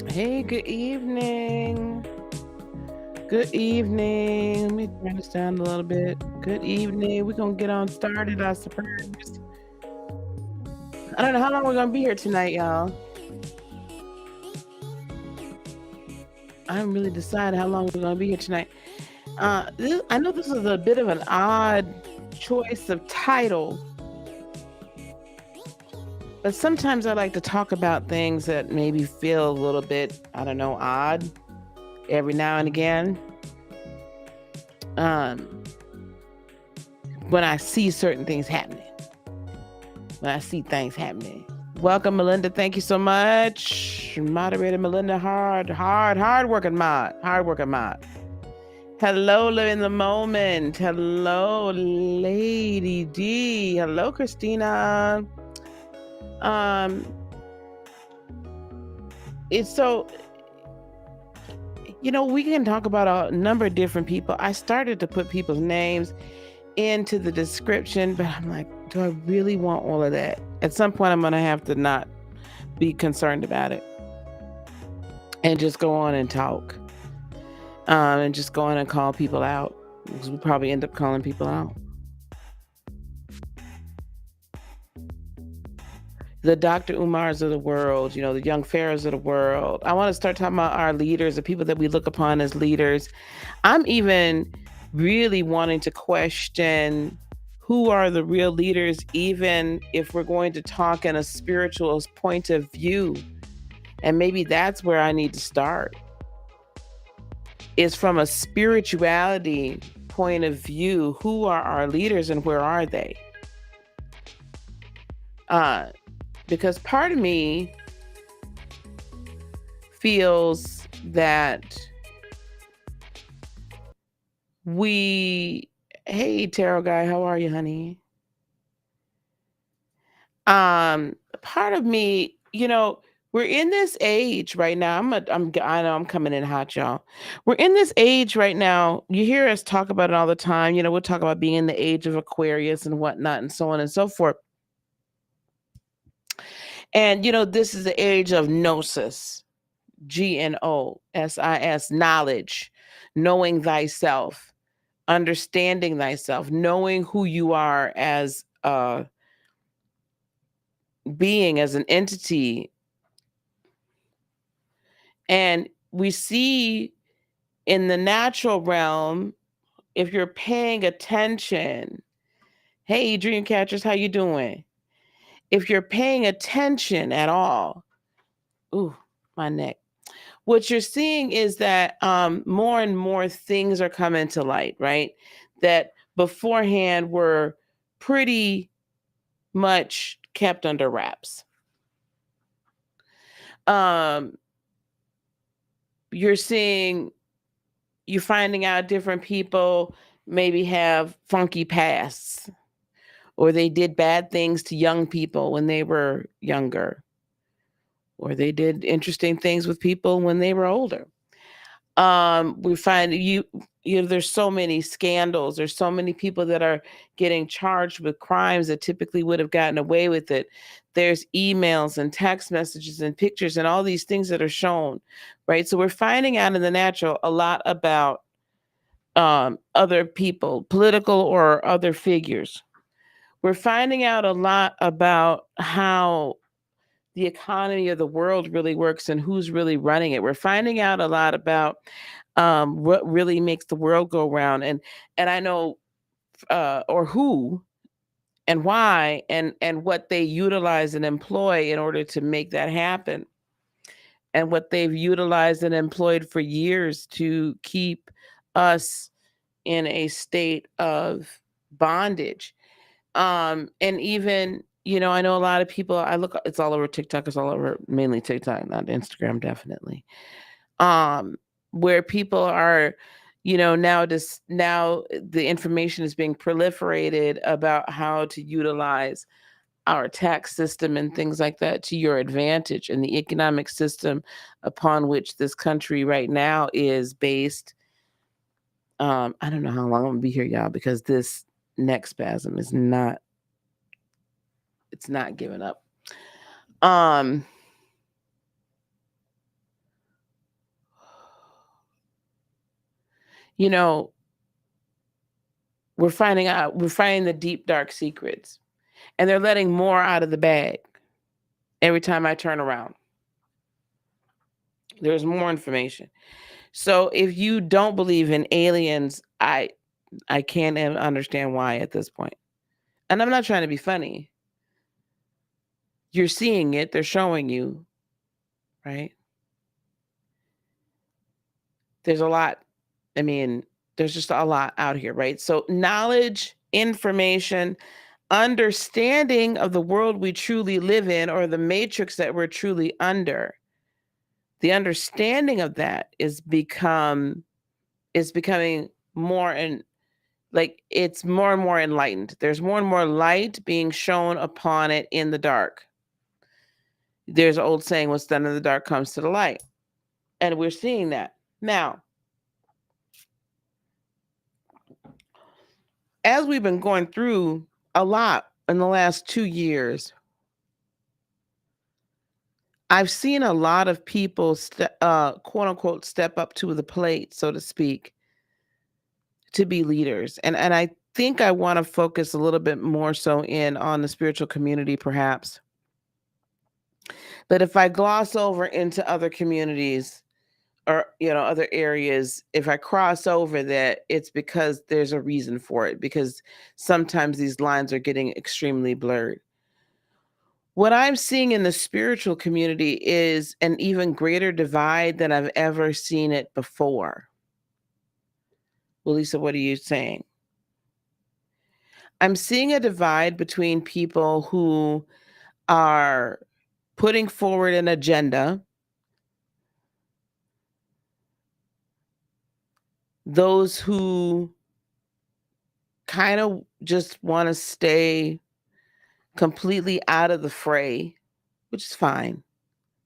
Hey, good evening. Good evening. Let me turn this down a little bit. Good evening. We're going to get on started, I suppose. I don't know how long we're going to be here tonight, y'all. I haven't really decided how long we're going to be here tonight. I know this is a bit of an odd choice of title, but sometimes I like to talk about things that maybe feel a little bit, I don't know, odd every now and again. When I see certain things happening. When I see things happening. Welcome, Melinda. Thank you so much. Moderator Melinda, hard working mod. Hello, live in the moment. Hello, Lady D. Hello, Christina. It's so, we can talk about a number of different people. I started to put people's names into the description, but I'm like, do I really want all of that? At some point, I'm going to have to not be concerned about it and just go on and talk and just go on and call people out, because we probably end up calling people out. The Dr. Umars of the world, the young pharaohs of the world. I want to start talking about our leaders, the people that we look upon as leaders. I'm even really wanting to question who are the real leaders, even if we're going to talk in a spiritual point of view. And maybe that's where I need to start. Is from a spirituality point of view, who are our leaders and where are they? Because part of me feels that hey, tarot guy, how are you, honey? Part of me you know, we're in this age right now. I know I'm coming in hot, y'all. We're in this age right now. You hear us talk about it all the time. We'll talk about being in the age of Aquarius and whatnot and so on and so forth. And, this is the age of gnosis, Gnosis, knowledge, knowing thyself, understanding thyself, knowing who you are as a being, as an entity. And we see in the natural realm, if you're paying attention, hey, dream catchers, how you doing? If you're paying attention at all, ooh, my neck. What you're seeing is that more and more things are coming to light, right? That beforehand were pretty much kept under wraps. You're finding out different people maybe have funky pasts, or they did bad things to young people when they were younger, or they did interesting things with people when they were older. We find there's so many scandals. There's so many people that are getting charged with crimes that typically would have gotten away with it. There's emails and text messages and pictures and all these things that are shown, right? So we're finding out in the natural a lot about other people, political or other figures. We're finding out a lot about how the economy of the world really works and who's really running it. We're finding out a lot about what really makes the world go round, and I know or who and why and what they utilize and employ in order to make that happen, and what they've utilized and employed for years to keep us in a state of bondage. And even, I know a lot of people, it's all over TikTok, it's all over mainly TikTok, not Instagram, definitely. Where people are, now the information is being proliferated about how to utilize our tax system and things like that to your advantage, and the economic system upon which this country right now is based. I don't know how long I'm gonna be here, y'all, because this neck spasm is not, it's not giving up. Um you know, we're finding the deep dark secrets, and they're letting more out of the bag every time I turn around. There's more information. So if you don't believe in aliens, I can't even understand why at this point. And I'm not trying to be funny. You're seeing it, they're showing you, right? There's a lot. I mean, there's just a lot out here, right? So knowledge, information, understanding of the world we truly live in, or the matrix that we're truly under. The understanding of that is becoming more and like it's more and more enlightened. There's more and more light being shown upon it in the dark. There's an old saying, what's done in the dark comes to the light. And we're seeing that. Now, as we've been going through a lot in the last 2 years, I've seen a lot of people, quote unquote, step up to the plate, so to speak, to be leaders. And I think I want to focus a little bit more so in on the spiritual community, perhaps. But if I gloss over into other communities or, other areas, if I cross over that, it's because there's a reason for it, because sometimes these lines are getting extremely blurred. What I'm seeing in the spiritual community is an even greater divide than I've ever seen it before. Well, Lisa, what are you saying? I'm seeing a divide between people who are putting forward an agenda, those who kind of just want to stay completely out of the fray, which is fine.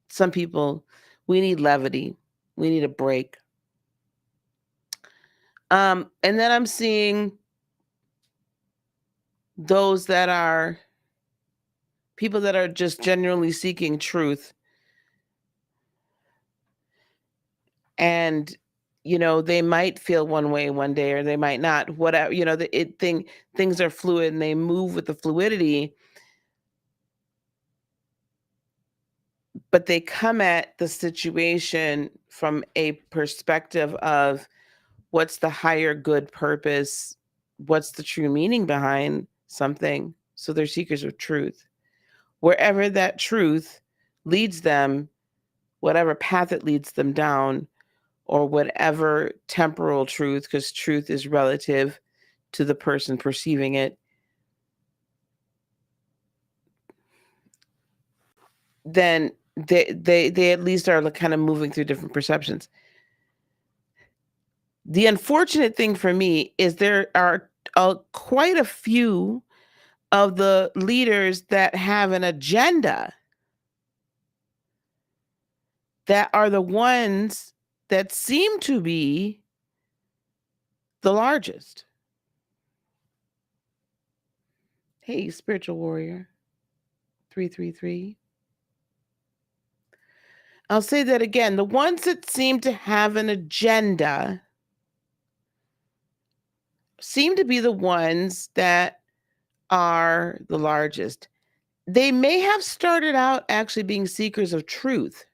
Some people, we need levity. We need a break. And then I'm seeing those that are people that are just genuinely seeking truth. And, they might feel one way one day or they might not. Whatever, things are fluid and they move with the fluidity, but they come at the situation from a perspective of what's the higher good purpose, what's the true meaning behind something. So they're seekers of truth. Wherever that truth leads them, whatever path it leads them down, or whatever temporal truth, because truth is relative to the person perceiving it, then they at least are kind of moving through different perceptions. The unfortunate thing for me is there are quite a few of the leaders that have an agenda that are the ones that seem to be the largest. Hey, spiritual warrior, 333. I'll say that again. The ones that seem to have an agenda seem to be the ones that are the largest. They may have started out actually being seekers of truth,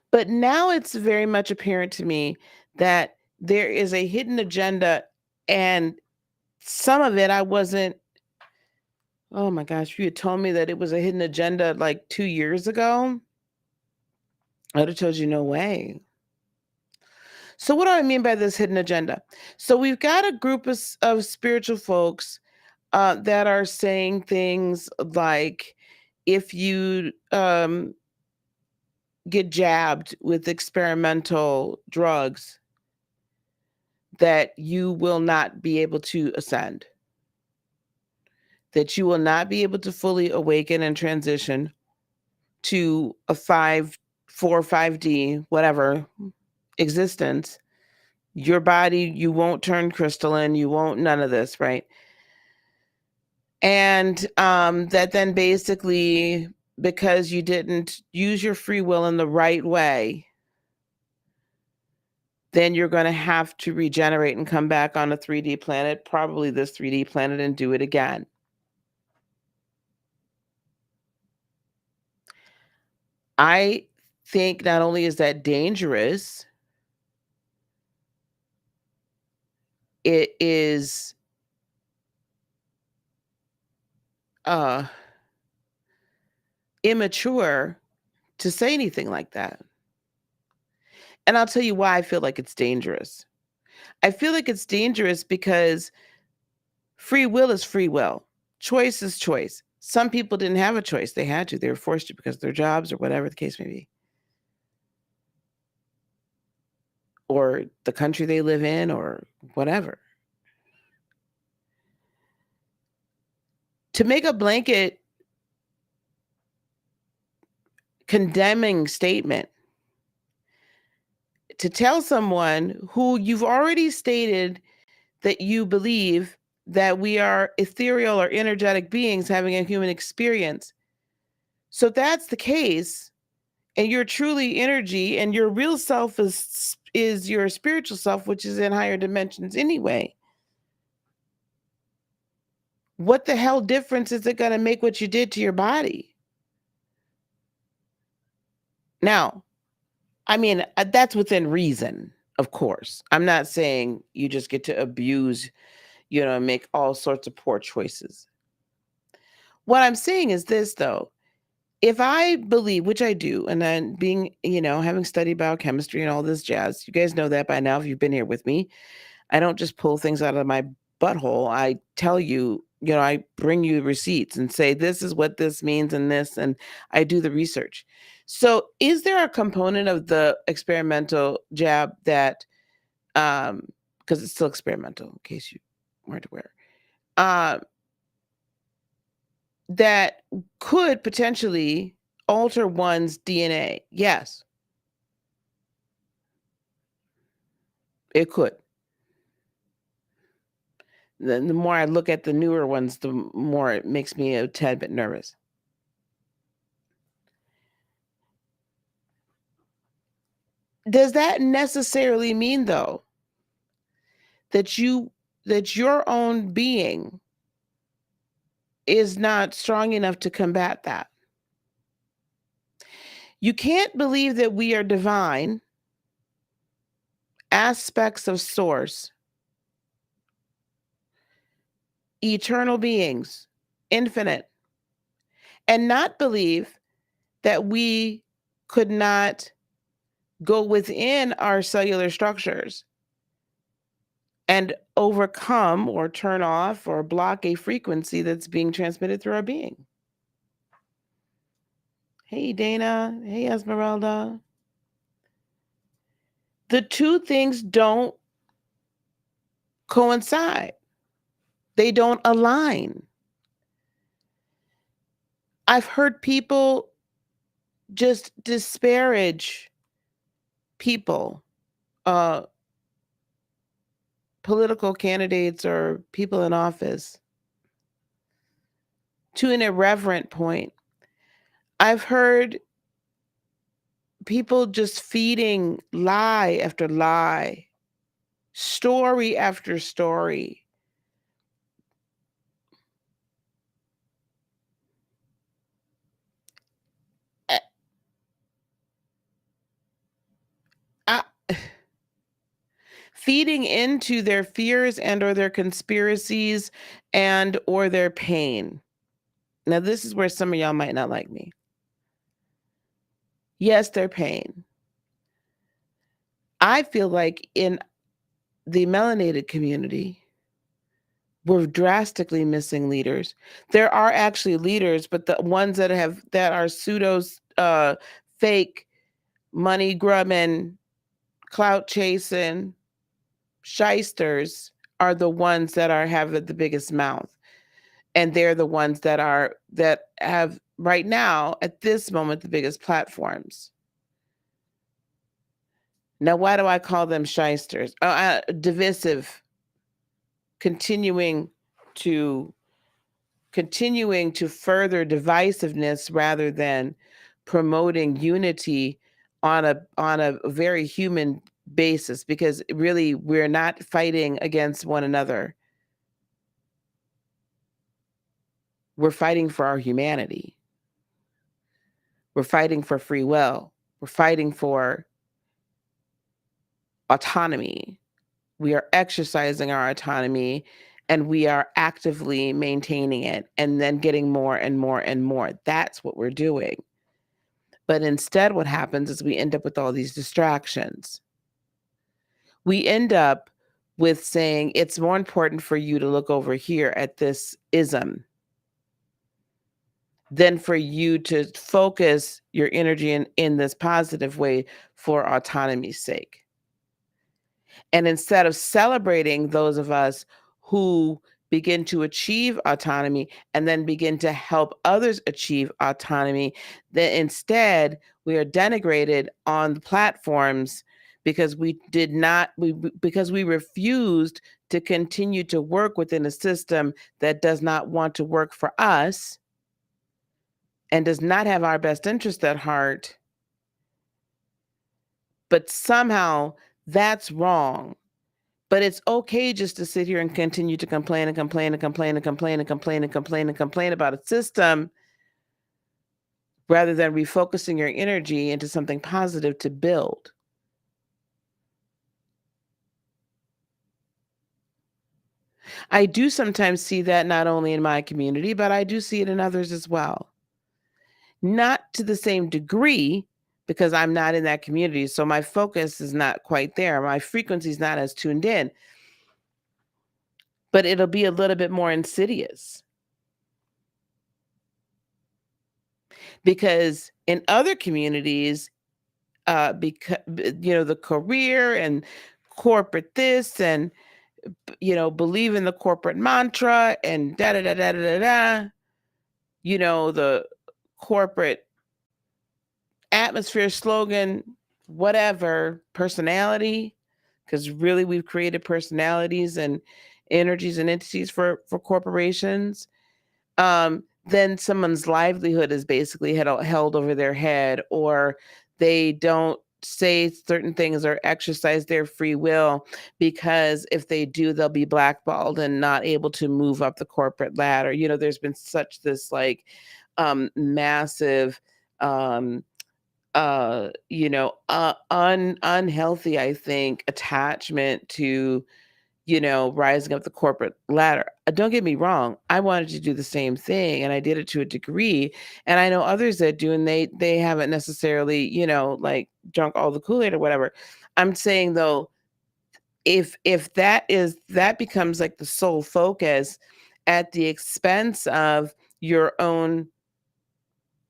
but now it's very much apparent to me that there is a hidden agenda, and some of it I wasn't. Oh my gosh, if you had told me that it was a hidden agenda like 2 years ago, I would have told you no way. So what do I mean by this hidden agenda? So we've got a group of spiritual folks that are saying things like, if you get jabbed with experimental drugs, that you will not be able to ascend, that you will not be able to fully awaken and transition to a 4, 5D, whatever existence. Your body, you won't turn crystalline, you won't, none of this, right? And that then basically, because you didn't use your free will in the right way, then you're going to have to regenerate and come back on a 3D planet, probably this 3D planet, and do it again. I think not only is that dangerous, it is immature to say anything like that. And I'll tell you why I feel like it's dangerous. I feel like it's dangerous because free will is free will. Choice is choice. Some people didn't have a choice. They had to. They were forced to because of their jobs or whatever the case may be. Or the country they live in or whatever. To make a blanket condemning statement, to tell someone who you've already stated that you believe that we are ethereal or energetic beings having a human experience. So if that's the case, and you're truly energy, and your real self is your spiritual self, which is in higher dimensions anyway. What the hell difference is it going to make what you did to your body? Now, I mean, that's within reason, of course. I'm not saying you just get to abuse, make all sorts of poor choices. What I'm saying is this, though. If I believe, which I do, and then being, having studied biochemistry and all this jazz, you guys know that by now if you've been here with me. I don't just pull things out of my butthole. I tell you, I bring you receipts and say, this is what this means and this, and I do the research. So is there a component of the experimental jab that, because it's still experimental, in case you weren't aware, that could potentially alter one's DNA. Yes, it could. The more I look at the newer ones, the more it makes me a tad bit nervous. Does that necessarily mean, though, that your own being is not strong enough to combat that? You can't believe that we are divine aspects of source, eternal beings, infinite, and not believe that we could not go within our cellular structures and overcome or turn off or block a frequency that's being transmitted through our being. Hey, Dana. Hey, Esmeralda. The two things don't coincide. They don't align. I've heard people just disparage people, political candidates or people in office, to an irreverent point. I've heard people just feeding lie after lie, story after story. I, I, feeding into their fears and or their conspiracies and or their pain. Now, this is where some of y'all might not like me. Yes, their pain. I feel like in the melanated community, we're drastically missing leaders. There are actually leaders, but the ones that are pseudo fake money grubbing, clout chasing, shysters are the ones that have the biggest mouth. And they're the ones that have right now at this moment the biggest platforms. Now, why do I call them shysters? Divisive, continuing to further divisiveness rather than promoting unity on a very human basis, because really we're not fighting against one another. We're fighting for our humanity. We're fighting for free will. We're fighting for autonomy. We are exercising our autonomy, and we are actively maintaining it and then getting more and more and more. That's what we're doing. But instead, what happens is we end up with all these distractions. We end up with saying it's more important for you to look over here at this ism than for you to focus your energy in this positive way for autonomy's sake. And instead of celebrating those of us who begin to achieve autonomy and then begin to help others achieve autonomy, then instead we are denigrated on the platforms because because we refused to continue to work within a system that does not want to work for us and does not have our best interest at heart. But somehow that's wrong. But it's okay just to sit here and continue to complain and complain and complain and complain and complain and complain and complain about a system rather than refocusing your energy into something positive to build. I do sometimes see that not only in my community, but I do see it in others as well. Not to the same degree, because I'm not in that community, so my focus is not quite there. My frequency is not as tuned in. But it'll be a little bit more insidious. Because in other communities, because the career and corporate this and believe in the corporate mantra and da da da da da da da. the corporate atmosphere, slogan, whatever, personality, because really we've created personalities and energies and entities for corporations. Then someone's livelihood is basically held over their head, or they don't say certain things or exercise their free will, because if they do, they'll be blackballed and not able to move up the corporate ladder. There's been such this like massive unhealthy, I think, attachment to rising up the corporate ladder. Don't get me wrong, I wanted to do the same thing, and I did it to a degree, and I know others that do, and they haven't necessarily, like, drunk all the Kool-Aid or whatever. I'm saying, though, if that becomes like the sole focus at the expense of your own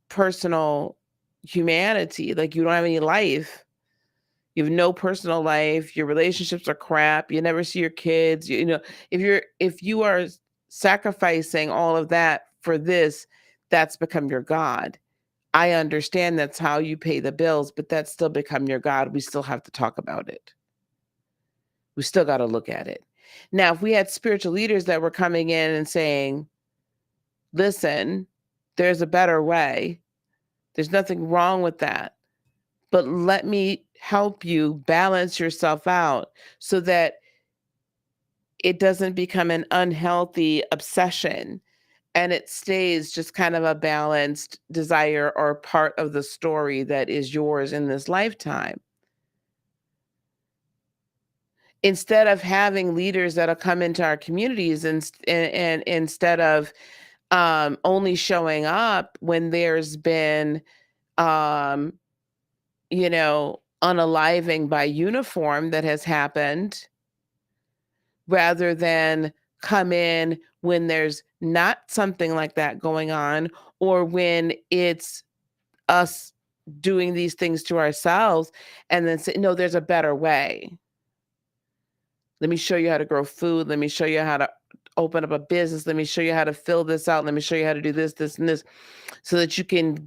personal humanity, like, you don't have any life. You have no personal life, your relationships are crap, you never see your kids, if you are sacrificing all of that for this, that's become your God. I understand that's how you pay the bills, but that's still become your God. We still have to talk about it. We still got to look at it. Now, if we had spiritual leaders that were coming in and saying, listen, there's a better way, there's nothing wrong with that, but let me help you balance yourself out so that it doesn't become an unhealthy obsession and it stays just kind of a balanced desire or part of the story that is yours in this lifetime. Instead of having leaders that'll come into our communities and instead of only showing up when there's been unaliving by uniform that has happened, rather than come in when there's not something like that going on, or when it's us doing these things to ourselves, and then say, no, there's a better way. Let me show you how to grow food. Let me show you how to open up a business. Let me show you how to fill this out. Let me show you how to do this, this, and this, so that you can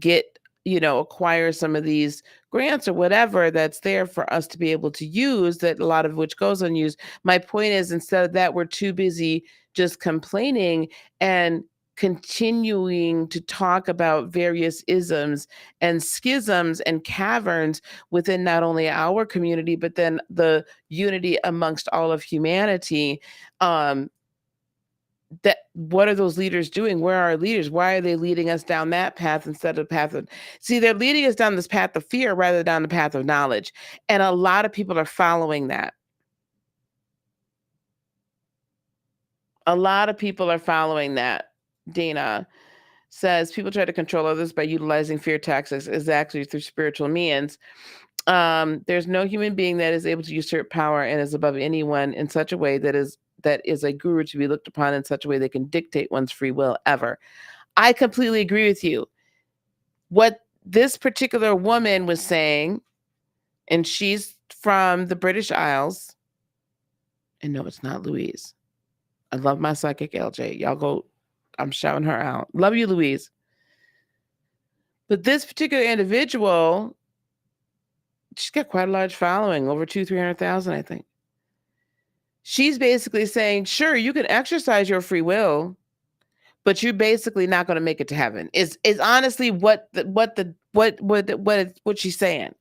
acquire some of these grants or whatever that's there for us to be able to use, that a lot of which goes unused. My point is, instead of that, we're too busy just complaining and continuing to talk about various isms and schisms and caverns within not only our community, but then the unity amongst all of humanity. That what are those leaders doing? Where are our leaders? Why are they leading us down that path instead of the path of, see, they're leading us down this path of fear rather than down the path of knowledge. And a lot of people are following that. A lot of people are following that. Dana says people try to control others by utilizing fear tactics, is actually through spiritual means. There's no human being that is able to usurp power and is above anyone in such a way that is a guru to be looked upon in such a way they can dictate one's free will ever. I completely agree with you. What this particular woman was saying, and she's from the British Isles, and no, it's not Louise. I love my psychic LJ. Y'all go, I'm shouting her out. Love you, Louise. But this particular individual, she's got quite a large following, over 300,000, I think. She's basically saying, sure, you can exercise your free will, but you're basically not going to make it to heaven. Is honestly what she's saying.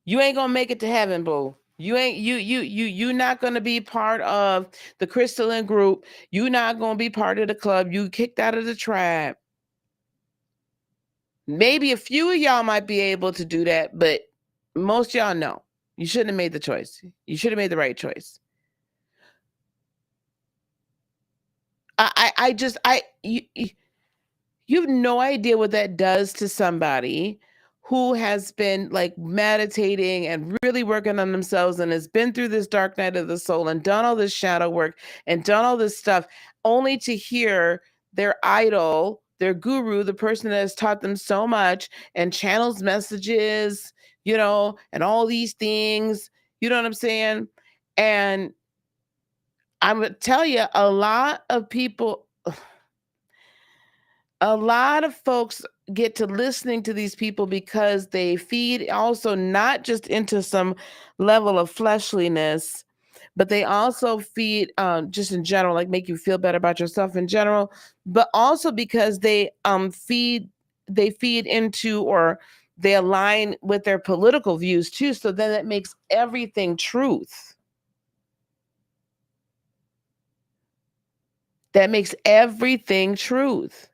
You ain't gonna make it to heaven, boo. You're not gonna be part of the crystalline group. You're not gonna be part of the club. You kicked out of the tribe. Maybe a few of y'all might be able to do that, but most y'all know. You shouldn't have made the choice. You should have made the right choice. You have no idea what that does to somebody who has been like meditating and really working on themselves and has been through this dark night of the soul and done all this shadow work and done all this stuff, only to hear their idol, their guru, the person that has taught them so much and channels messages, and all these things, you know what I'm saying? And I would tell you, a lot of people, A lot of folks get to listening to these people because they feed also not just into some level of fleshliness, but they also feed just in general, like make you feel better about yourself in general, but also because they feed into or they align with their political views too. So then it makes everything truth. That makes everything truth.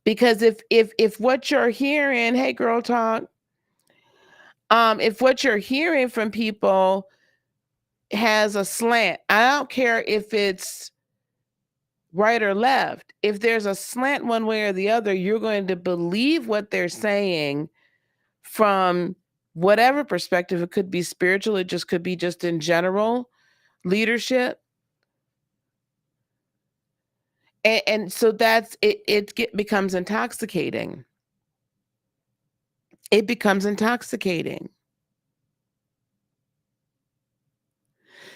Because if what you're hearing, hey girl talk, if what you're hearing from people has a slant, I don't care if it's right or left. If there's a slant one way or the other, you're going to believe what they're saying from whatever perspective. It could be spiritual, it just could be just in general leadership. And so that's it becomes intoxicating. It becomes intoxicating.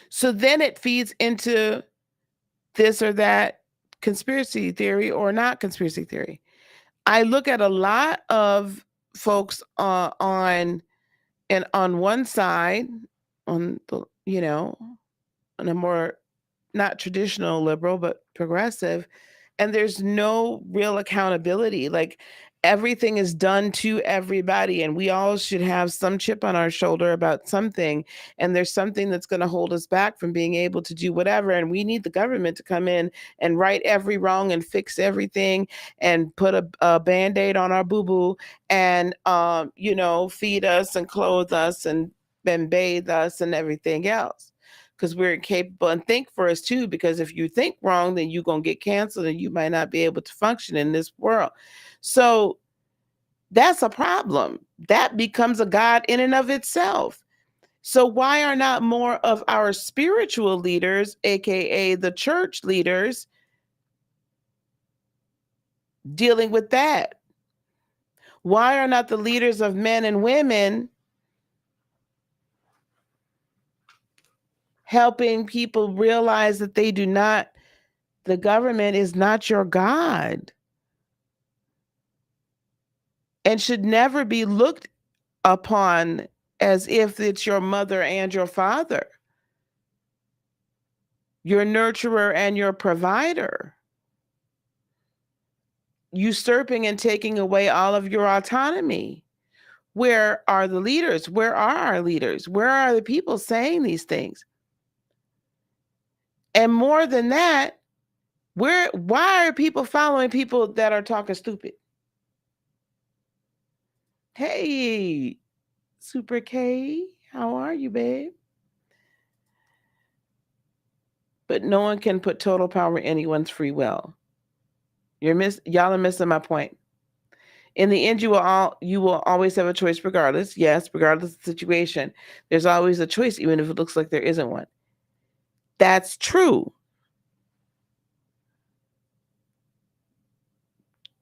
So then it feeds into this or that conspiracy theory or not conspiracy theory. I look at a lot of folks on one side, on the, on a more not traditional liberal, but progressive, and there's no real accountability. Like everything is done to everybody, and we all should have some chip on our shoulder about something. And there's something that's going to hold us back from being able to do whatever. And we need the government to come in and right every wrong and fix everything and put a band-aid on our boo-boo and, feed us and clothe us and bathe us and everything else because we're incapable, and think for us too, because if you think wrong, then you're going to get canceled and you might not be able to function in this world. So that's a problem. That becomes a God in and of itself. So why are not more of our spiritual leaders, aka the church leaders, dealing with that? Why are not the leaders of men and women helping people realize that the government is not your God and should never be looked upon as if it's your mother and your father, your nurturer and your provider, usurping and taking away all of your autonomy. Where are the leaders? Where are our leaders? Where are the people saying these things? And more than that, why are people following people that are talking stupid? Hey, Super K, how are you, babe? But no one can put total power in anyone's free will. Y'all are missing my point. In the end, you will always have a choice regardless. Yes, regardless of the situation. There's always a choice, even if it looks like there isn't one. That's true.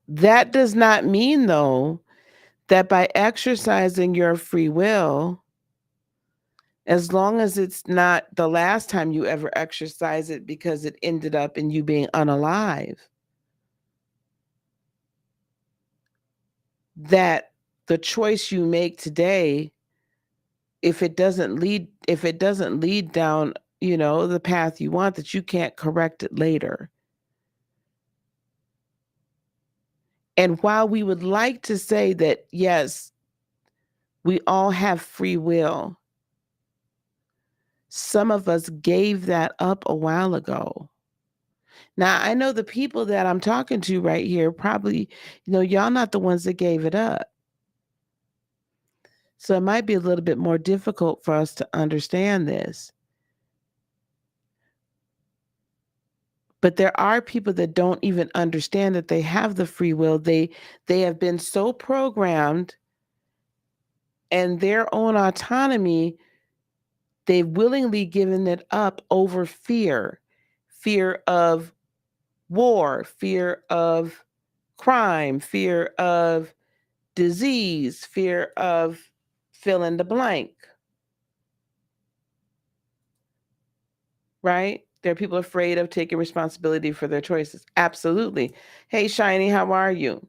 That does not mean, though, that by exercising your free will, as long as it's not the last time you ever exercise it because it ended up in you being unalive, that the choice you make today, if it doesn't lead down, the path you want, that you can't correct it later. And while we would like to say that, yes, we all have free will, some of us gave that up a while ago. Now, I know the people that I'm talking to right here probably, y'all not the ones that gave it up. So it might be a little bit more difficult for us to understand this. But there are people that don't even understand that they have the free will. They have been so programmed, and their own autonomy, they've willingly given it up over fear of war, fear of crime, fear of disease, fear of fill in the blank. Right? There are people afraid of taking responsibility for their choices. Absolutely. Hey, Shiny, how are you?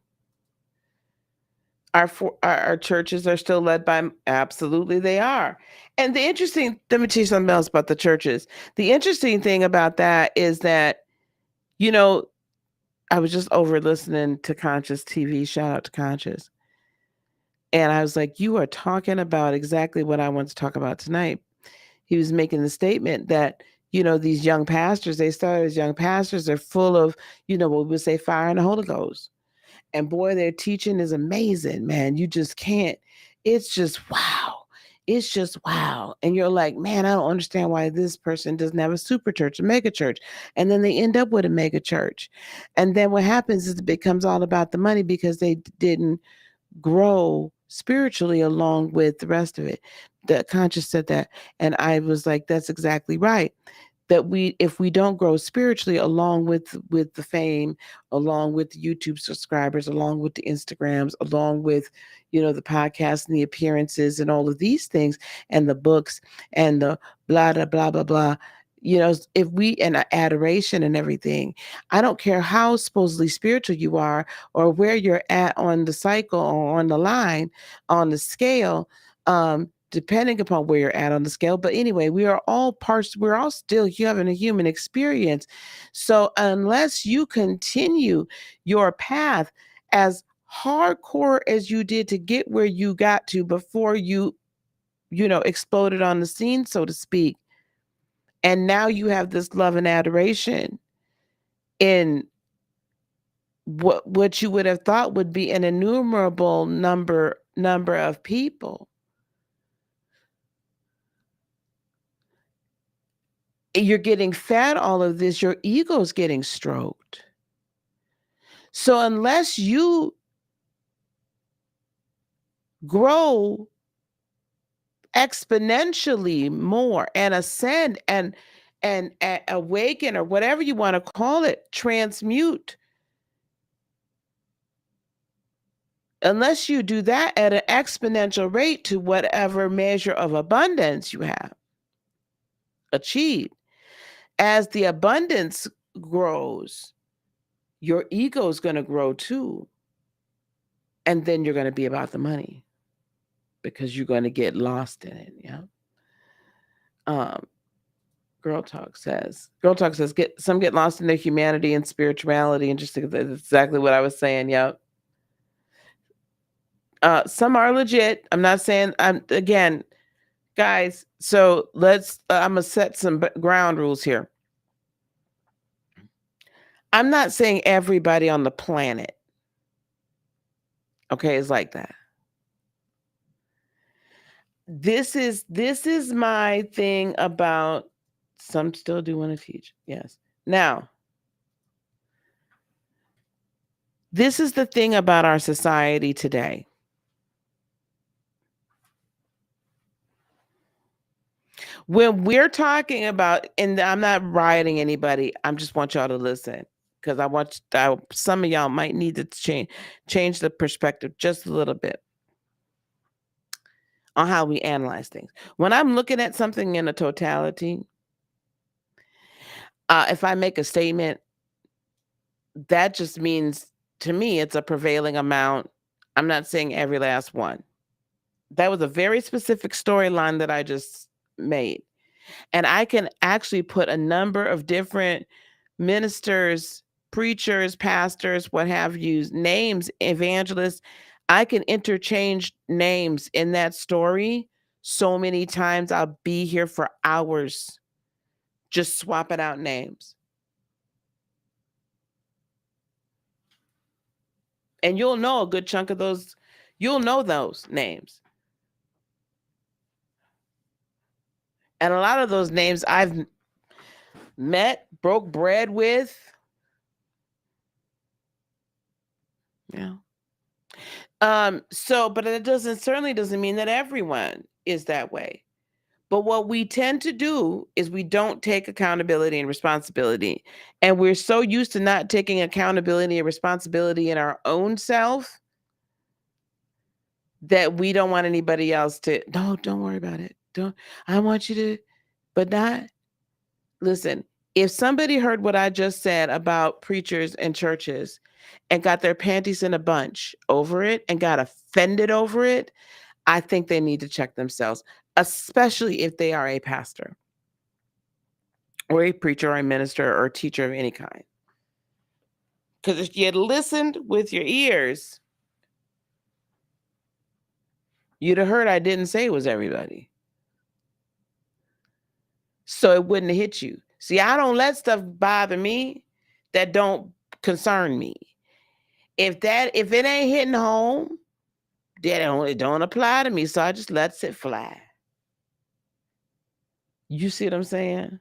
Our churches are still led by, absolutely they are. And the interesting, let me tell you something else about the churches. The interesting thing about that is that, you know, I was just over listening to Conscious TV, shout out to Conscious. And I was like, you are talking about exactly what I want to talk about tonight. He was making the statement that, these young pastors, they started as young pastors, they're full of, what we would say, fire and the Holy Ghost. And boy, their teaching is amazing, man. You just can't, it's just wow. It's just wow. And you're like, man, I don't understand why this person doesn't have a super church, a mega church. And then they end up with a mega church. And then what happens is it becomes all about the money because they didn't grow spiritually along with the rest of it. The Conscious said that. And I was like, that's exactly right. That if we don't grow spiritually along with the fame, along with the YouTube subscribers, along with the Instagrams, along with the podcasts and the appearances and all of these things and the books and the blah blah blah blah blah, if we, and adoration and everything, I don't care how supposedly spiritual you are or where you're at on the cycle or on the line, on the scale, depending upon where you're at on the scale. But anyway, we're all still having a human experience. So unless you continue your path as hardcore as you did to get where you got to before you exploded on the scene, so to speak, and now you have this love and adoration in what you would have thought would be an innumerable number of people, you're getting fed all of this, your ego's getting stroked. So unless you grow exponentially more and ascend and awaken, or whatever you want to call it, transmute, unless you do that at an exponential rate to whatever measure of abundance you have achieved, as the abundance grows, your ego is going to grow too. And then you're going to be about the money because you're going to get lost in it. Yeah. Girl Talk says, get lost in their humanity and spirituality. And just that's exactly what I was saying. Yep. Some are legit. I'm not saying, again, guys. So I'm going to set some ground rules here. I'm not saying everybody on the planet, okay, is like that. This is my thing about, some still do want to teach. Yes. Now, this is the thing about our society today. When we're talking about, and I'm not rioting anybody, I just want y'all to listen, because some of y'all might need to change the perspective just a little bit on how we analyze things. When I'm looking at something in a totality, if I make a statement, that just means, to me, it's a prevailing amount. I'm not saying every last one. That was a very specific storyline that I just made. And I can actually put a number of different ministers, preachers, pastors, what have you, names, evangelists. I can interchange names in that story so many times. I'll be here for hours just swapping out names. And you'll know a good chunk of those, you'll know those names. And a lot of those names I've met, broke bread with. Yeah. But it certainly doesn't mean that everyone is that way. But what we tend to do is we don't take accountability and responsibility. And we're so used to not taking accountability and responsibility in our own self that we don't want anybody else to, no, don't worry about it. I want you to, but not, listen, If somebody heard what I just said about preachers and churches and got their panties in a bunch over it and got offended over it, I think they need to check themselves, especially if they are a pastor or a preacher or a minister or a teacher of any kind. Because if you had listened with your ears, you'd have heard I didn't say it was everybody. So it wouldn't have hit you. See, I don't let stuff bother me that don't concern me. If it ain't hitting home, then it don't apply to me. So I just lets it fly. You see what I'm saying?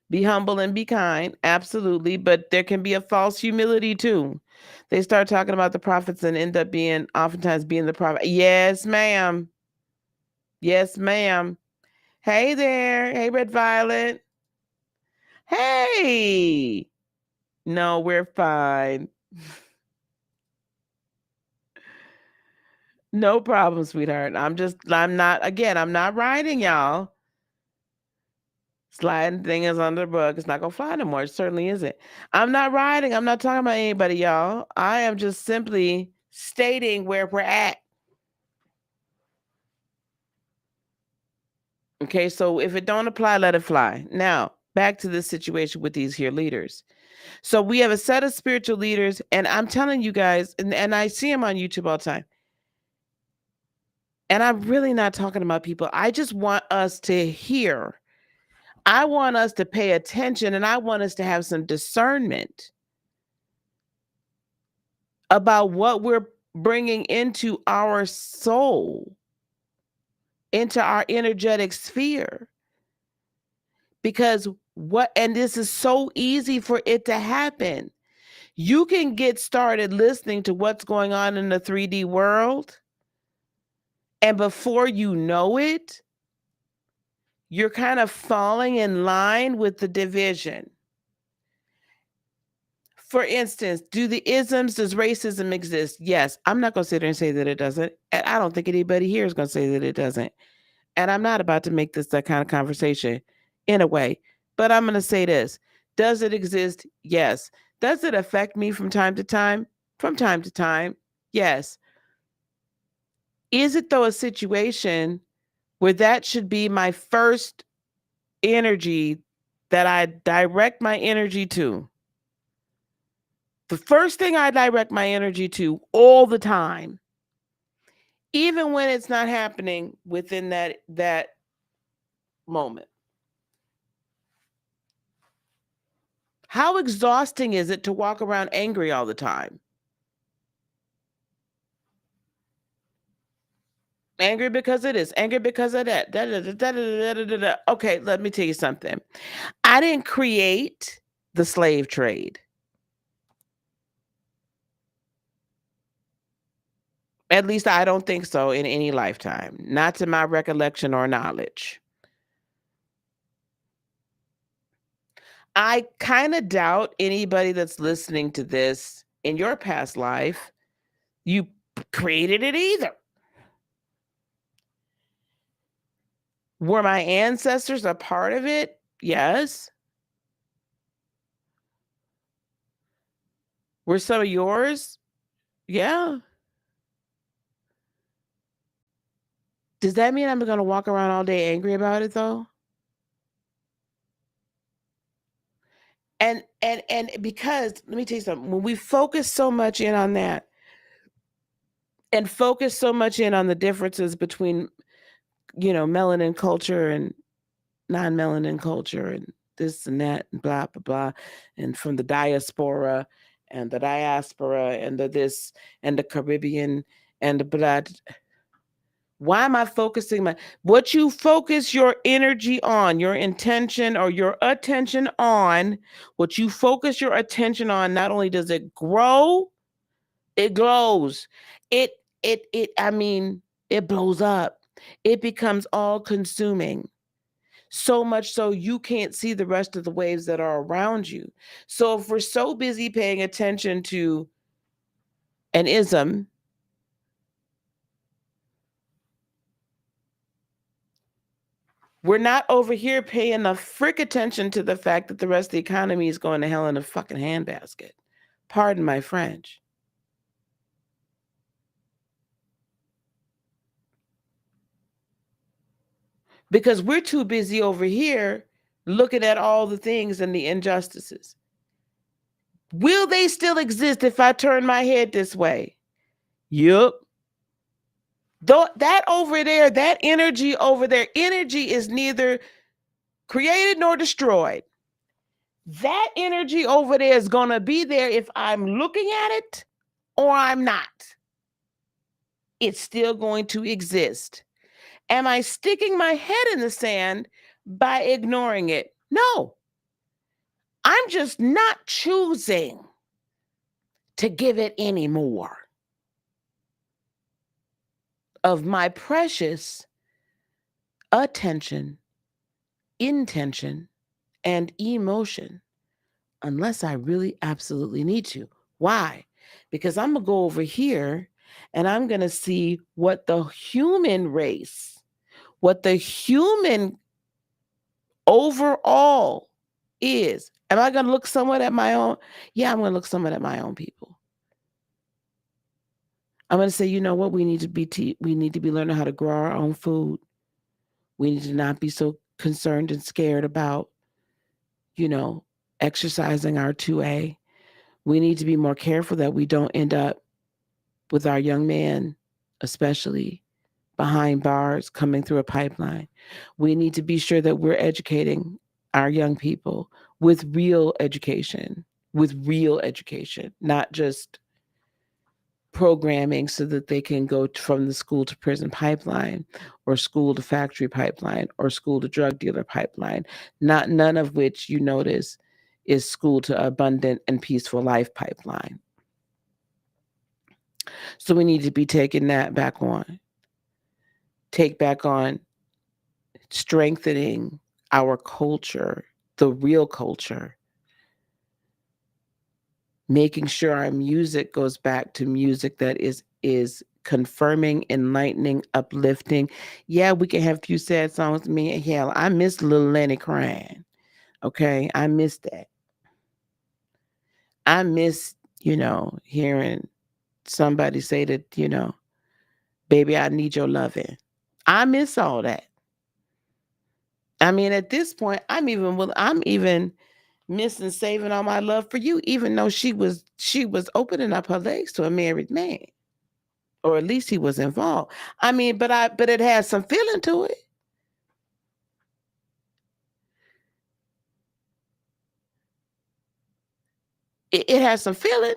Be humble and be kind, absolutely, but there can be a false humility too. They start talking about the prophets and end up oftentimes being the prophet. Yes, ma'am. Yes, ma'am. Hey there. Hey, Red Violet. Hey. No, we're fine. No problem, sweetheart. I'm not riding, y'all. Sliding thing is under the rug. It's not gonna fly no more. It certainly isn't. I'm not riding. I'm not talking about anybody, y'all. I am just simply stating where we're at. Okay, so if it don't apply, let it fly. Now, back to this situation with these here leaders. So we have a set of spiritual leaders, and I'm telling you guys, and I see them on YouTube all the time. And I'm really not talking about people. I just want us to hear. I want us to pay attention, and I want us to have some discernment about what we're bringing into our soul, into our energetic sphere. Because this is so easy for it to happen. You can get started listening to what's going on in the 3D world, and before you know it, you're kind of falling in line with the division. For instance, does racism exist? Yes. I'm not going to sit there and say that it doesn't. And I don't think anybody here is going to say that it doesn't. And I'm not about to make this that kind of conversation in a way, but I'm going to say this. Does it exist? Yes. Does it affect me from time to time? From time to time, yes. Is it though a situation where that should be my first energy that I direct my energy to? The first thing I direct my energy to all the time, even when it's not happening within that moment. How exhausting is it to walk around angry all the time? Angry because it is. Angry because of that. Okay, let me tell you something. I didn't create the slave trade. At least I don't think so in any lifetime. Not to my recollection or knowledge. I kind of doubt anybody that's listening to this in your past life, you created it either. Were my ancestors a part of it? Yes. Were some of yours? Yeah. Does that mean I'm going to walk around all day angry about it though? And because let me tell you something, when we focus so much in on that and focus so much in on the differences between, melanin culture and non-melanin culture and this and that and blah, blah, blah, and from the diaspora and the this and the Caribbean and the blah. Why am I focusing what you focus your energy on, your intention or your attention on, what you focus your attention on, not only does it grow, it glows. It blows up. It becomes all consuming. So much so you can't see the rest of the waves that are around you. So if we're so busy paying attention to an ism, We're not over here paying the frick attention to the fact that the rest of the economy is going to hell in a fucking handbasket. Pardon my French. Because we're too busy over here looking at all the things and the injustices. Will they still exist if I turn my head this way? Yup. Though that over there, that energy over there, energy is neither created nor destroyed. That energy over there is going to be there if I'm looking at it or I'm not. It's still going to exist. Am I sticking my head in the sand by ignoring it? No. I'm just not choosing to give it any more of my precious attention, intention, and emotion unless I really absolutely need to. Why? Because I'm going to go over here and I'm going to see what the human race, what the human overall is. Am I going to look somewhat at my own? Yeah, I'm going to look somewhat at my own people. I'm going to say, you know what? We need to be learning how to grow our own food. We need to not be so concerned and scared about, exercising our 2A. We need to be more careful that we don't end up with our young men, especially behind bars coming through a pipeline. We need to be sure that we're educating our young people with real education, not just programming so that they can go from the school to prison pipeline or school to factory pipeline or school to drug dealer pipeline, none of which you notice is school to abundant and peaceful life pipeline. So we need to be taking that back on. Take back on strengthening our culture, the real culture. Making sure our music goes back to music that is confirming, enlightening, uplifting. Yeah, we can have a few sad songs. Me, hell, I miss Lil Lenny crying. Okay, I miss that. I miss, hearing somebody say that, baby, I need your loving. I miss all that. I mean, at this point, I'm even missing saving all my love for you, even though she was opening up her legs to a married man, or at least he was involved. I mean, but it has some feeling to it. It has some feeling.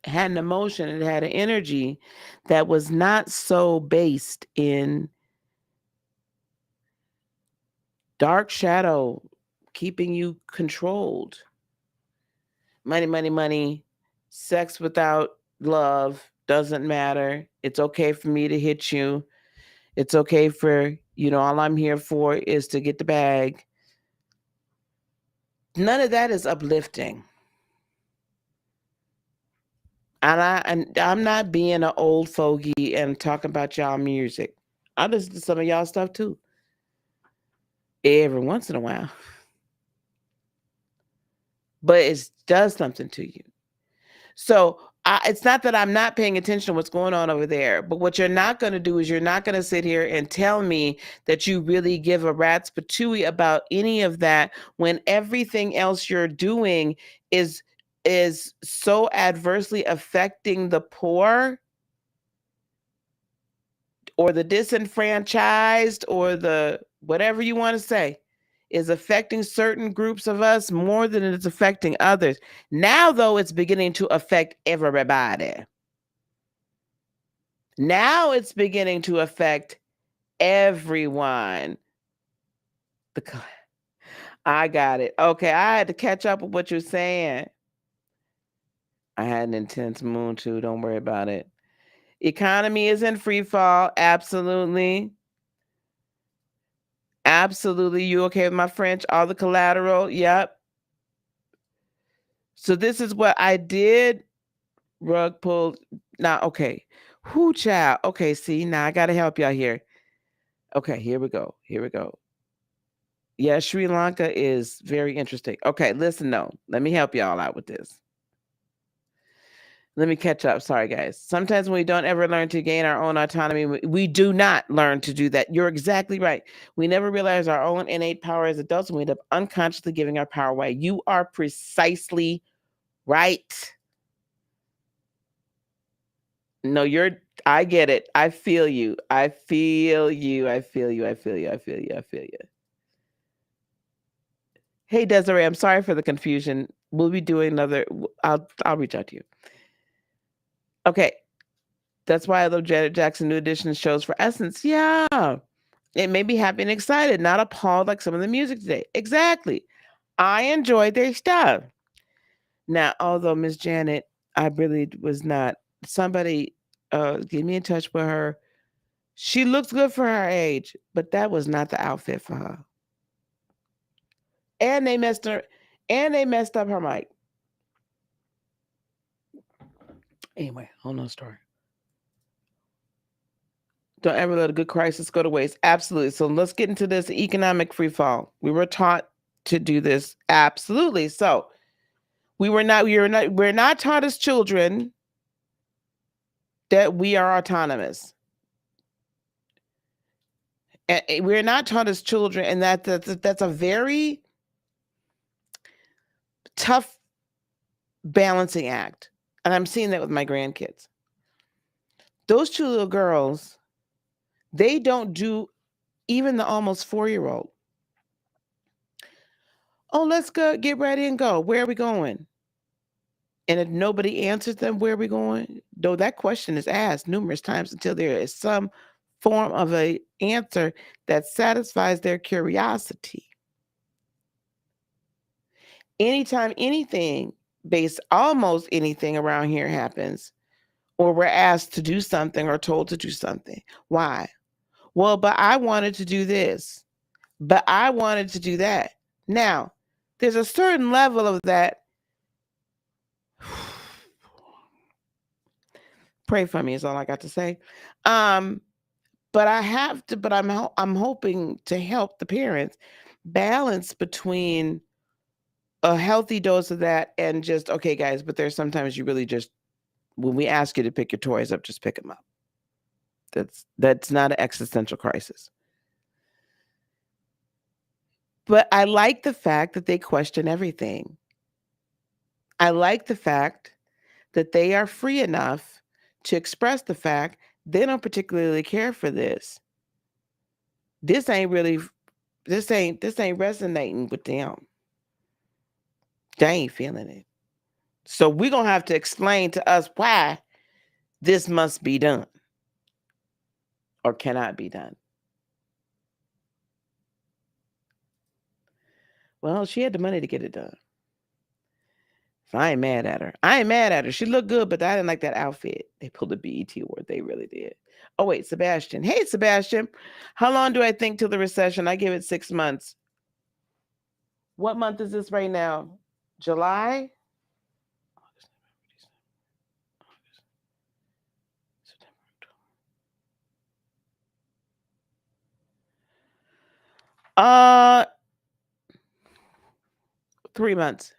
It had an emotion. It had an energy that was not so based in dark shadow, keeping you controlled. Money, money, money. Sex without love doesn't matter. It's okay for me to hit you. It's okay for, all I'm here for is to get the bag. None of that is uplifting. And I'm not being an old fogey and talking about y'all music. I listen to some of y'all stuff too. Every once in a while. But it does something to you. So it's not that I'm not paying attention to what's going on over there, but what you're not going to do is you're not going to sit here and tell me that you really give a rat's patooey about any of that when everything else you're doing is so adversely affecting the poor or the disenfranchised or the whatever you want to say, is affecting certain groups of us more than it's affecting others. Now, though, it's beginning to affect everybody. Now it's beginning to affect everyone. I got it. Okay, I had to catch up with what you're saying. I had an intense moon too. Don't worry about it. Economy is in free fall. Absolutely. Absolutely. You okay with my French? All the collateral. Yep. So this is what I did. Rug pulled. Now, okay. Whoo, child. Okay, see, now I got to help y'all here. Okay, here we go. Here we go. Yeah, Sri Lanka is very interesting. Okay, listen, no. Let me help y'all out with this. Let me catch up. Sorry, guys. Sometimes when we don't ever learn to gain our own autonomy, we do not learn to do that. You're exactly right. We never realize our own innate power as adults, and we end up unconsciously giving our power away. You are precisely right. No, I get it. I feel you. I feel you. I feel you. I feel you. I feel you. I feel you. Hey, Desiree, I'm sorry for the confusion. We'll be doing another. I'll reach out to you. Okay. That's why I love Janet Jackson New Edition shows for Essence. Yeah. It made me happy and excited, not appalled like some of the music today. Exactly. I enjoyed their stuff. Now, although Miss Janet, I really was not. Somebody get me in touch with her. She looks good for her age, but that was not the outfit for her. And they messed up her mic. Anyway, whole nother story. Don't ever let a good crisis go to waste. Absolutely. So let's get into this economic free fall. We were taught to do this. Absolutely. So we're not taught as children that we are autonomous. And we're not taught as children, and that's a very tough balancing act. And I'm seeing that with my grandkids. Those two little girls, they don't do even the almost 4-year-old. Oh, let's go get ready and go. Where are we going? And if nobody answers them, where are we going? Though that question is asked numerous times until there is some form of a answer that satisfies their curiosity. Anytime almost anything around here happens, or we're asked to do something or told to do something. Why? Well, but I wanted to do this, but I wanted to do that. Now, there's a certain level of that. Pray for me is all I got to say. But I'm hoping to help the parents balance between a healthy dose of that and just, okay, guys, but there's sometimes you really just, when we ask you to pick your toys up, just pick them up. That's not an existential crisis. But I like the fact that they question everything. I like the fact that they are free enough to express the fact they don't particularly care for this. This ain't resonating with them. They ain't feeling it. So we're going to have to explain to us why this must be done or cannot be done. Well, she had the money to get it done. So I ain't mad at her. She looked good, but I didn't like that outfit. They pulled a BET award. They really did. Oh, wait, Sebastian. Hey, Sebastian. How long do I think till the recession? I give it 6 months. What month is this right now? July? Uh, 3 months.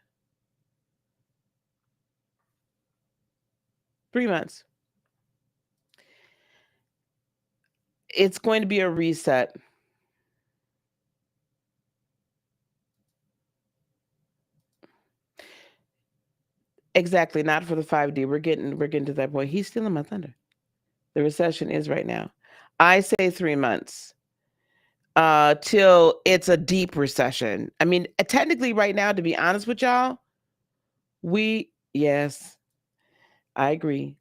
3 months. It's going to be a reset. Exactly, not for the 5D. We're getting to that point. He's stealing my thunder. The recession is right now. I say 3 months. Till it's a deep recession. I mean, technically right now, to be honest with y'all, yes, I agree.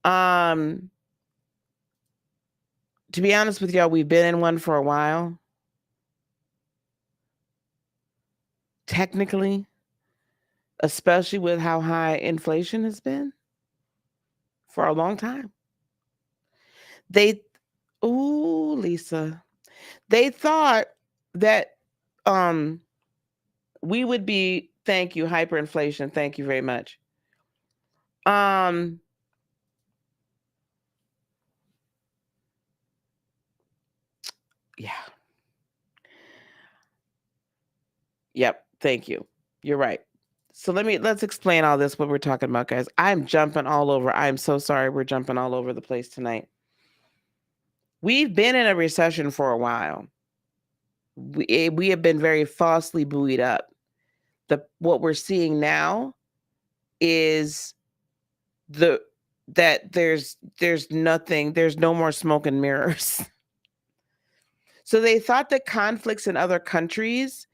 To be honest with y'all, we've been in one for a while. Technically, especially with how high inflation has been for a long time. Lisa, they thought that we would be, thank you, hyperinflation. Thank you very much. Yeah. Yep. Thank you. You're right. So let's explain all this, what we're talking about, guys. I'm jumping all over. I'm so sorry we're jumping all over the place tonight. We've been in a recession for a while. We have been very falsely buoyed up. What we're seeing now is that there's nothing, there's no more smoke and mirrors. So they thought that conflicts in other countries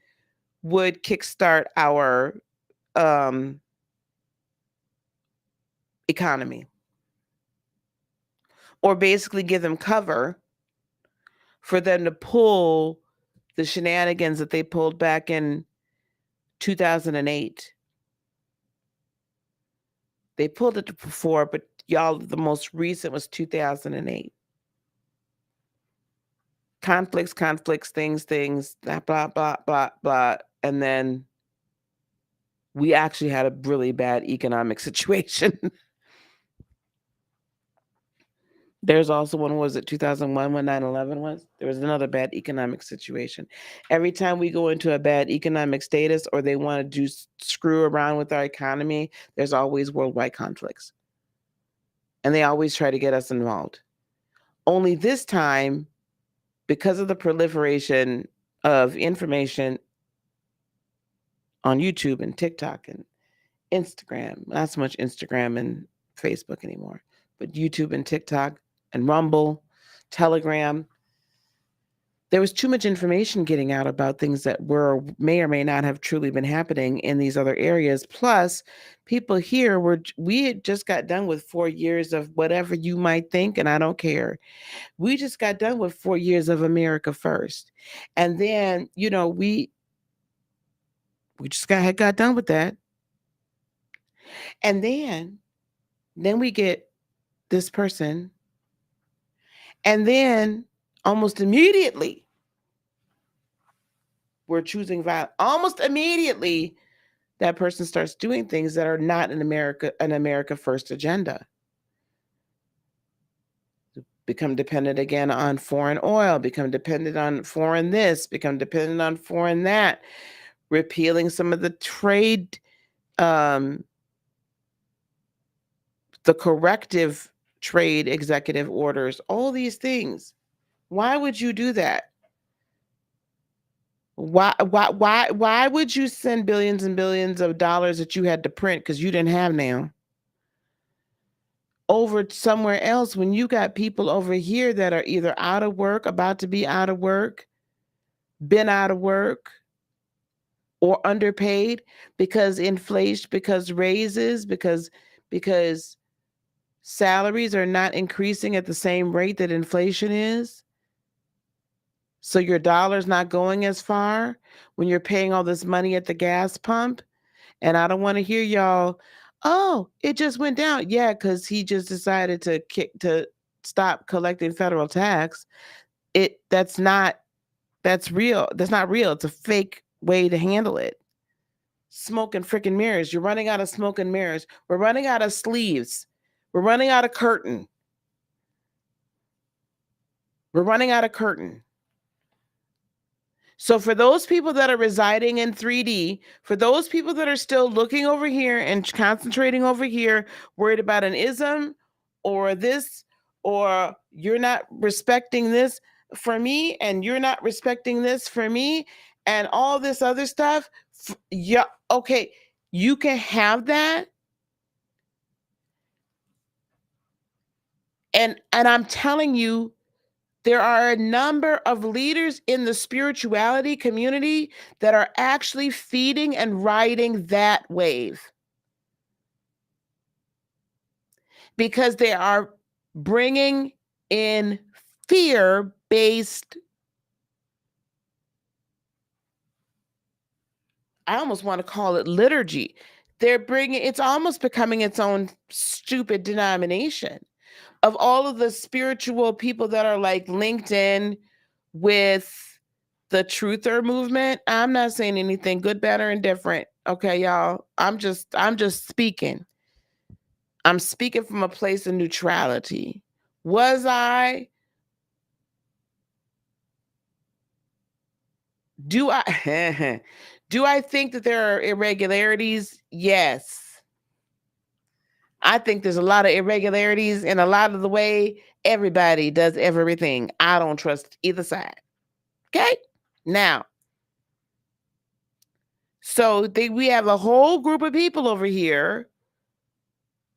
would kickstart our economy, or basically give them cover for them to pull the shenanigans that they pulled back in 2008. They pulled it before, but y'all, the most recent was 2008. Conflicts, things, blah, blah, blah, blah, blah. And then we actually had a really bad economic situation. There's also one, was it 2001 when 9/11 was? There was another bad economic situation. Every time we go into a bad economic status or they want to screw around with our economy, there's always worldwide conflicts. And they always try to get us involved. Only this time, because of the proliferation of information on YouTube and TikTok and Instagram, not so much Instagram and Facebook anymore, but YouTube and TikTok and Rumble, Telegram, there was too much information getting out about things that may or may not have truly been happening in these other areas. Plus, people here we had just got done with 4 years of whatever you might think, and I don't care. We just got done with 4 years of America First. And then, we just got done with that. And then we get this person, and then almost immediately we're choosing violence. Almost immediately that person starts doing things that are not an America First agenda. Become dependent again on foreign oil, become dependent on foreign this, become dependent on foreign that, repealing some of the trade, the corrective trade executive orders, all these things. Why would you do that? Why would you send billions and billions of dollars that you had to print because you didn't have now over somewhere else when you got people over here that are either out of work, about to be out of work, been out of work, or underpaid because inflation, because raises, because salaries are not increasing at the same rate that inflation is? So your dollar's not going as far when you're paying all this money at the gas pump. And I don't want to hear y'all, oh, it just went down. Yeah, because he just decided to stop collecting federal tax. That's real. That's not real. It's a fake way to handle it. Smoke and freaking mirrors. You're running out of smoke and mirrors. We're running out of sleeves. We're running out of curtain. We're running out of curtain. So for those people that are residing in 3D, for those people that are still looking over here and concentrating over here, worried about an ism or this, or you're not respecting this for me, and you're not respecting this for me, and all this other stuff, yeah, okay, you can have that. And I'm telling you, there are a number of leaders in the spirituality community that are actually feeding and riding that wave because they are bringing in fear-based, I almost want to call it liturgy. It's almost becoming its own stupid denomination of all of the spiritual people that are like linked in with the truther movement. I'm not saying anything good, bad, or indifferent. Okay, y'all. I'm just speaking. I'm speaking from a place of neutrality. Was I Do I do I think that there are irregularities? Yes. I think there's a lot of irregularities in a lot of the way everybody does everything. I don't trust either side. Okay? Now, so we have a whole group of people over here,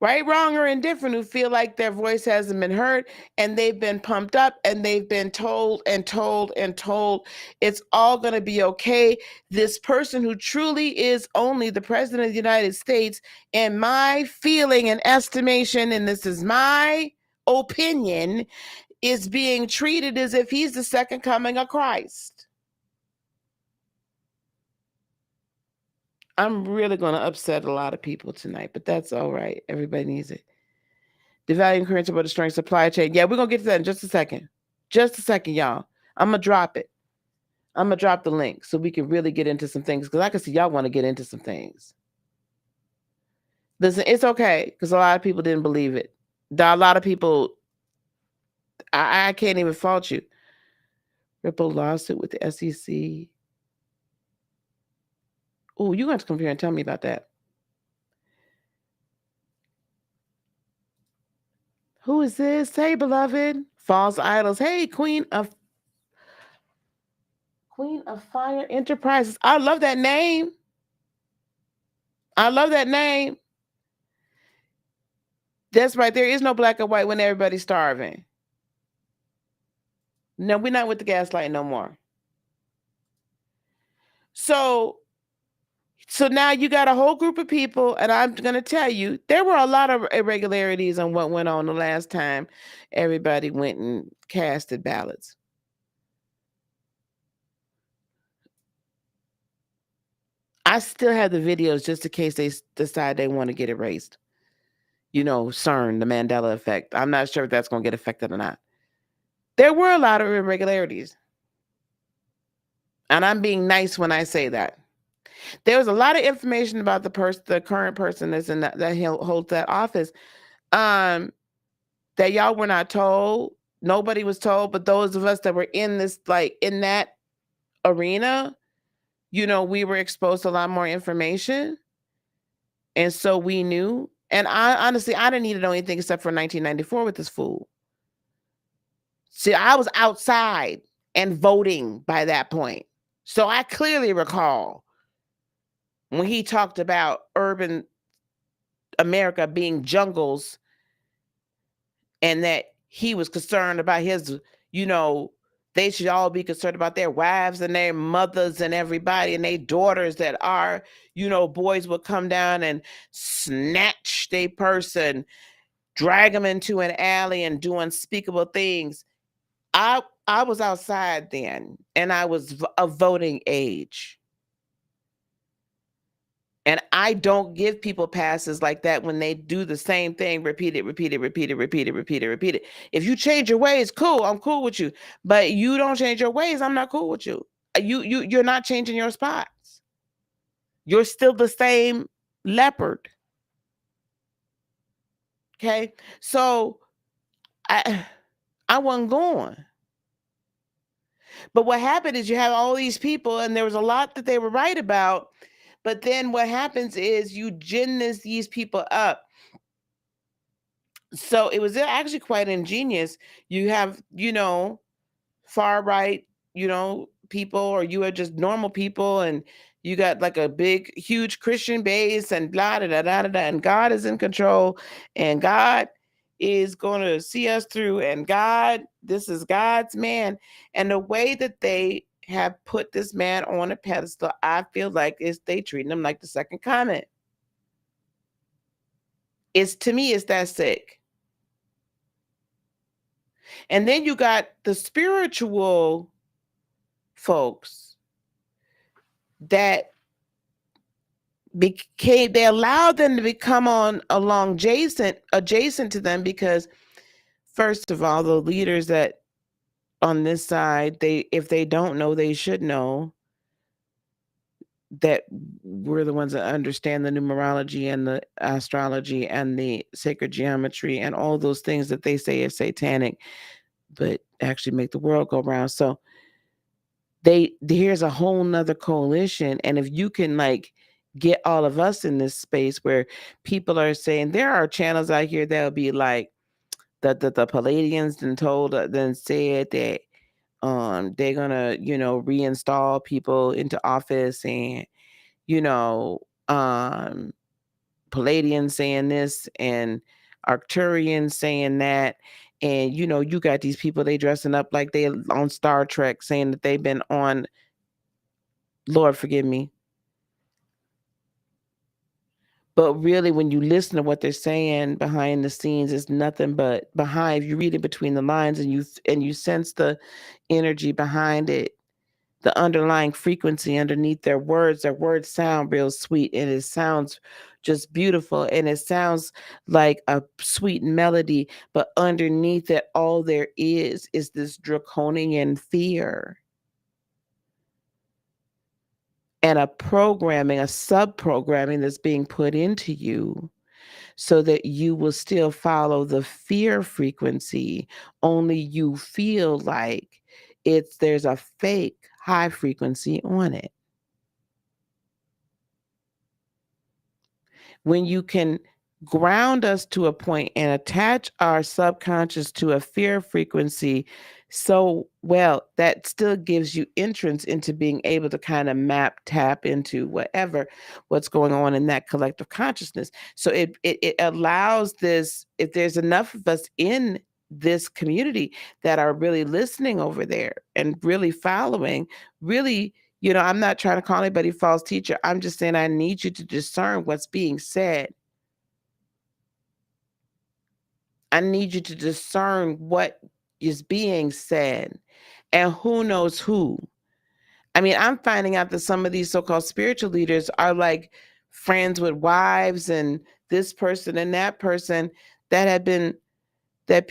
right, wrong, or indifferent, who feel like their voice hasn't been heard, and they've been pumped up, and they've been told and told and told it's all going to be okay. This person who truly is only the president of the United States, in my feeling and estimation, and this is my opinion, is being treated as if he's the second coming of Christ. I'm really going to upset a lot of people tonight, but that's all right. Everybody needs it. Devaluing currency but destroying supply chain. Yeah, we're going to get to that in just a second. Just a second, y'all. I'm going to drop it. I'm going to drop the link so we can really get into some things, because I can see y'all want to get into some things. Listen, it's okay, because a lot of people didn't believe it. A lot of people, I can't even fault you. Ripple lawsuit with the SEC. Oh, you're going to have to come here and tell me about that. Who is this? Hey, beloved. False idols. Hey, Queen of Fire Enterprises. I love that name. I love that name. That's right. There is no black or white when everybody's starving. No, we're not with the gaslight no more. So now you got a whole group of people, and I'm going to tell you, there were a lot of irregularities on what went on the last time everybody went and casted ballots. I still have the videos just in case they decide they want to get erased. You know, CERN, the Mandela effect. I'm not sure if that's going to get affected or not. There were a lot of irregularities. And I'm being nice when I say that. There was a lot of information about the current person that's in that holds that office, that y'all were not told. Nobody was told, but those of us that were in this, like in that arena, you know, we were exposed to a lot more information. And so we knew. And I honestly, I didn't need to know anything except for 1994 with this fool. See, I was outside and voting by that point. So I clearly recall when he talked about urban America being jungles, and that he was concerned about his, you know, they should all be concerned about their wives and their mothers and everybody and their daughters that are, you know, boys would come down and snatch their person, drag them into an alley and do unspeakable things. I was outside then, and I was of voting age. And I don't give people passes like that when they do the same thing, repeat it. If you change your ways, cool, I'm cool with you. But you don't change your ways, I'm not cool with you. You're not changing your spots. You're still the same leopard. Okay? So I wasn't going. But what happened is you have all these people, and there was a lot that they were right about. But then what happens is you gin these people up. So it was actually quite ingenious. You have, you know, far right, you know, people, or you are just normal people, and you got like a big, huge Christian base, and blah, da, da, da, da, da, and God is in control, and God is going to see us through, and God, this is God's man. And the way that they have put this man on a pedestal, I feel like is they treating him like the second coming. To me, it's that sick. And then you got the spiritual folks that they allowed them to become adjacent to them, because first of all, the leaders that on this side, if they don't know, they should know that we're the ones that understand the numerology and the astrology and the sacred geometry and all those things that they say is satanic, but actually make the world go round. So here's a whole nother coalition. And if you can like get all of us in this space where people are saying there are channels out here that'll be like the Palladians then said that they're gonna, reinstall people into office, and you know, um Palladians saying this and Arcturians saying that. And you got these people, they dressing up like they on Star Trek, saying that they've been on, Lord forgive me. But really, when you listen to what they're saying behind the scenes, it's nothing but behind. If you read it between the lines and you sense the energy behind it, the underlying frequency underneath their words sound real sweet, and it sounds just beautiful, and it sounds like a sweet melody. But underneath it, all there is this draconian fear and a sub programming that's being put into you so that you will still follow the fear frequency, only you feel like there's a fake high frequency on it. When you can ground us to a point and attach our subconscious to a fear frequency so well, that still gives you entrance into being able to kind of tap into what's going on in that collective consciousness. So it allows this, if there's enough of us in this community that are really listening over there and really following, really, I'm not trying to call anybody false teacher. I'm just saying I need you to discern what's being said. I need you to discern what is being said and who knows who. I mean, I'm finding out that some of these so-called spiritual leaders are like friends with wives and this person and that person that have been that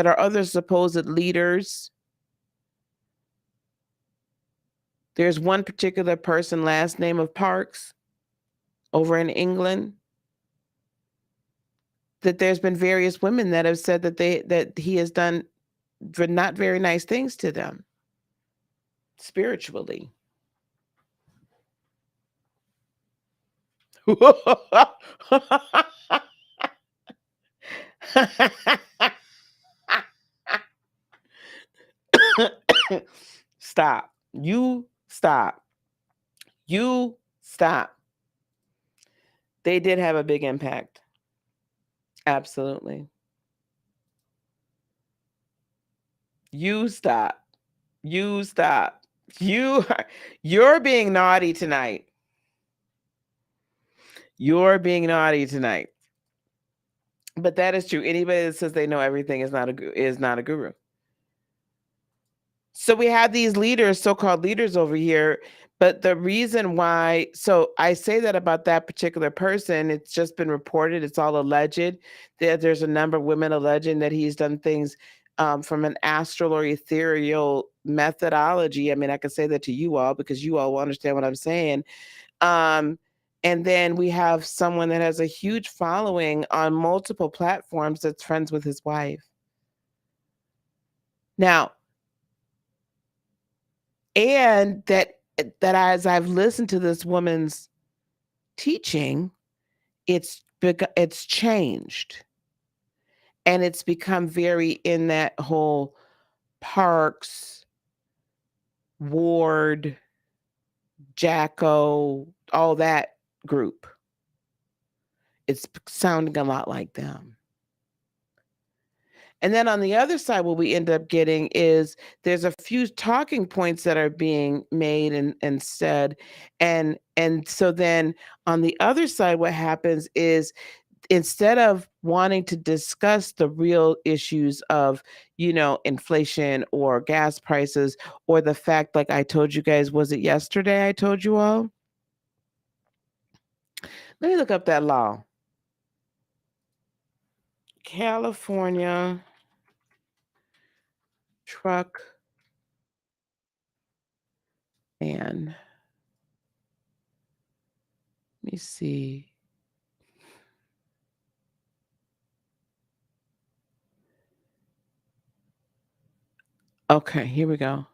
are other supposed leaders. There's one particular person, last name of Parks, over in England, that there's been various women that have said that he has done not very nice things to them spiritually. Stop. You stop. You stop. They did have a big impact. Absolutely. You stop. You stop. You're being naughty tonight. You're being naughty tonight. But that is true. Anybody that says they know everything is not a guru. So we have these leaders, so-called leaders over here, but the reason why, so I say that about that particular person, it's just been reported, it's all alleged. There's a number of women alleging that he's done things from an astral or ethereal methodology. I mean, I can say that to you all because you all will understand what I'm saying. Um, and then we have someone that has a huge following on multiple platforms that's friends with his wife. Now, and that as I've listened to this woman's teaching, it's changed, and it's become very in that whole Parks, Ward, Jacko, all that group. It's sounding a lot like them. And then on the other side, what we end up getting is there's a few talking points that are being made and said. And so then on the other side, what happens is instead of wanting to discuss the real issues of, inflation or gas prices or the fact, like I told you guys, was it yesterday I told you all? Let me look up that law. California truck ban. Let me see. Okay, here we go.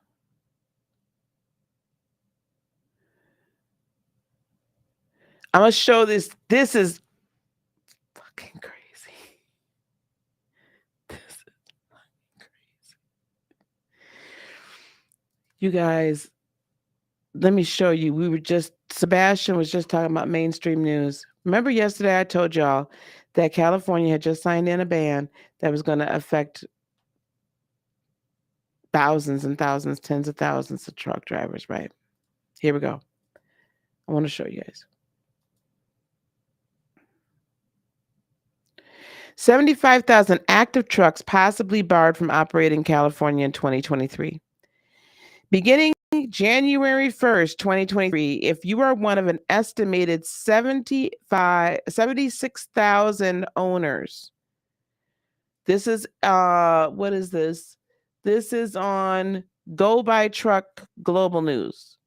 I'm going to show this. This is fucking crazy. This is fucking crazy. You guys, let me show you. Sebastian was just talking about mainstream news. Remember yesterday I told y'all that California had just signed in a ban that was going to affect thousands and thousands, tens of thousands of truck drivers, right? Here we go. I want to show you guys. 75,000 active trucks possibly barred from operating in California in 2023. Beginning January 1st, 2023, if you are one of an estimated 76,000 owners, this is, what is this? This is on Go By Truck Global News.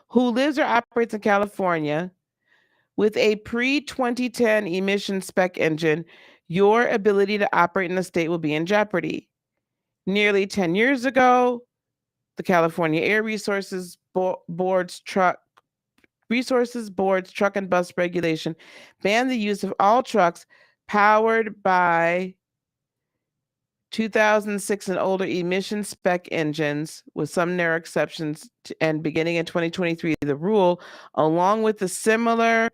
Who lives or operates in California with a pre-2010 emission spec engine, your ability to operate in the state will be in jeopardy. Nearly 10 years ago, the California Air Resources Board's truck and bus regulation banned the use of all trucks powered by 2006 and older emission spec engines, with some narrow exceptions, and beginning in 2023, the rule, along with the similar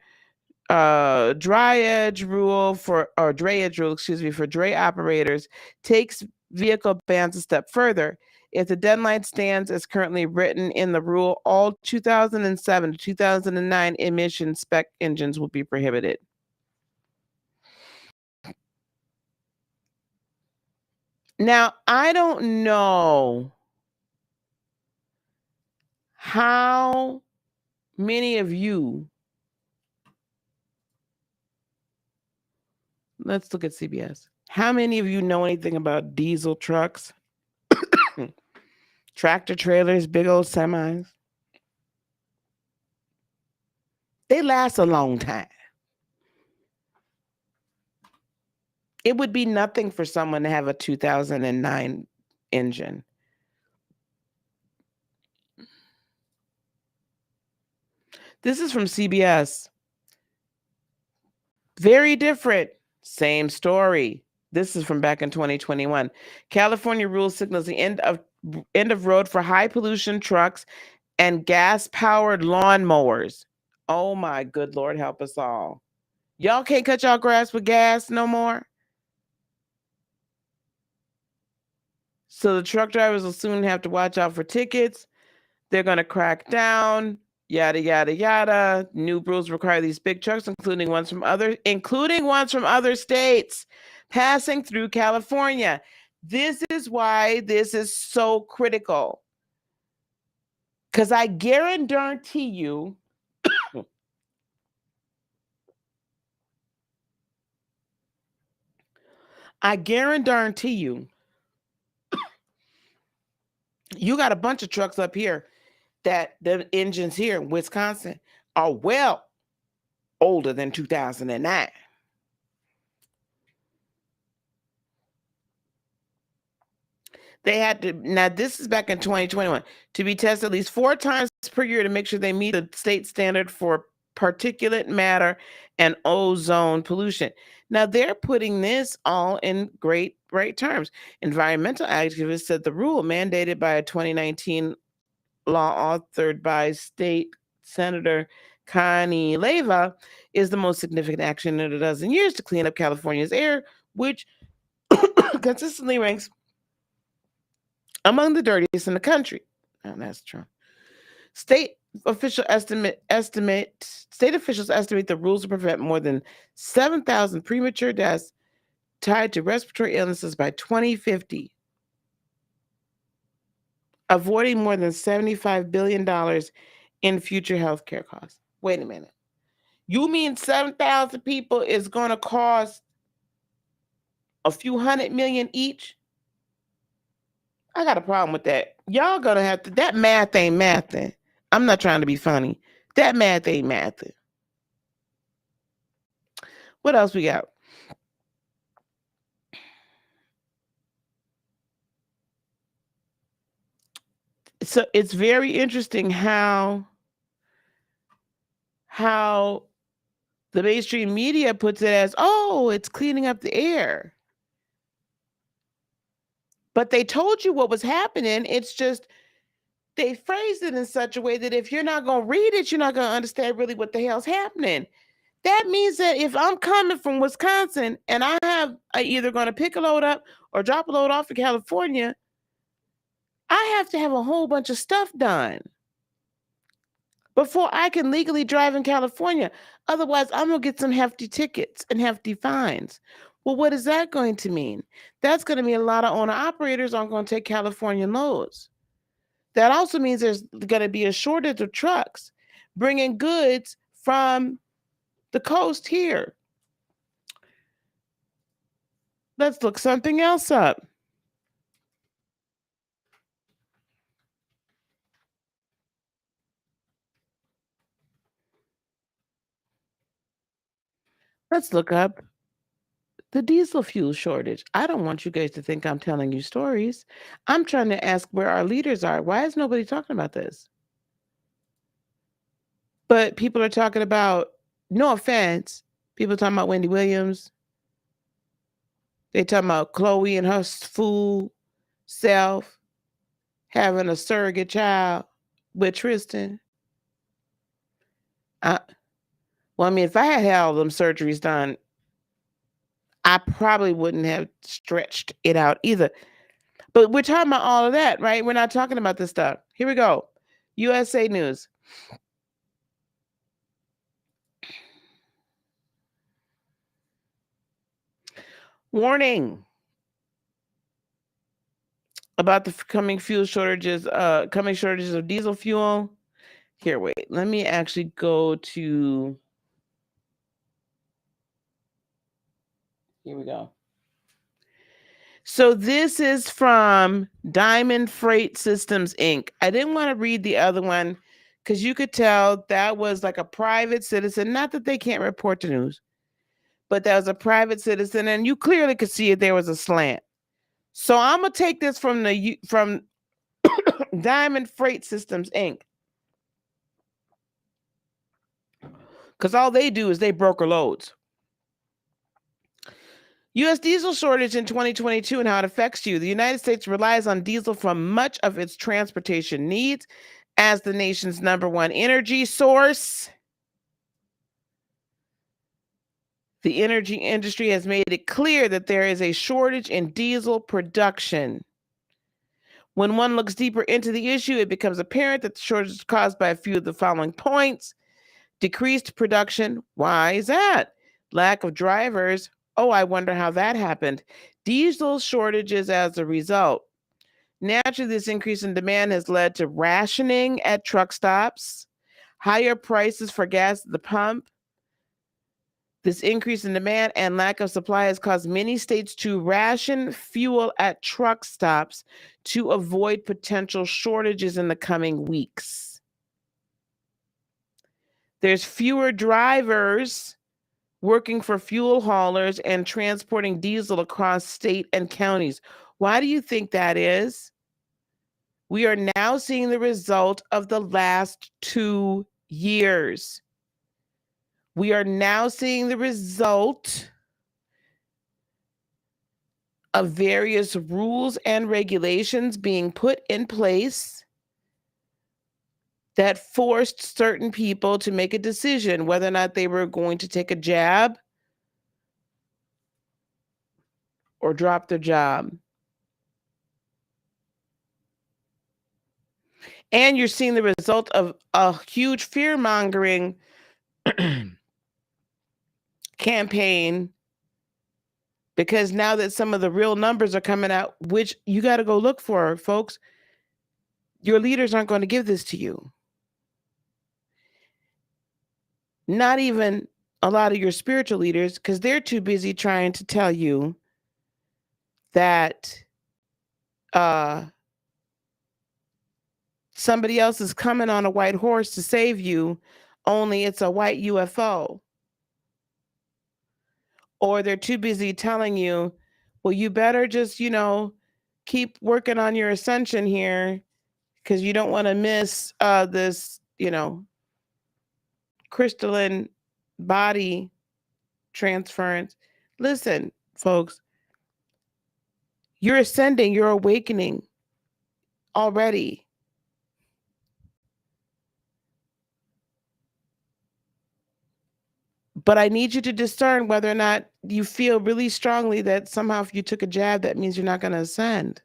drayage rule, for dray operators, takes vehicle bans a step further. If the deadline stands as currently written in the rule, all 2007 to 2009 emission spec engines will be prohibited. Now, I don't know how many of you, let's look at CBS. How many of you know anything about diesel trucks, tractor trailers, big old semis? They last a long time. It would be nothing for someone to have a 2009 engine. This is from CBS. Very different. Same story. This is from back in 2021. California rule signals the end of road for high pollution trucks and gas-powered lawnmowers. Oh my good Lord, help us all. Y'all can't cut y'all grass with gas no more? So the truck drivers will soon have to watch out for tickets. They're going to crack down, yada, yada, yada. New rules require these big trucks, including ones from other states, passing through California. This is why this is so critical. Because I guarantee you, you got a bunch of trucks up here that the engines here in Wisconsin are well older than 2009. They had to, now this is back in 2021, to be tested at least 4 times per year to make sure they meet the state standard for particulate matter and ozone pollution. Now they're putting this all in great terms. Environmental activists said the rule, mandated by a 2019 law authored by State Senator Connie Leyva, is the most significant action in a dozen years to clean up California's air, which consistently ranks among the dirtiest in the country. And that's true. State officials estimate the rules will prevent more than 7,000 premature deaths tied to respiratory illnesses by 2050, avoiding more than $75 billion in future healthcare costs. Wait a minute. You mean 7,000 people is going to cost a few $100 million each? I got a problem with that. Y'all gonna have to, that math ain't mathing. I'm not trying to be funny. That math ain't mathing. What else we got? So it's very interesting how how the mainstream media puts it as, oh, it's cleaning up the air. But they told you what was happening. It's just they phrased it in such a way that if you're not going to read it, you're not going to understand really what the hell's happening. That means that if I'm coming from Wisconsin and I either going to pick a load up or drop a load off in California, I have to have a whole bunch of stuff done before I can legally drive in California. Otherwise, I'm going to get some hefty tickets and hefty fines. Well, what is that going to mean? That's going to mean a lot of owner operators aren't going to take California loads. That also means there's going to be a shortage of trucks bringing goods from the coast here. Let's look something else up. Let's look up the diesel fuel shortage. I don't want you guys to think I'm telling you stories. I'm trying to ask where our leaders are. Why is nobody talking about this? But people are talking about, no offense, people talking about Wendy Williams. They talking about Chloe and her fool self having a surrogate child with Tristan. Well, I mean, if I had all them surgeries done, I probably wouldn't have stretched it out either. But we're talking about all of that, right? We're not talking about this stuff. Here we go. USA News. Warning about the coming shortages of diesel fuel. Here, wait. Let me actually go to. Here we go. So this is from Diamond Freight Systems, Inc. I didn't want to read the other one because you could tell that was like a private citizen. Not that they can't report the news, but that was a private citizen, and you clearly could see it. There was a slant. So I'm gonna take this from Diamond Freight Systems, Inc. Because all they do is they broker loads. U.S. diesel shortage in 2022 and how it affects you. The United States relies on diesel for much of its transportation needs as the nation's #1 energy source. The energy industry has made it clear that there is a shortage in diesel production. When one looks deeper into the issue, it becomes apparent that the shortage is caused by a few of the following points. Decreased production. Why is that? Lack of drivers. Oh, I wonder how that happened. Diesel shortages as a result. Naturally, this increase in demand has led to rationing at truck stops, higher prices for gas at the pump. This increase in demand and lack of supply has caused many states to ration fuel at truck stops to avoid potential shortages in the coming weeks. There's fewer drivers working for fuel haulers and transporting diesel across state and counties. Why do you think that is? We are now seeing the result of the last 2 years. We are now seeing the result of various rules and regulations being put in place that forced certain people to make a decision whether or not they were going to take a jab or drop their job. And you're seeing the result of a huge fear-mongering campaign, because now that some of the real numbers are coming out, which you got to go look for, folks, your leaders aren't going to give this to you. Not even a lot of your spiritual leaders, because they're too busy trying to tell you that somebody else is coming on a white horse to save you, only it's a white UFO. Or they're too busy telling you, well, you better just, keep working on your ascension here because you don't want to miss this, crystalline body transference. Listen, folks, you're ascending, you're awakening already. But I need you to discern whether or not you feel really strongly that somehow if you took a jab, that means you're not going to ascend.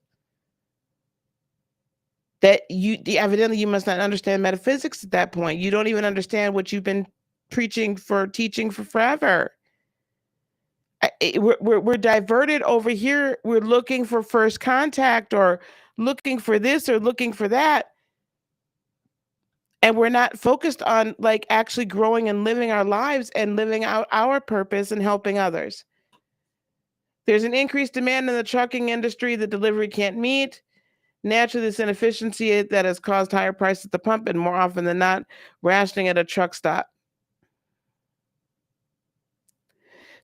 That evidently you must not understand metaphysics at that point. You don't even understand what you've been teaching for forever. We're diverted over here. We're looking for first contact or looking for this or looking for that. And we're not focused on like actually growing and living our lives and living out our purpose and helping others. There's an increased demand in the trucking industry that delivery can't meet. Naturally, this inefficiency that has caused higher prices at the pump and more often than not, rationing at a truck stop.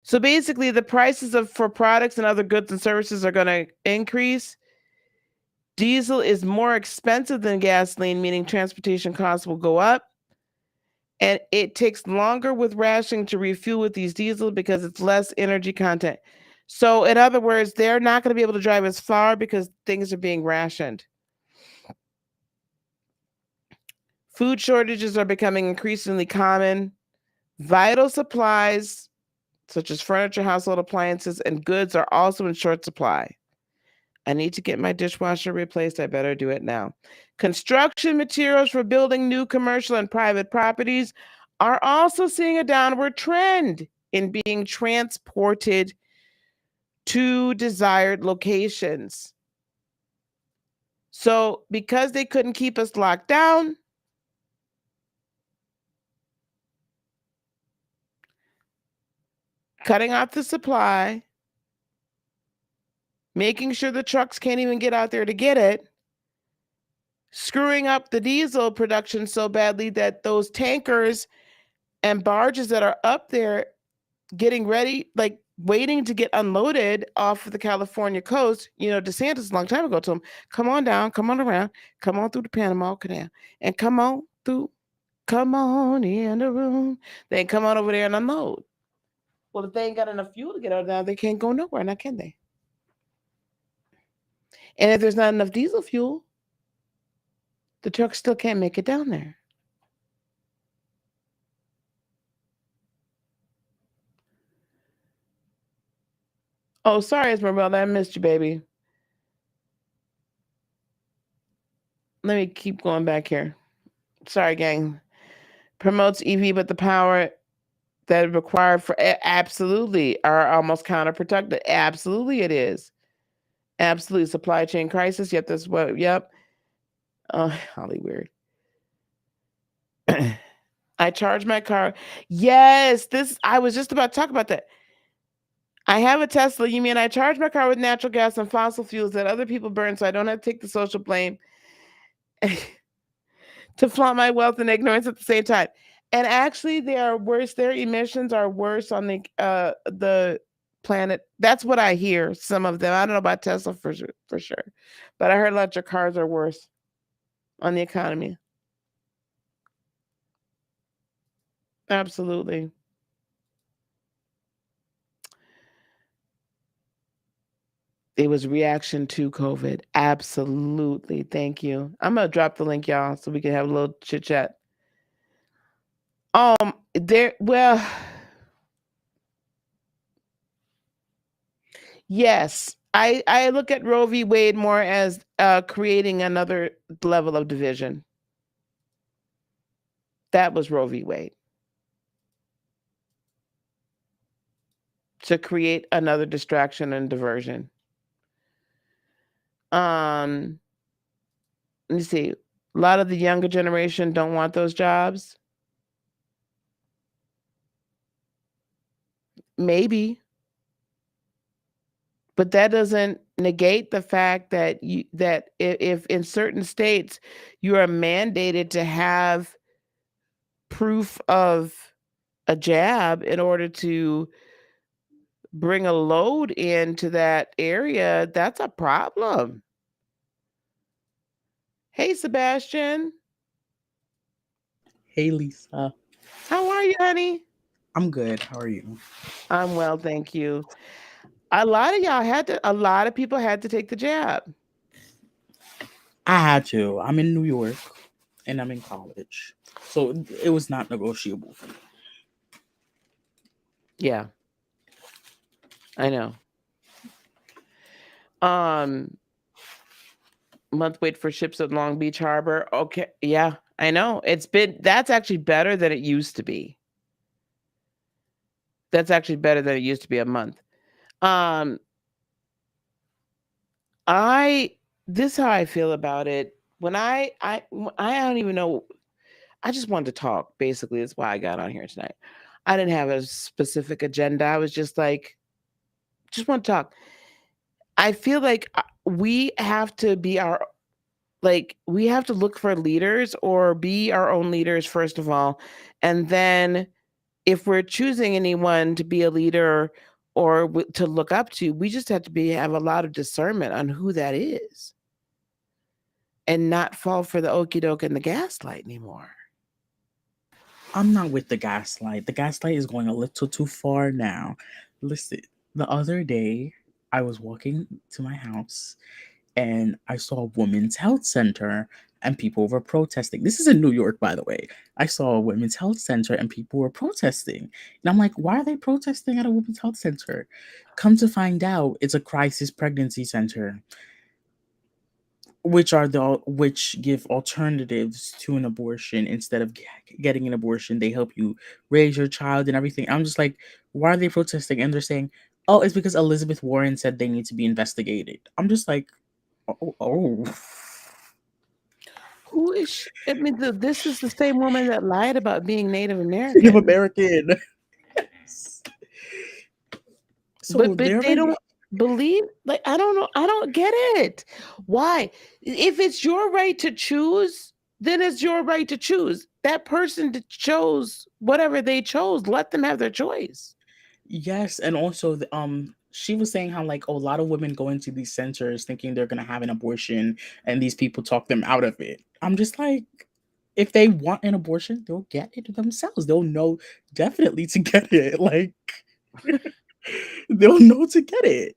So basically, the prices for products and other goods and services are going to increase. Diesel is more expensive than gasoline, meaning transportation costs will go up. And it takes longer with rationing to refuel with these diesel because it's less energy content. So in other words, they're not going to be able to drive as far because things are being rationed. Food shortages are becoming increasingly common. Vital supplies, such as furniture, household appliances, and goods are also in short supply. I need to get my dishwasher replaced. I better do it now. Construction materials for building new commercial and private properties are also seeing a downward trend in being transported to desired locations. So because they couldn't keep us locked down, cutting off the supply, making sure the trucks can't even get out there to get it, screwing up the diesel production so badly that those tankers and barges that are up there getting ready, like waiting to get unloaded off of the California coast. You know, DeSantis a long time ago told them, come on down, come on around, come on through the Panama Canal, and come on in the room. Then come on over there and unload. Well, if they ain't got enough fuel to get out of there, they can't go nowhere, now can they? And if there's not enough diesel fuel, the truck still can't make it down there. Oh, sorry, Esmeralda, I missed you, baby. Let me keep going back here. Sorry, gang. Promotes EV, but the power that is required for absolutely are almost counterproductive. Absolutely, it is. Absolutely, supply chain crisis. Yep, that's what. Yep. Oh, Holly, weird. I charge my car. Yes, I was just about to talk about that. I have a Tesla. You mean I charge my car with natural gas and fossil fuels that other people burn so I don't have to take the social blame to flaunt my wealth and ignorance at the same time. And actually, they are worse. Their emissions are worse on the planet. That's what I hear. Some of them. I don't know about Tesla for sure, but I heard electric cars are worse on the economy. Absolutely. It was reaction to COVID. Absolutely. Thank you. I'm gonna drop the link, y'all, so we can have a little chit chat. Well, yes. I look at Roe v. Wade more as creating another level of division. That was Roe v. Wade. To create another distraction and diversion. Let me see. A lot of the younger generation don't want those jobs. Maybe. But that doesn't negate the fact that if in certain states you are mandated to have proof of a jab in order to bring a load into that area, that's a problem. Hey, Sebastian. Hey, Lisa. How you, honey? I'm good. How are you? I'm well, thank you. A lot of y'all had to. A lot of people had to take the jab. I had to. I'm in New York and I'm in college. So it was not negotiable for me. Yeah, I know. Um, month wait for ships at Long Beach Harbor. Okay, yeah, I know. It's been that's actually better than it used to be. That's actually better than it used to be a month. Um, I this is how I feel about it. When I don't even know. I just wanted to talk. Basically, that's why I got on here tonight. I didn't have a specific agenda. I was just like, just want to talk. I feel like we have to be our we have to look for leaders or be our own leaders first of all, and then if we're choosing anyone to be a leader or to look up to, we just have to be have a lot of discernment on who that is and not fall for the okey doke and the gaslight anymore. I'm not with the gaslight. The gaslight is going a little too far now. Listen, the other day I was walking to my house and I saw a women's health center and people were protesting. This is in New York, by the way. I saw a women's health center and people were protesting. And I'm like, why are they protesting at a women's health center? Come to find out, it's a crisis pregnancy center, which give alternatives to an abortion instead of getting an abortion. They help you raise your child and everything. I'm just like, why are they protesting? And they're saying, oh, it's because Elizabeth Warren said they need to be investigated. I'm just like, oh. Who is she? I mean, this is the same woman that lied about being Native Native American. American. So But they're they like, don't believe, like, I don't know, I don't get it. Why? If it's your right to choose, then it's your right to choose. That person that chose whatever they chose, let them have their choice. yes, and also she was saying how like, oh, a lot of women go into these centers thinking they're gonna have an abortion, and these people talk them out of it. I'm just like, if they want an abortion, they'll get it themselves. They'll know definitely to get it. Like, they'll know to get it.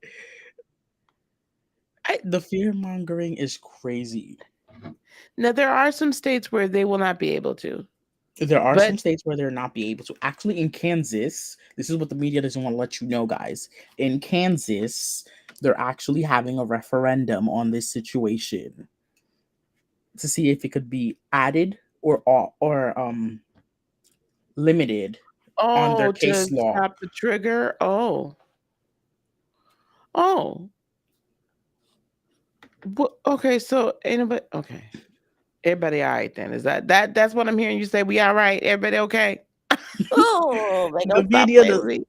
I The fear mongering is crazy. Now there are some states where they will not be able to. There are But some states where they're not be able to. Actually, in Kansas, this is what the media doesn't want to let you know, guys. In Kansas, they're actually having a referendum on this situation to see if it could be added or limited on their oh, to case law. stop the trigger. Oh. Oh. Okay, so anybody okay. Everybody all right then. Is that's what I'm hearing you say? We all right? Everybody okay? Oh, they The gonna stop media playing does. with me.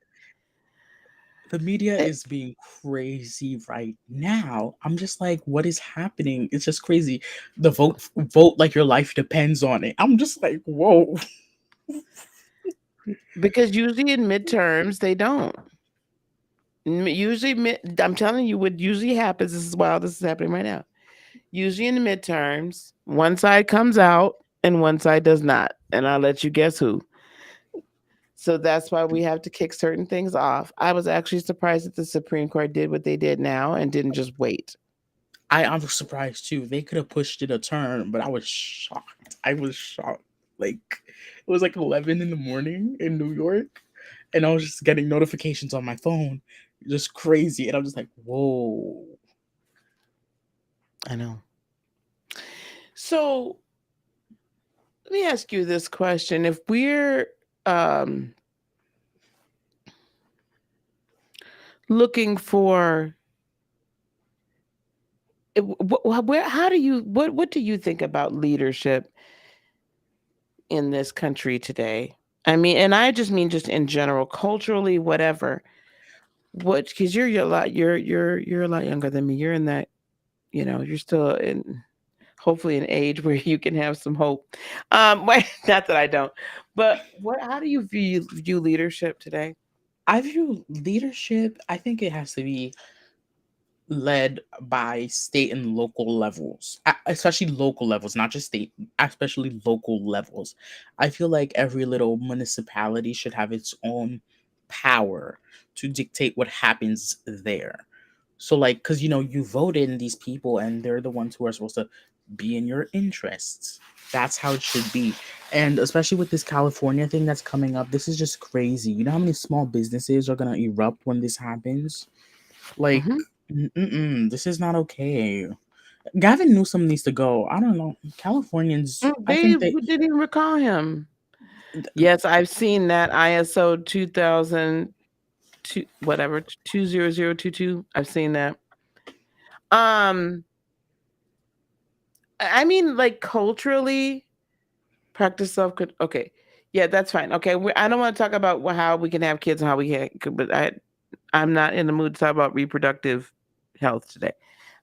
The media Eh, is being crazy right now. I'm just like, what is happening? It's just crazy. The vote like your life depends on it. I'm just like, whoa. because usually in midterms they don't. Usually, I'm telling you, what usually happens. This is wild. This is happening right now. Usually in the midterms, one side comes out and one side does not, and I'll let you guess who. So that's why we have to kick certain things off. I was actually surprised that the Supreme Court did what they did now and didn't just wait. I'm surprised too. They could have pushed it a turn, but I was shocked. I was shocked. Like, it was like 11 in the morning in New York, and I was just getting notifications on my phone, just crazy. And I'm just like, whoa. I know. So let me ask you this question: if we're um, looking for where, how do you what do you think about leadership in this country today? I mean, and I just mean just in general, culturally, whatever. What? Because you're a lot you're a lot younger than me. You're in that, you're still in hopefully an age where you can have some hope. Wait, not that I don't, but what? How do you view leadership today? I view leadership, I think it has to be led by state and local levels, especially local levels, not just state, especially local levels. I feel like every little municipality should have its own power to dictate what happens there. So, like, because you voted in these people and they're the ones who are supposed to be in your interests. That's how it should be. And especially with this California thing that's coming up, this is just crazy. You know how many small businesses are going to erupt when this happens? Like, Mhm. this is not okay. Gavin Newsom needs to go. I don't know. Californians, I They think they. didn't even recall him. Yes, I've seen that ISO 2002 whatever 20022. I've seen that. Um, I mean, like culturally, practice self could okay. Yeah, that's fine. Okay, I don't want to talk about how we can have kids and how we can't, but I'm not in the mood to talk about reproductive health today.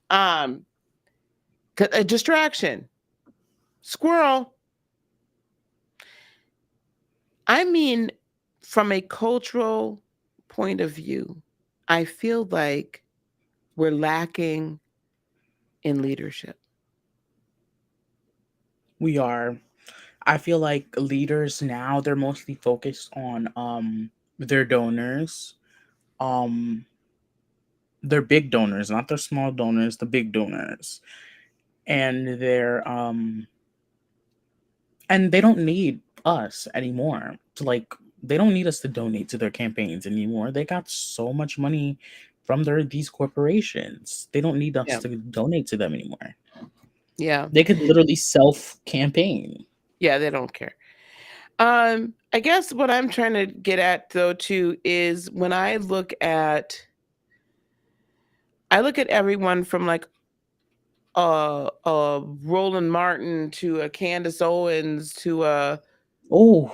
Um, a distraction, squirrel. I mean, from a cultural point of view, I feel like we're lacking in leadership. We are. I feel like leaders now, they're mostly focused on their donors. Um they're big donors, not their small donors, the big donors. And they don't need us anymore. To like they don't need us to donate to their campaigns anymore. They got so much money from these corporations. They don't need us Yeah. to donate to them anymore. Yeah. They could literally self campaign. Yeah, they don't care. I guess what I'm trying to get at though too is when I look at everyone from like Roland Martin to a Candace Owens Oh,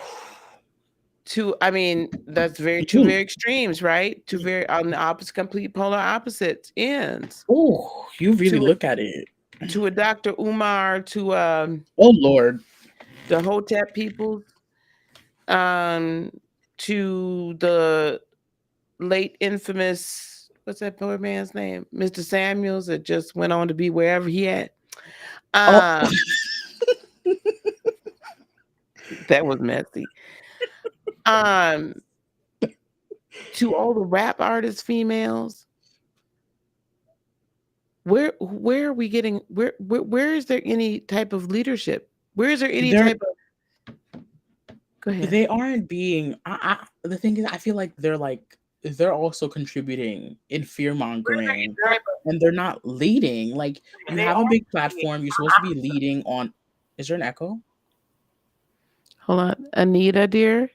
to I mean, that's very two you very extremes, right? Two very on the opposite complete polar opposite ends. you really To look at it. a Dr. Umar to Oh Lord. the Hotep people, um to the late infamous what's that poor man's name? Mr. Samuels that just went on to be wherever he at. Oh, Um that was messy. Um to all the rap artists females, where are we getting where is there any type of leadership? Where is there any they're type of go ahead. they aren't being. The thing is, I feel like they're also contributing in fear Where is there mongering, any type of and they're not leading. Like, you they have a are big platform. You're supposed to be leading on. Is there an echo? hold on. Anita dear.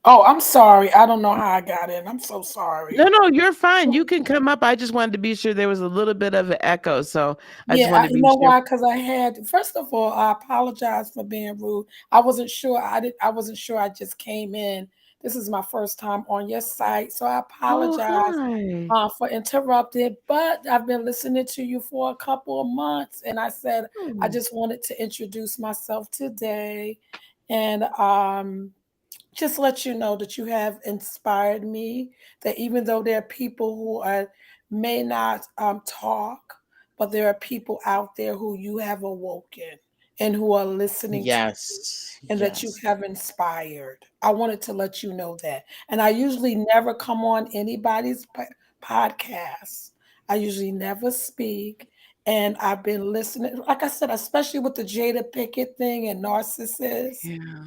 Oh, I'm sorry. I don't know how I got in. I'm so No, sorry. no, you're fine. You can come up. I just wanted to be sure there was a little bit of an echo. So I just Yeah, wanted to you be know sure. why? Because I had first of all, I apologize for being rude. I wasn't sure. I wasn't sure. I just came in. This is my first time on your site, so I Oh, apologize hi. for interrupted. But I've been listening to you for a couple of months, and I said I Oh, just wanted to introduce myself today, and just let you know that you have inspired me. That even though there are people who may not talk, but there are people out there who you have awoken and who are listening to you, Yes, and that you yes. have inspired. I wanted to let you know that. And I usually never come on anybody's podcast. I usually never speak. And I've been listening, like I said, especially with the Jada Pickett thing and narcissists yeah.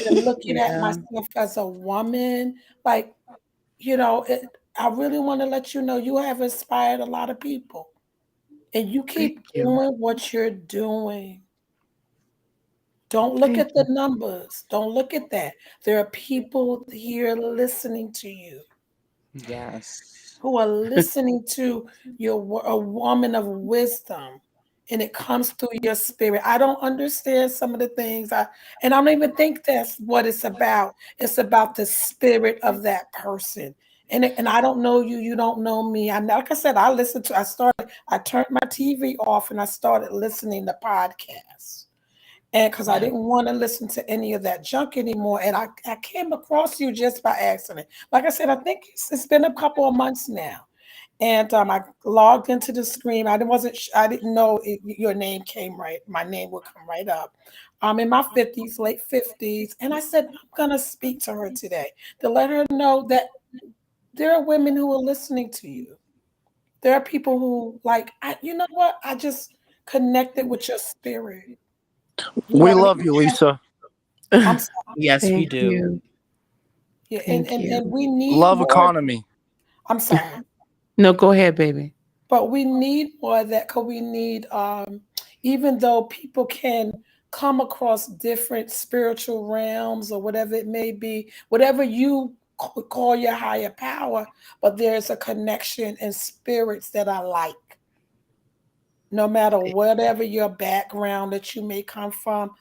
and looking at Yeah. myself as a woman, like, I really want to let you know you have inspired a lot of people. And you Thank keep you. doing what you're doing. Don't look Thank at the you. numbers. Don't look at that. There are people here listening to you Yes. who are listening to a woman of wisdom, and it comes through your spirit. I don't understand some of the things and I don't even think that's what it's about. It's about the spirit of that person. And I don't know you, you don't know me. Like I said, I turned my TV off and I started listening to podcasts. And because I Yeah. didn't want to listen to any of that junk anymore. And I came across you just by accident. Like I said, I think it's been a couple of months now. And I logged into the screen. I didn't know your name came right. My name would come right up. I'm in my 50s, late 50s, and I said I'm gonna speak to her today to let her know that there are women who are listening to you. There are people who you know what? I just connected with your spirit. You know We what I love mean? you, Lisa. I'm sorry. Yes, we Thank do. you. Yeah, Thank you. and we need Love more. economy. I'm sorry. No, go ahead, baby. But we need more of that because we need, even though people can come across different spiritual realms or whatever it may be, whatever you call your higher power, but there's a connection in spirits that I like. No matter whatever your background that you may come from,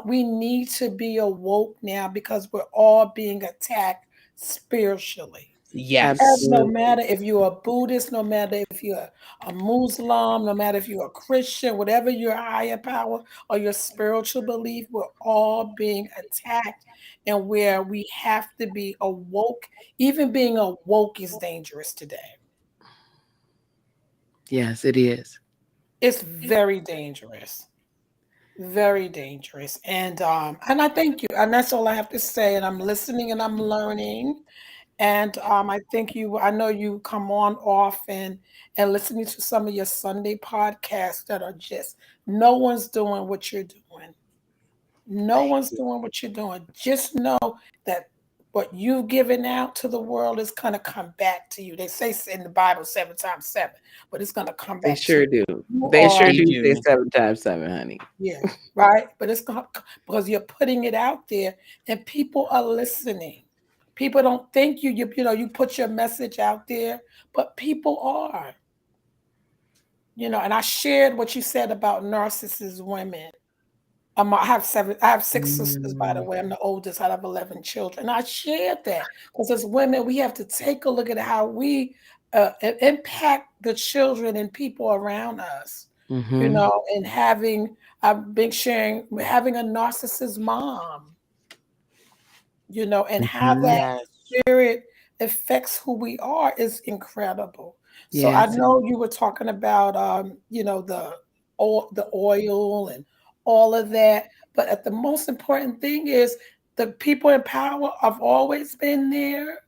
we need to be awoke now because we're all being attacked spiritually. Yes. No Absolutely. matter if you're a Buddhist, no matter if you're a Muslim, no matter if you're a Christian, whatever your higher power or your spiritual belief, we're all being attacked. And where we have to be awoke, even being awoke is dangerous today. Yes, it is. It's very dangerous. Very dangerous. And I thank you. And that's all I have to say. And I'm listening and I'm learning. And I know you come on often and listening to some of your Sunday podcasts that are just no one's doing what you're doing. No Thank one's you. doing what you're doing. Just know that what you've given out to the world is going to come back to you. They say in the Bible 7 times 7, but it's going to come They back to sure you. do. You They are, sure They do say do. 7 times 7, honey. yeah, right. But it's going to, because you're putting it out there and people are listening. People don't think you put your message out there, but people are, and I shared what you said about narcissist women. I have 6 sisters, by the Mm. way. I'm the oldest out of 11 children. And I shared that because as women, we have to take a look at how we impact the children and people around us, Mm-hmm. and I've been sharing having a narcissist mom, and how Mm-hmm. that Yes. spirit affects who we are is incredible. So I Yes. know you were talking about the oil and all of that, but the most important thing is the people in power have always been there.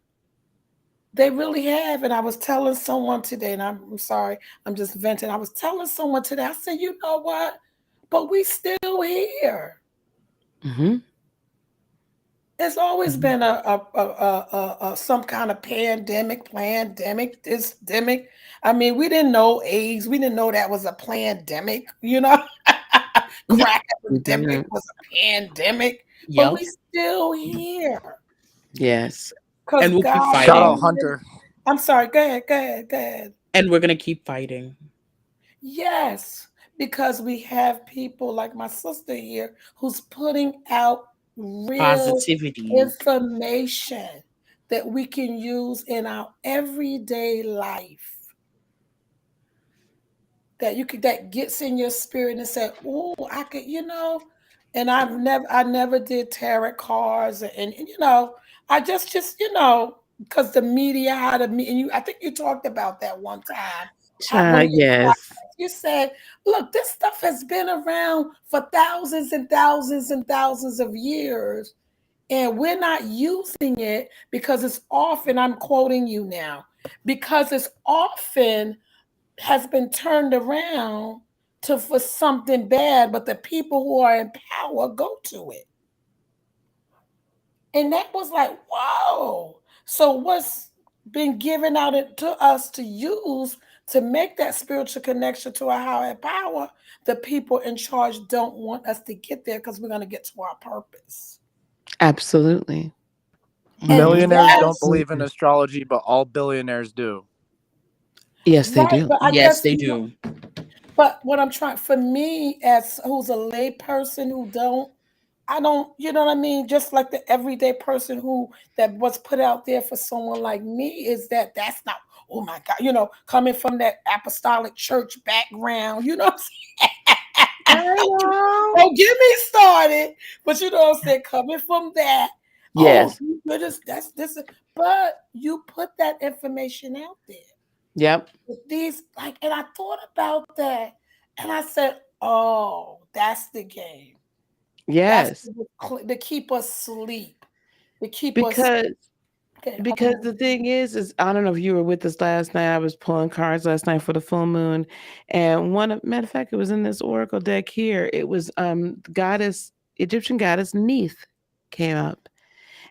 They really have. And I was telling someone today, and I'm sorry, I'm just venting. I was telling someone today, I said, you know what? But we still here. Mm-hmm. It's always Mm-hmm. been a some kind of pandemic, this demic. I mean, we didn't know AIDS. We didn't know that was a pandemic. Crack We epidemic didn't. was a pandemic, but Yep. we still here Yes. because And we'll keep God Shout out fighting. already. Hunter. I'm sorry. Go ahead. And we're gonna keep fighting. Yes, because we have people like my sister here who's putting out real Positivity. information that we can use in our everyday life that gets in your spirit and say, "Oh, I could," And I never did tarot cards, and I just because the media had a me and you. I think you talked about that one time. How one of Child, your yes. podcasts, you said, "Look, this stuff has been around for thousands and thousands and thousands of years, and we're not using it because it's often." I'm quoting you now because it's often has been turned around to for something bad, but the people who are in power go to it. And that was like, whoa. So what's been given out to us to use to make that spiritual connection to a higher power, the people in charge don't want us to get there because we're going to get to our purpose. Absolutely. And Hmm. Millionaires don't that's believe in Absolutely. astrology, but all billionaires do. Yes, they right. do. But I Yes, guess, they do. but what I'm trying for me as who's a lay person who don't I don't, you know what I mean? Just like the everyday person who that was put out there for someone like me is that's not, oh my God, coming from that apostolic church background, you know what I'm saying? I know. Don't get me started, but you know what I'm saying? Coming from that, oh, Yes. you're just, but you put that information out there. Yep. These like, and I thought about that, and I said, "Oh, that's the game. That's Yes. to keep us asleep, to keep us." Because Okay, because the thing is I don't know if you were with us last night. I was pulling cards last night for the full moon, and matter of fact, it was in this oracle deck here. It was goddess Egyptian goddess Neith came up,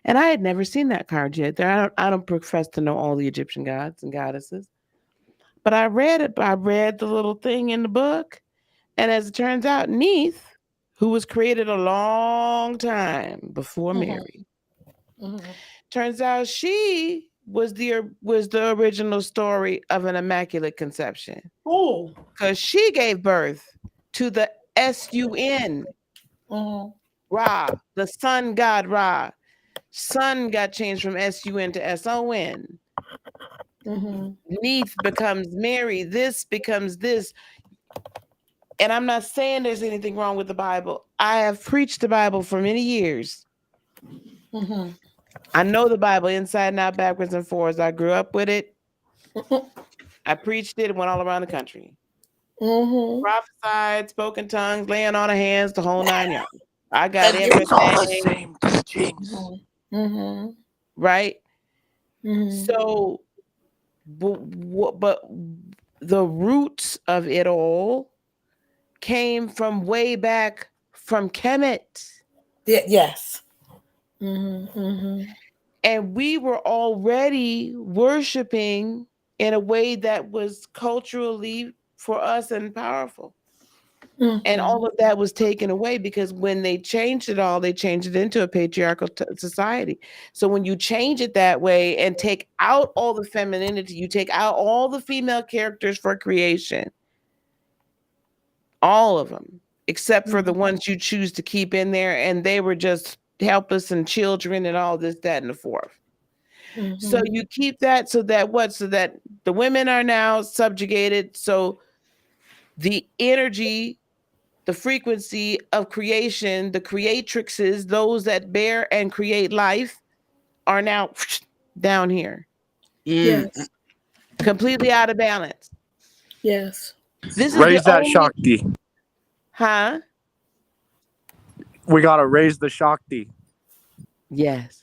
and I had never seen that card yet. I don't profess to know all the Egyptian gods and goddesses, but I read it. I read the little thing in the book, and as it turns out, Neith, who was created a long time before Mary, turns out she was the original story of an immaculate conception. Oh, Because she gave birth to the Sun, Ra, the sun god Ra. Sun got changed from Sun to Son. Neith becomes Mary. This becomes this. And I'm not saying there's anything wrong with the Bible. I have preached the Bible for many years. I know the Bible inside and out, backwards and forwards. I grew up with it. I preached it and went all around the country. Prophesied, spoken tongues, laying on of hands, the whole 9 yards. I got And it's all the everything. same teachings. Right? So, but the roots of it all came from way back from Kemet. Yes. And we were already worshiping in a way that was culturally for us and powerful. And all of that was taken away because when they changed it all, they changed it into a patriarchal society. So when you change it that way and take out all the femininity, you take out all the female characters for creation, all of them, except for the ones you choose to keep in there. And they were just helpless and children and all this, that, and the fourth. So you keep that so that the women are now subjugated. So the energy, the frequency of creation, the creatrixes, those that bear and create life, are now down here. Yes. Completely out of balance. Yes. This is Raise the that only... Shakti. Huh? We gotta raise the Shakti. Yes.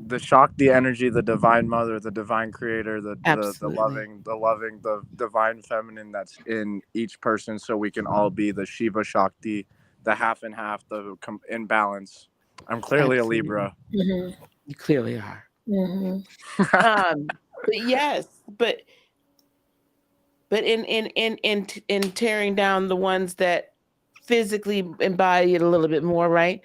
The Shakti energy, the divine mother, the divine creator, the loving, the divine feminine that's in each person, so we can all be the Shiva Shakti, the half and half, the in balance. I'm clearly Absolutely. a Libra. You clearly are. But yes, but in tearing down the ones that physically embody it a little bit more, right?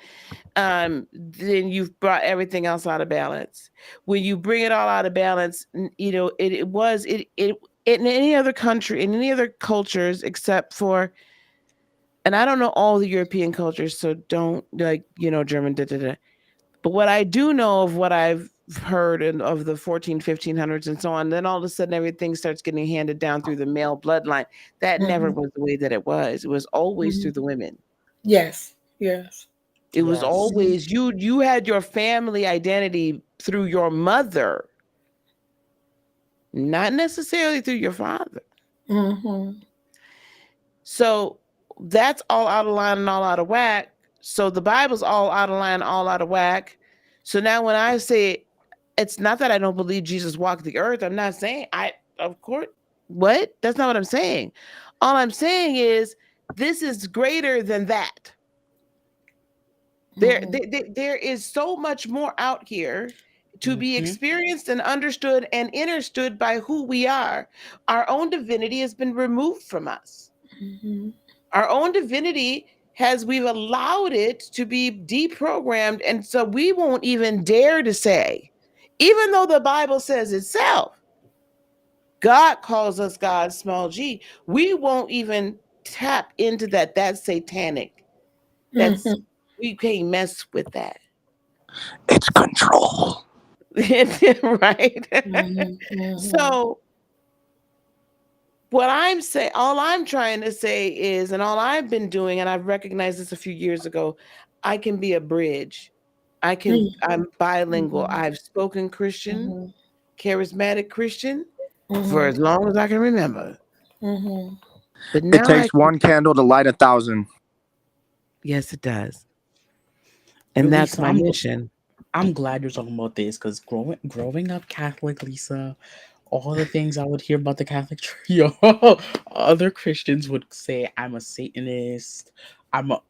Then you've brought everything else out of balance. When you bring it all out of balance, it in any other country, in any other cultures except for, and I don't know all the European cultures, so don't German, but what I do know of what I've heard of the 1500s and so on, then all of a sudden everything starts getting handed down through the male bloodline. That never was the way that it was. It was always through the women. Yes. Yes. It was always you had your family identity through your mother, not necessarily through your father. So that's all out of line and all out of whack. So the Bible's all out of line, all out of whack. So now when I say, it's not that I don't believe Jesus walked the earth. I'm not saying of course, what? That's not what I'm saying. All I'm saying is this is greater than that. There is so much more out here to be experienced and understood and understood by who we are. Our own divinity has been removed from us. Our own divinity we've allowed it to be deprogrammed. And so we won't even dare to say, even though the Bible says itself, God calls us God, small g, we won't even tap into that. That's satanic. We can't mess with that. It's control. Right? So what I'm saying, all I'm trying to say is, and all I've been doing, and I've recognized this a few years ago, I can be a bridge. I'm bilingual. I've spoken Christian, charismatic Christian. for as long as I can remember. But It now takes one candle to light 1,000. Yes, it does. And Yo, that's Lisa, my mission. I'm glad you're talking about this because growing up Catholic, Lisa, all the things I would hear about the Catholic Church, other Christians would say I'm a Satanist.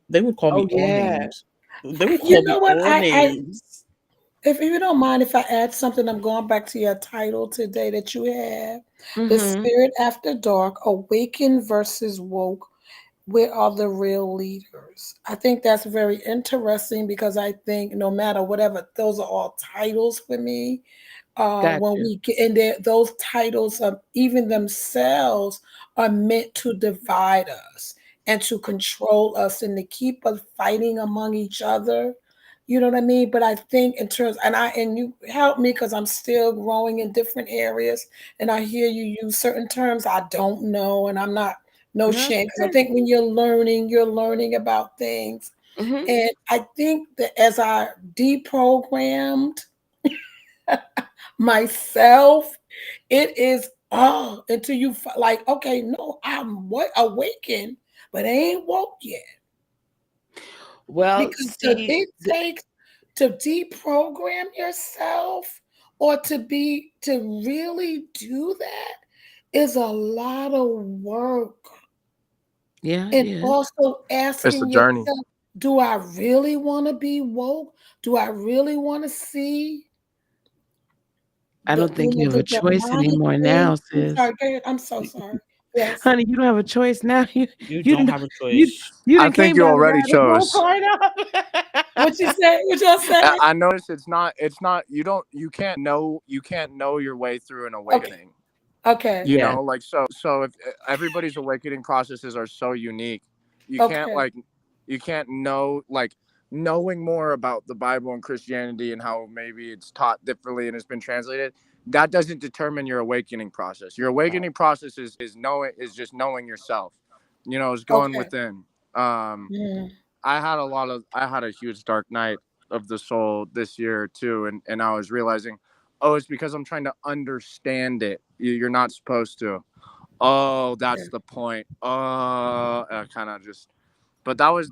They would call me Oh, all yeah. names. They would You call me know what? all names. If you don't mind, if I add something, I'm going back to your title today that you have, the Mm-hmm. Spirit After Dark: Awaken versus Woke. Where are the real leaders? I think that's very interesting because I think no matter whatever, those are all titles for me. When Gotcha. we get in there, those titles of even themselves are meant to divide us and to control us and to keep us fighting among each other. You know what I mean? But I think in terms, and you help me because I'm still growing in different areas, and I hear you use certain terms I don't know, and I'm not no No, shame because I okay. think when you're learning about things, Mm-hmm. and I think that as I deprogrammed myself, it is until you like, okay, no, I'm what awakened, but I ain't woke yet. Well, Because see, it takes to deprogram yourself or to really do that is a lot of work. yeah, it And is. also It's a asking journey. yourself, do I really want to be woke? Do I really want to see I don't think you have the a choice demonic anymore thing? now, I'm sis. sorry, go ahead. I'm so sorry. Yes. Honey, you don't have a choice now. You You don't done, have a you choice. you I done think came you down the already rabbit hole chose. far enough. What you say? What y'all say? I noticed it's not you can't know your way through an Okay. awakening. Okay. You Yeah. know, like so if everybody's awakening processes are so unique, you can't Okay. like you can't know like knowing more about the Bible and Christianity and how maybe it's taught differently and it's been translated. That doesn't determine your awakening process. Your awakening process is just knowing yourself. You know, is going Okay. within. Um, Mm. I had a huge dark night of the soul this year too, and I was realizing, oh, it's because I'm trying to understand it. You're not supposed to. Oh, Okay. that's the point. Oh, kind of just. But that was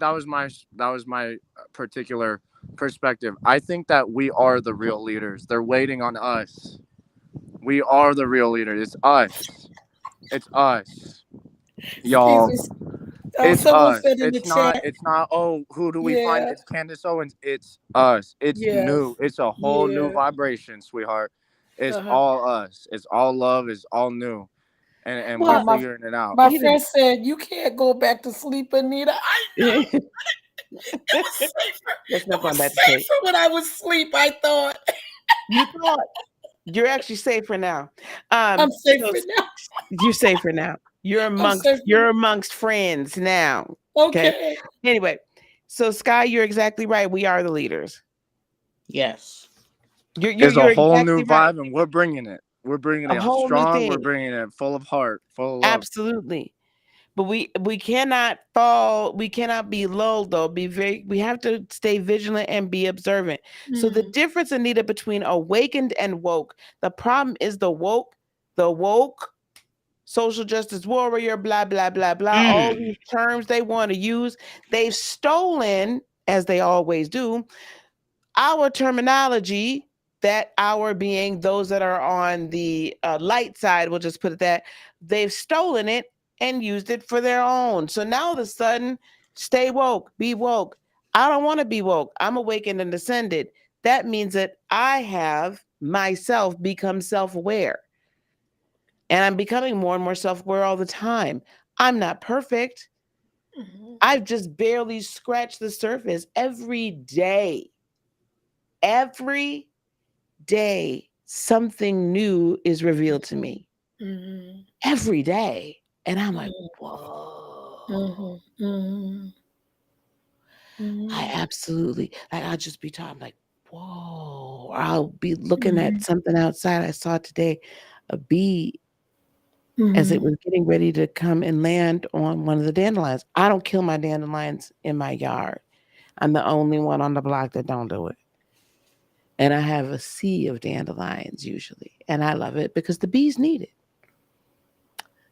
my particular perspective. I think that we are the real leaders. They're waiting on us. We are the real leaders. It's us. It's us, Excuse y'all. me. It's Someone us. said in the chat. It's not. Oh, who do we find? Yeah. It's Candace Owens. It's us. It's new. Yes. It's a whole new Yeah. vibration, sweetheart. It's Uh-huh. all us. It's all love. It's all new, and we're My, Well, my figuring it out. my even friend said you can't go back to sleep, Anita. I know that's it was safer. not It going was back to sleep. safer when I was asleep. I thought You thought you're actually safer now. I'm So safer now. you're safer now. I'm safer now. You're amongst friends now. Okay. Okay. Anyway, so Sky, you're exactly right. We are the leaders. Yes. It's a You're whole new exactly right. vibe, and we're bringing it. We're bringing A it whole new strong. We're thing. bringing it full of heart, full of love. Absolutely. But we cannot fall, we cannot be lulled though. We have to stay vigilant and be observant. So the Mm. difference, Anita, between awakened and woke, the problem is the woke social justice warrior, blah, blah, blah, blah, all Mm. these terms they want to use, they've stolen, as they always do, our terminology, that our being those that are on the light side, we'll just put it that, they've stolen it and used it for their own. So now all of a sudden, stay woke, be woke. I don't want to be woke. I'm awakened and ascended. That means that I have myself become self aware. And I'm becoming more and more self aware all the time. I'm not perfect. Mhm. I've just barely scratched the surface every day. Every day something new is revealed to me Mhm. every day, and I'm like, Mhm. whoa. Mhm. Mhm. I Mhm. absolutely, like, I'll just be talking like, whoa, or I'll be looking at Mhm. something outside. I saw today a bee as it Mhm. was getting ready to come and land on one of the dandelions. I don't kill my dandelions in my yard. I'm the only one on the block that don't do it. And I have a sea of dandelions usually, and I love it because the bees need it.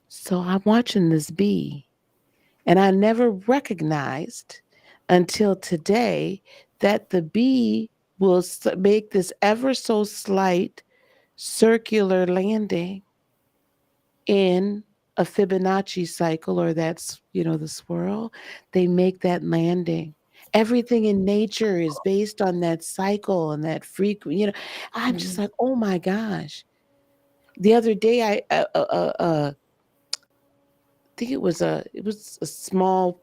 So I'm watching this bee, and I never recognized until today that the bee will make this ever so slight circular landing in a Fibonacci cycle, or that's, the swirl. They make that landing. Everything in nature is based on that cycle and that frequency. I'm just like, oh my gosh. The other day, I think it was a small,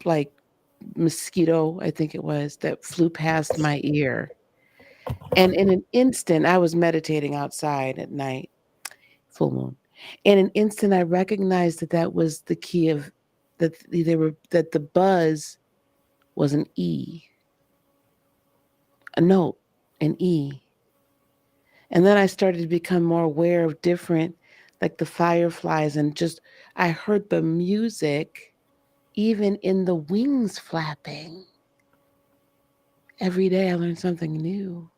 like, mosquito, I think it was, that flew past my ear. And in an instant, I was meditating outside at night, full moon. In an instant, I recognized that was the key of that the buzz was an E, a note, an E. And then I started to become more aware of different, like the fireflies, and just I heard the music even in the wings flapping. Every day I learned something new.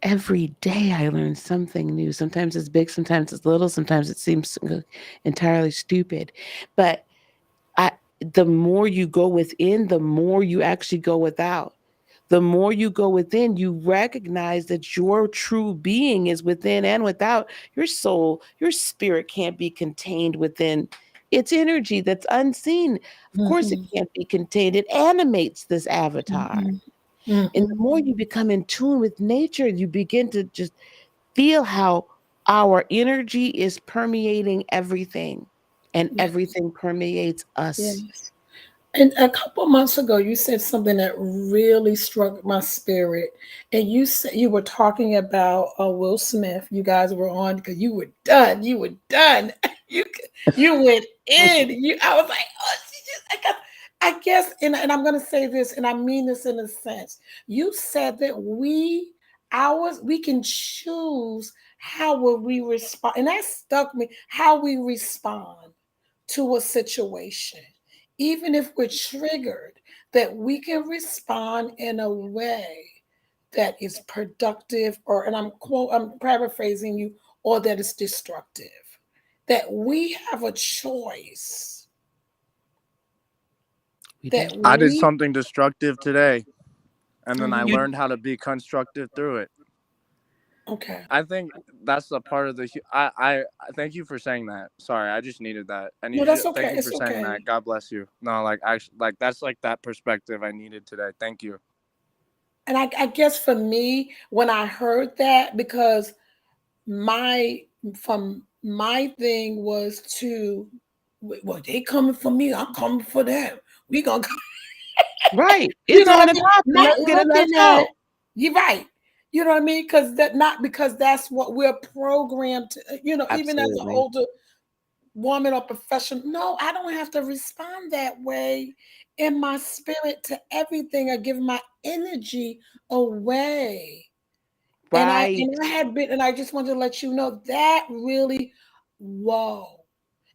Every day I learn something new. Sometimes it's big, sometimes it's little, sometimes it seems entirely stupid. But I, the more you go within, the more you actually go without. The more you go within, you recognize that your true being is within and without. Your soul, your spirit can't be contained within its energy that's unseen. Of course, it can't be contained. It animates this avatar. And the more you become in tune with nature, you begin to just feel how our energy is permeating everything, and everything permeates us. Yes. And a couple months ago, you said something that really struck my spirit. And you said you were talking about Will Smith. You guys were on because you were done. You were done. you you went in. I was like, oh, I guess, and I'm going to say this, and I mean this in a sense. You said that we can choose how will we respond, and that stuck me. How we respond to a situation, even if we're triggered, that we can respond in a way that is productive, or, and I'm paraphrasing you, or that is destructive. That we have a choice. That I did we something destructive today, and then I Mhm. learned how to be constructive through it. Okay. I think that's a part of the. I thank you for saying that. Sorry, I just needed that. I No, need that's you. okay. Thank you for It's saying okay. that. God bless you. No, like actually, like that's like that perspective I needed today. Thank you. And I guess for me, when I heard that, because my from my thing was to, well, they coming for me, I'm coming for them. We gonna Right. You It's know what on I and mean? popping. Not Let's get it. Let's looking at, go. you're right. You know what I mean? Because that not because that's what we're programmed to, even as an Absolutely. older woman or professional. No, I don't have to respond that way in my spirit to everything or give my energy away. Right. And I had been, and I just wanted to let you know that really, whoa.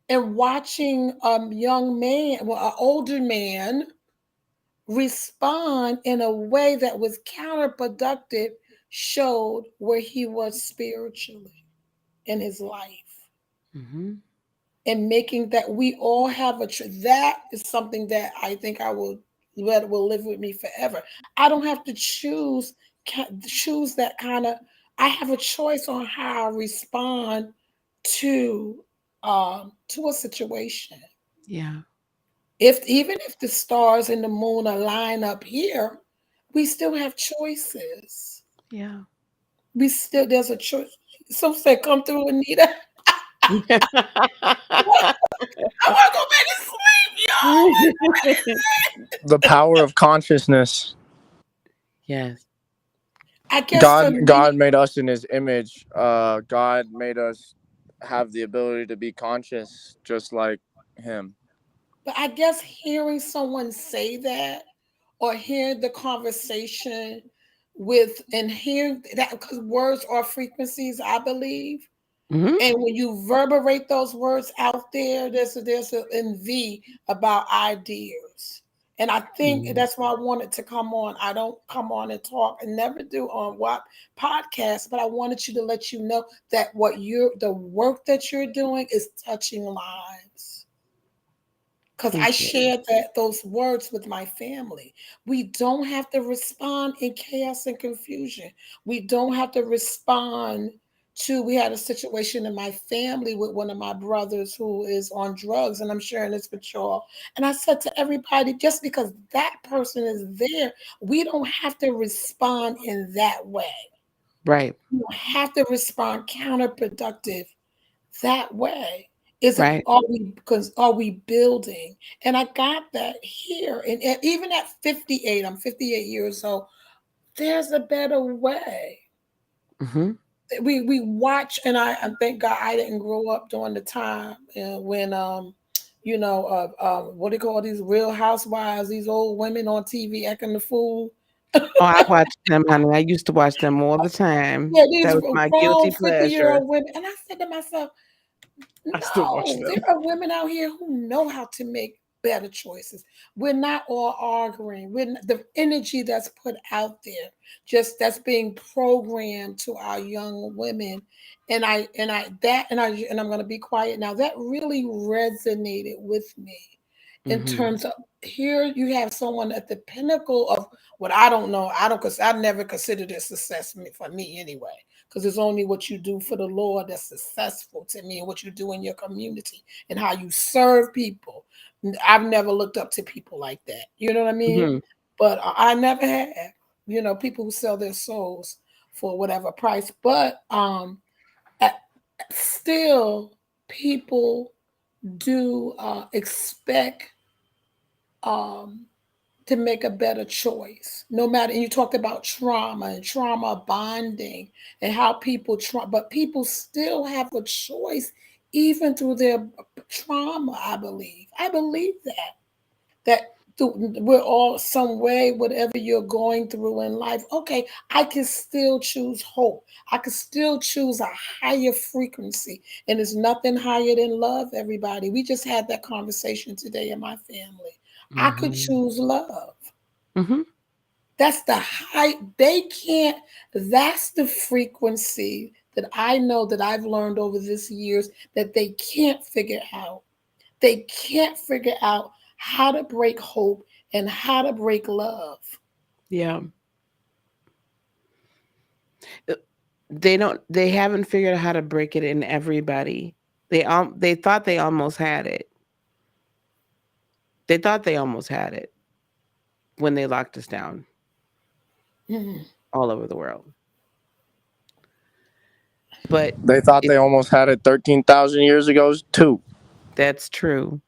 And watching young man, well, an older man respond in a way that was counterproductive showed where he was spiritually in his life, Hmm. and making that we all have that is something that I think I will live with me forever. I don't have to choose that kind of. I have a choice on how I respond to to a situation. Yeah. If even if the stars and the moon align up here, we still have choices. Yeah. We still There's a choice. Some say, "Come through, Anita." I want to go back to sleep, The power of consciousness. Yes. y'all. I guess for God me, made us in His image. God made us have the ability to be conscious, just like Him. but I guess hearing someone say that, or hearing the conversation with, and hearing that, because words are frequencies, I believe. Hmm. And when you reverberate those words out there, there's a in V about ideas. And I think that's why I wanted to come on. I don't come on and talk and never do on what podcast, but I wanted you to let you know that the work that you're doing is touching lives. Because I shared those words with my family. We don't have to respond in chaos and confusion. We don't have to respond we had a situation in my family with one of my brothers who is on drugs, and I'm sharing this with y'all. And I said to everybody, just because that person is there, we don't have to respond in that way. Right. We don't have to respond counterproductive that way. Right. Are we building? And I got that here. And even at 58, I'm 58 years old, there's a better way. Mm-hmm. We watch, and I thank God I didn't grow up during the time when what do you call these Real Housewives, these old women on TV acting the fool. Oh, I watched them, honey. I used to watch them all the time. Yeah, these That was my grown guilty pleasure. 50-year-old women. And I said to myself, I still watch no, them. there are women out here who know how to make better choices. We're not all arguing. The energy that's put out there, just that's being programmed to our young women. And I'm going to be quiet now. That really resonated with me in terms of, here you have someone at the pinnacle of what I don't know. I never considered it success for me anyway, because it's only what you do for the Lord that's successful to me, and what you do in your community and how you serve people. I've never looked up to people like that. You know what I mean? But I never have, people who sell their souls for whatever price. But still, people do expect to make a better choice, no matter. And you talked about trauma and trauma bonding and how people but people still have a choice even through their trauma. I believe that we're all some way, whatever you're going through in life. Okay, I can still choose hope. I can still choose a higher frequency, and there's nothing higher than love. Everybody, we just had that conversation today in my family. I could choose love. That's the high. That's the frequency that I know, that I've learned over this years, that they can't figure out. They can't figure out how to break hope and how to break love. Yeah. They haven't figured out how to break it in everybody. They thought they almost had it. They thought they almost had it when they locked us down all over the world. But they thought they almost had it 13,000 years ago too. That's true.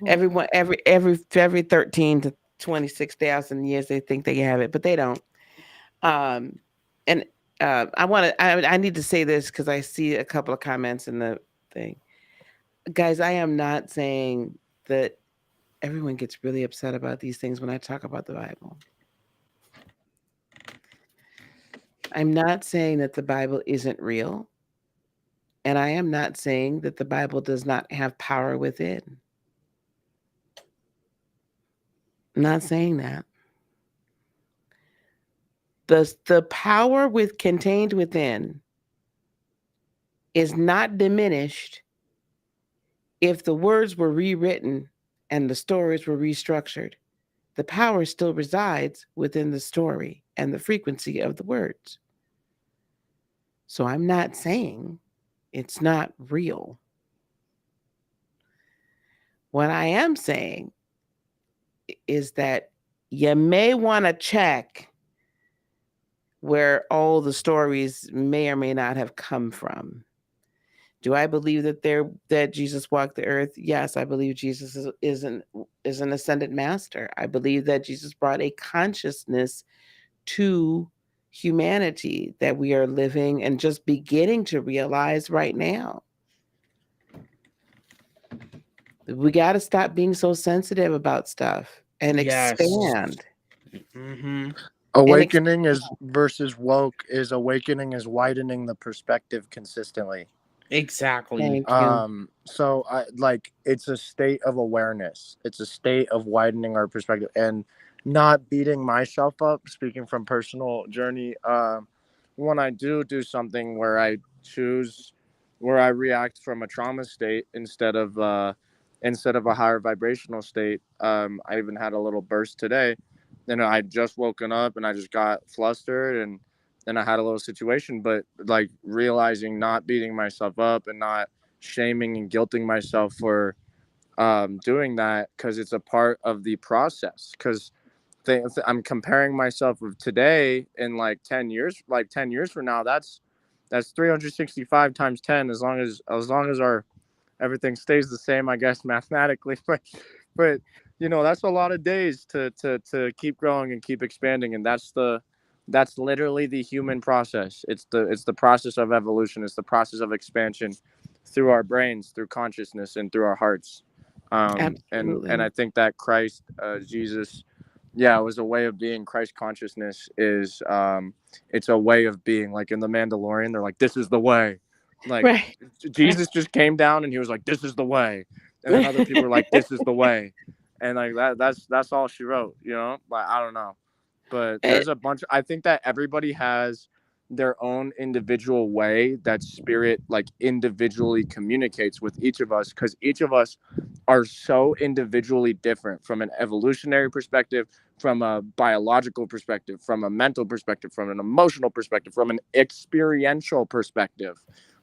Everyone, every 13 to 26,000 years, they think they have it, but they don't. And I need to say this because I see a couple of comments in the thing. Guys, I am not saying that everyone gets really upset about these things when I talk about the Bible. I'm not saying that the Bible isn't real. And I am not saying that the Bible does not have power within. I'm not saying that. The power contained within is not diminished if the words were rewritten and the stories were restructured. The power still resides within the story and the frequency of the words. So I'm not saying it's not real. What I am saying is that you may want to check where all the stories may or may not have come from. Do I believe that Jesus walked the earth? Yes, I believe Jesus is an ascended master. I believe that Jesus brought a consciousness to humanity that we are living and just beginning to realize right now. We got to stop being so sensitive about stuff and expand. Awakening versus woke is awakening is widening the perspective consistently. Exactly. Thank you. So I like it's a state of awareness. It's a state of widening our perspective and not beating myself up. Speaking from personal journey, when I do something where I choose, where I react from a trauma state instead of a higher vibrational state. I even had a little burst today, and I just woken up and I just got flustered and then I had a little situation, but like realizing not beating myself up and not shaming and guilting myself for doing that because it's a part of the process. Because I'm comparing myself with today in like 10 years, like 10 years from now, that's 365 times 10 as long as our everything stays the same, I guess, mathematically. But that's a lot of days to keep growing and keep expanding, and that's literally the human process. It's the process of evolution. It's the process of expansion through our brains, through consciousness, and through our hearts. And Absolutely. I think that Christ, Jesus, yeah, it was a way of being. Christ consciousness is it's a way of being. Like in the Mandalorian, they're like, this is the way. Like Right. Right. Jesus just came down and he was like, this is the way. And then other people were like, this is the way. And like that's all she wrote, Like I don't know. But Eh, there's a bunch I think that everybody has their own individual way that spirit like individually communicates with each of us, because each of us are so individually different from an evolutionary perspective, from a biological perspective, from a mental perspective, from an emotional perspective, from an experiential perspective.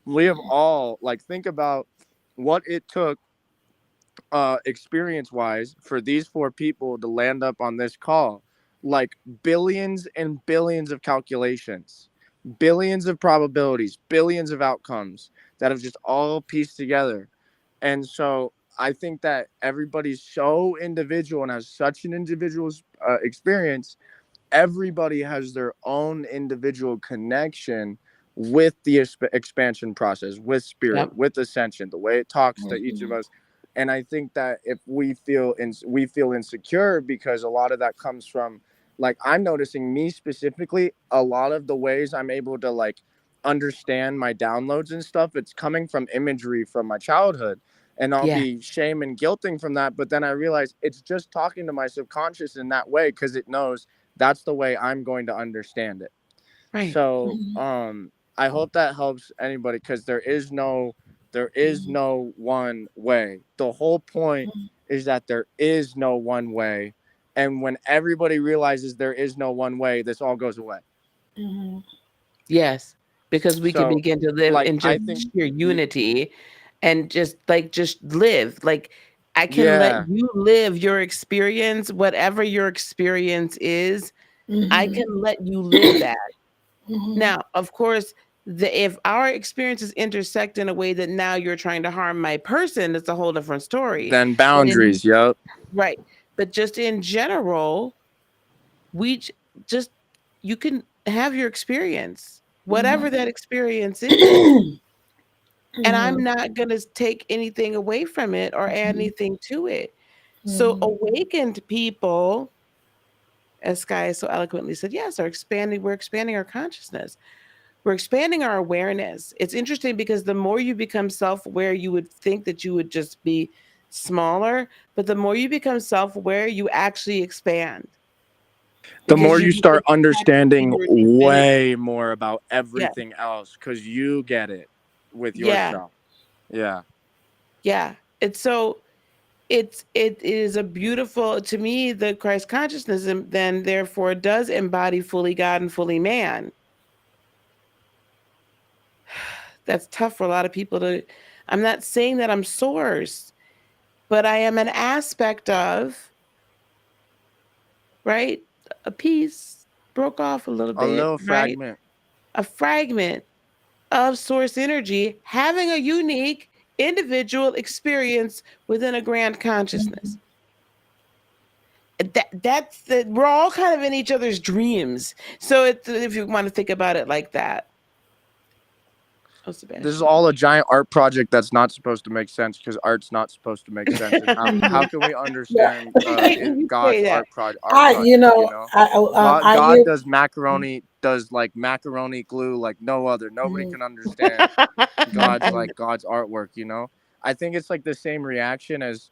We have all like think about what it took experience wise for these four people to land up on this call. Like billions and billions of calculations, billions of probabilities, billions of outcomes that have just all pieced together. And so I think that everybody's so individual and has such an individual experience. Everybody has their own individual connection with the expansion process, with spirit, yep. with ascension, the way it talks to each of Mhm. us. And I think that if we feel insecure, because a lot of that comes from, like, I'm noticing me specifically, a lot of the ways I'm able to like understand my downloads and stuff, it's coming from imagery from my childhood. And I'll Yeah. be shame and guilting from that, but then I realize it's just talking to my subconscious in that way, because it knows that's the way I'm going to understand it. Right. So Mhm. I hope that helps anybody, because Mhm. there is no one way. The whole point is that there is no one way. And when everybody realizes there is no one way, this all goes away. Mhm. Yes. Because we can So begin to live like in I just think sheer you unity and just live. Like I can let yeah. you live your experience, whatever your experience is, I Mhm. can let you live that. Mhm. Now, of course, if our experiences intersect in a way that now you're trying to harm my person, it's a whole different story. Then But in boundaries, yep. right, but just in general, we just you can have your experience, whatever Mhm. that experience is, and I'm Mhm. not going to take anything away from it or add Mhm. anything to it. So Mhm. awakened people, as Sky so eloquently said, yes, we're expanding our consciousness. We're expanding our awareness. It's interesting because the more you become self-aware, you would think that you would just be smaller, but the more you become self-aware, you actually expand The because more you you begin start to tap into understanding your divinity. way more about Yeah, everything else, because you get it with yeah, yourself. Yeah. yeah. It's so it is a beautiful, to me, the Christ consciousness then therefore does embody fully God and fully man. That's tough for a lot of people to. I'm not saying that I'm source, but I am an aspect of, right? A piece broke off a little A bit, little right? fragment. A fragment of source energy having a unique individual experience within a grand consciousness. Mhm. We're all kind of in each other's dreams. So if you want to think about it like that. Oh, Sebastian. This is all a giant art project that's not supposed to make sense because art's not supposed to make sense. And how can we understand You God's say that. art project? You know, I God hear. does macaroni, does like macaroni glue like no other. Nobody can understand God's artwork. You know, I think it's like the same reaction as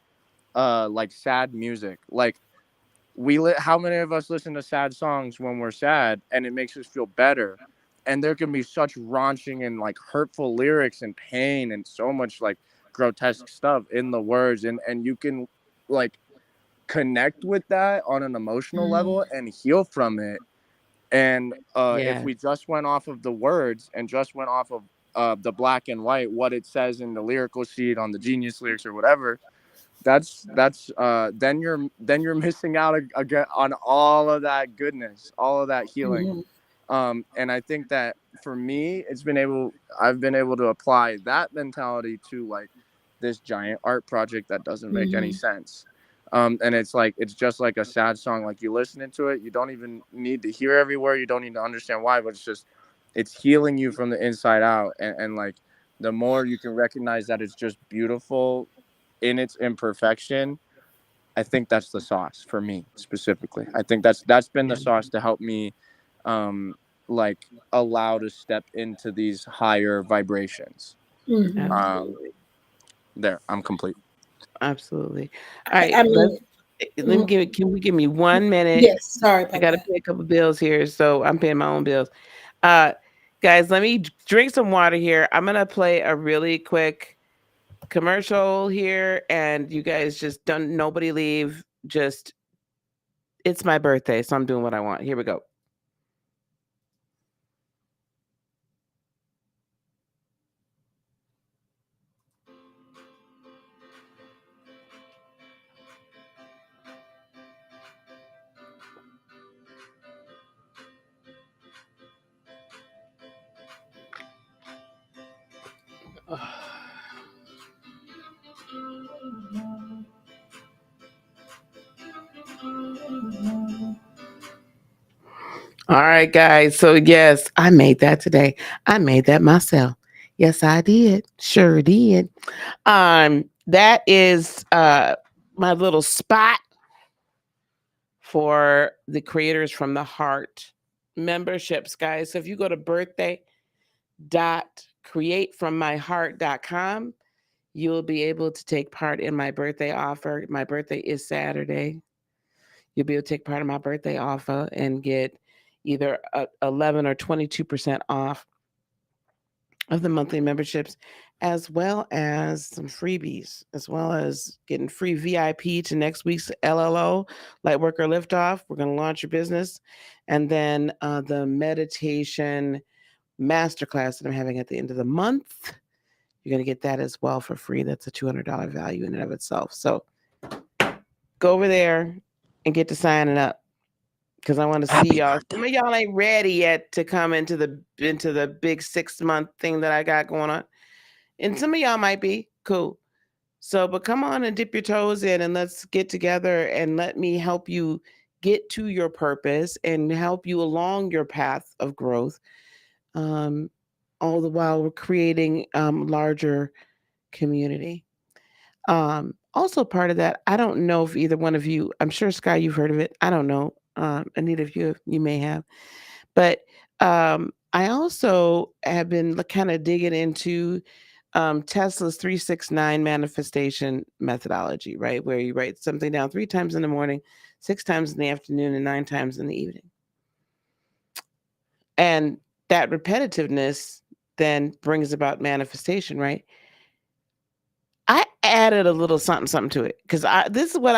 like sad music. Like how many of us listen to sad songs when we're sad and it makes us feel better? And there can be such raunching and like hurtful lyrics and pain and so much like grotesque stuff in the words, and you can like connect with that on an emotional level and heal from it. And if we just went off of the words and just went off of the black and white, what it says in the lyrical sheet on the Genius lyrics or whatever, that's then you're missing out again on all of that goodness, all of that healing. And I think that for me, I've been able to apply that mentality to like this giant art project that doesn't make any sense. And it's just like a sad song. Like you listening to it, you don't even need to hear every word. You don't need to understand why, but it's healing you from the inside out. And like the more you can recognize that it's just beautiful in its imperfection, I think that's the sauce for me specifically. I think that's been the sauce to help me like allow to step into these higher vibrations. Absolutely. There, I'm complete. Absolutely. All right, I mean, let me can we give me 1 minute? yes. Sorry I about gotta that. pay a couple bills here, so I'm paying my own bills. Guys, let me drink some water here. I'm gonna play a really quick commercial here, and you guys just don't nobody leave. Just it's my birthday, so I'm doing what I want. Here we go. All right, guys. So yes, I made that today. I made that myself. Yes, I did. Sure did. That is my little spot for the Creators from the Heart memberships, guys. So if you go to birthday.createfrommyheart.com, you'll be able to take part in my birthday offer. My birthday is Saturday. You'll be able to take part in my birthday offer and get either 11 or 22% off of the monthly memberships, as well as some freebies, as well as getting free VIP to next week's LLO, Lightworker Lift-off. We're going to launch your business. And then the meditation masterclass that I'm having at the end of the month. You're going to get that as well for free. That's a $200 value in and of itself. So go over there and get to signing up, because I want to see y'all. Some of y'all ain't ready yet to come into the big 6-month thing that I got going on, and some of y'all might be cool. So, but come on and dip your toes in, and let's get together and let me help you get to your purpose and help you along your path of growth. All the while we're creating larger community. Also part of that, I don't know if either one of you, I'm sure Sky, you've heard of it. I don't know. Anita, if you may have, but I also have been kind of digging into Tesla's 369 manifestation methodology, right? Where you write something down 3 times in the morning, 6 times in the afternoon, and 9 times in the evening. And that repetitiveness then brings about manifestation, right? I added a little something to it, because this is what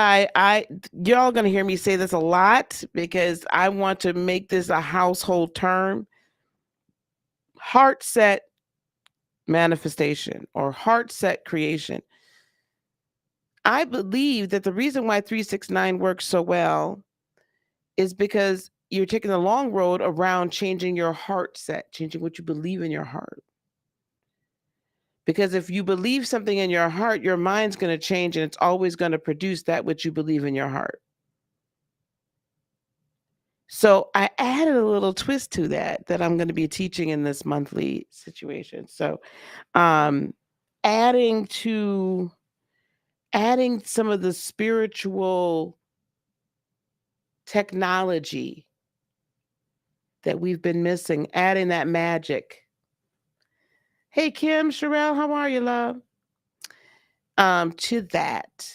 y'all gonna hear me say this a lot, because I want to make this a household term. Heart set manifestation or heart set creation. I believe that the reason why 369 works so well is because you're taking the long road around changing your heart set, changing what you believe in your heart. Because if you believe something in your heart, your mind's going to change, and it's always going to produce that which you believe in your heart. So I added a little twist to that I'm going to be teaching in this monthly situation. So um adding some of the spiritual technology that we've been missing, adding that magic. Hey Kim, Sherelle, how are you, love? To that,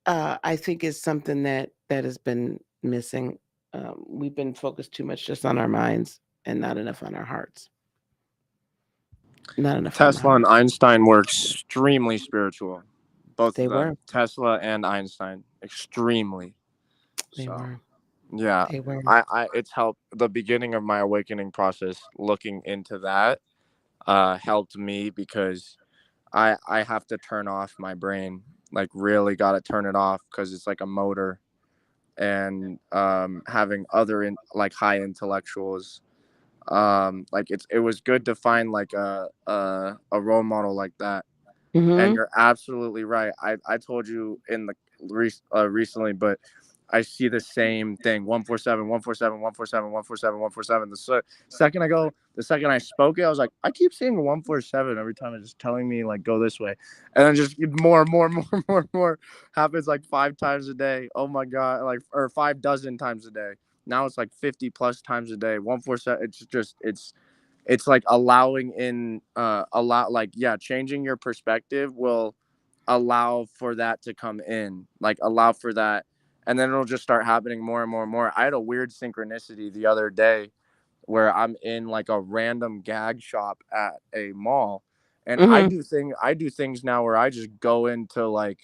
I think is something that has been missing. We've been focused too much just on our minds and not enough on our hearts. Not enough on the Tesla and hearts. Einstein were extremely spiritual. Both They of them. were. Tesla and Einstein. Extremely. They So were. yeah. They were. It's helped the beginning of my awakening process. Looking into that helped me because I have to turn off my brain. Like really got to turn it off because it's like a motor. And having other like high intellectuals, like it was good to find like a role model like that. And Mm-hmm. you're absolutely right. I told you in the recently, but I see the same thing. 147, 147, 147, 147, 147. The second I spoke it, I was like, I keep seeing 147 every time. It's just telling me like go this way, and then just more and more and more and more and more happens like 5 times a day. Oh my god, like or 5 dozen times a day. Now it's like 50 plus times a day. 147. It's like allowing in like yeah, changing your perspective will allow for that to come in, like allow for that, and then it'll just start happening more and more and more. I had a weird synchronicity the other day where I'm in like a random gag shop at a mall, and Mm-hmm. I do things now where I just go into like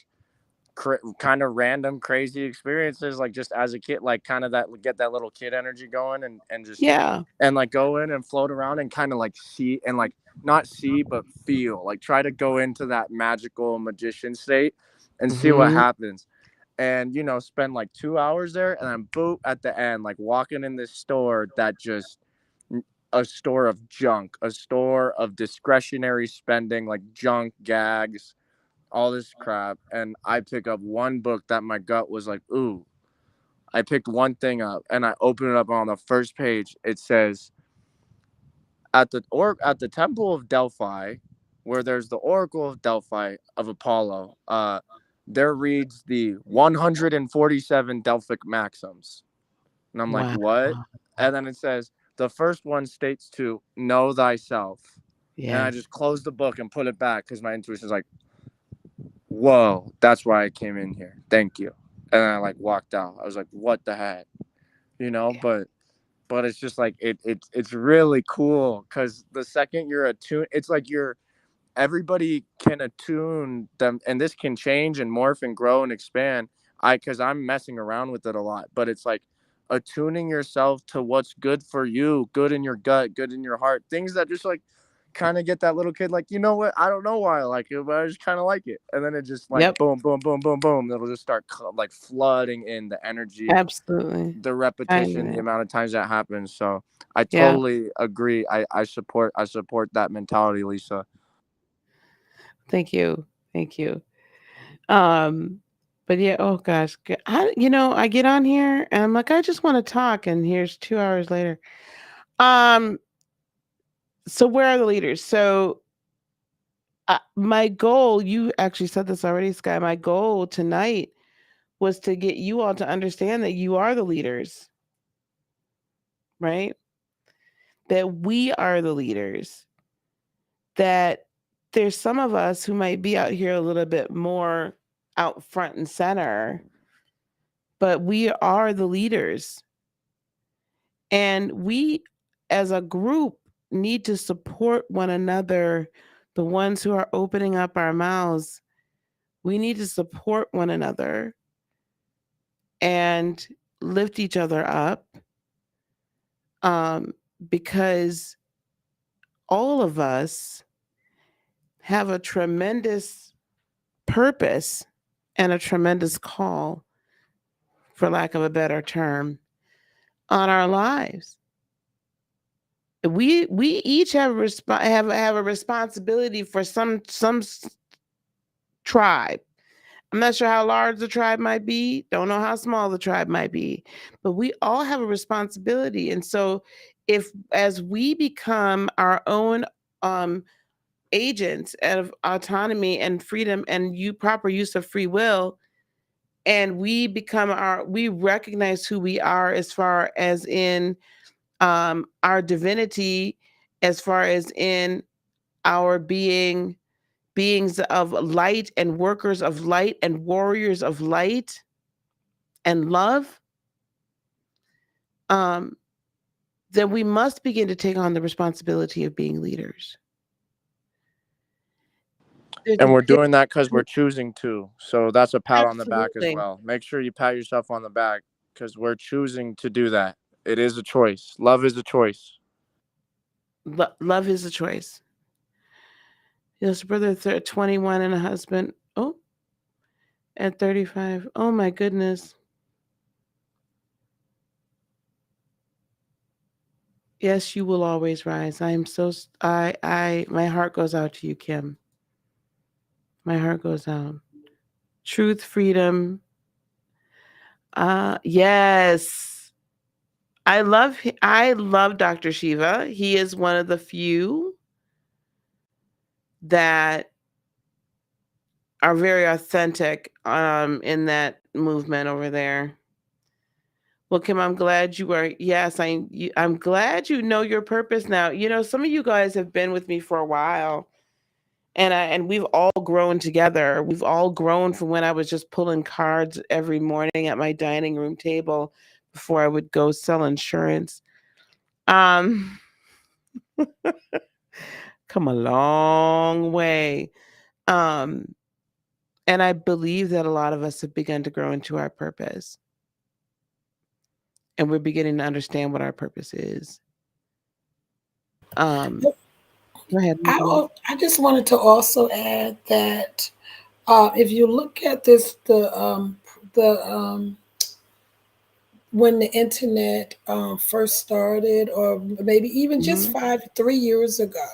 kind of random crazy experiences, like just as a kid, like kind of that get that little kid energy going, and just Yeah. and like go in and float around and kind of like see and like not see but feel, like try to go into that magical magician state and see what Mm-hmm. happens. And spend like 2 hours there, and then boop at the end, like walking in this store that just a store of junk, a store of discretionary spending, like junk gags, all this crap. And I pick up one book that my gut was like, ooh. I picked one thing up and I open it up. On the first page it says, at the temple of Delphi, where there's the oracle of Delphi of Apollo, there reads the 147 Delphic maxims. And I'm like, Wow. what? And then it says the first one states to know thyself. And I Yes. just closed the book and put it back because my intuition is like, whoa, that's why I came in here. Thank you. And then I like walked out. I was like, what the heck? Yeah. But it's just like it's really cool because the second you're attuned, it's like everybody can attune them, and this can change and morph and grow and expand. Because I'm messing around with it a lot, but it's like attuning yourself to what's good for you, good in your gut, good in your heart, things that just like kind of get that little kid like, you know what, I don't know why I like it, but I just kind of like it. And then it just like Yep. boom boom boom boom boom, it'll just start like flooding in the energy, Absolutely. the I agree repetition, with the that. amount of times that happens. So I Yeah. totally agree. I support that mentality, Lisa. Thank you. Thank you. Um, but yeah, oh gosh, I get on here and I'm like, I just want to talk, and here's 2 hours later. Um, so where are the leaders? So my goal, you actually said this already, Sky. My goal tonight was to get you all to understand that you are the leaders, right? That we are the leaders. That there's some of us who might be out here a little bit more out front and center, but we are the leaders. And we, as a group, need to support one another. The ones who are opening up our mouths, we need to support one another and lift each other up, um, because all of us have a tremendous purpose and a tremendous call, for lack of a better term, on our lives. We each have have a responsibility for some tribe. I'm not sure how large the tribe might be. Don't know how small the tribe might be. But we all have a responsibility. And so as we become our own agents of autonomy and freedom and proper use of free will, and we recognize who we are as far as in our divinity, as far as in our beings of light and workers of light and warriors of light and love, then we must begin to take on the responsibility of being leaders. And we're doing that because we're choosing to. So that's a pat on the back as Absolutely. well. Make sure you pat yourself on the back because we're choosing to do that. It is a choice. Love is a choice. Love is a choice. Yes, brother, 21 and a husband. Oh, at 35. Oh my goodness. Yes, you will always rise. I am so, my heart goes out to you, Kim. My heart goes out. Truth, freedom. Yes. I love Dr. Shiva. He is one of the few that are very authentic in that movement over there. Well, Kim, I'm glad you are. Yes, I'm glad you know your purpose now. You know, some of you guys have been with me for a while, and we've all grown together. We've all grown from when I was just pulling cards every morning at my dining room table before I would go sell insurance. Come a long way. And I believe that a lot of us have begun to grow into our purpose. And we're beginning to understand what our purpose is. Go ahead. I just wanted to also add that if you look at this, when the internet first started, or maybe even just 3 years ago,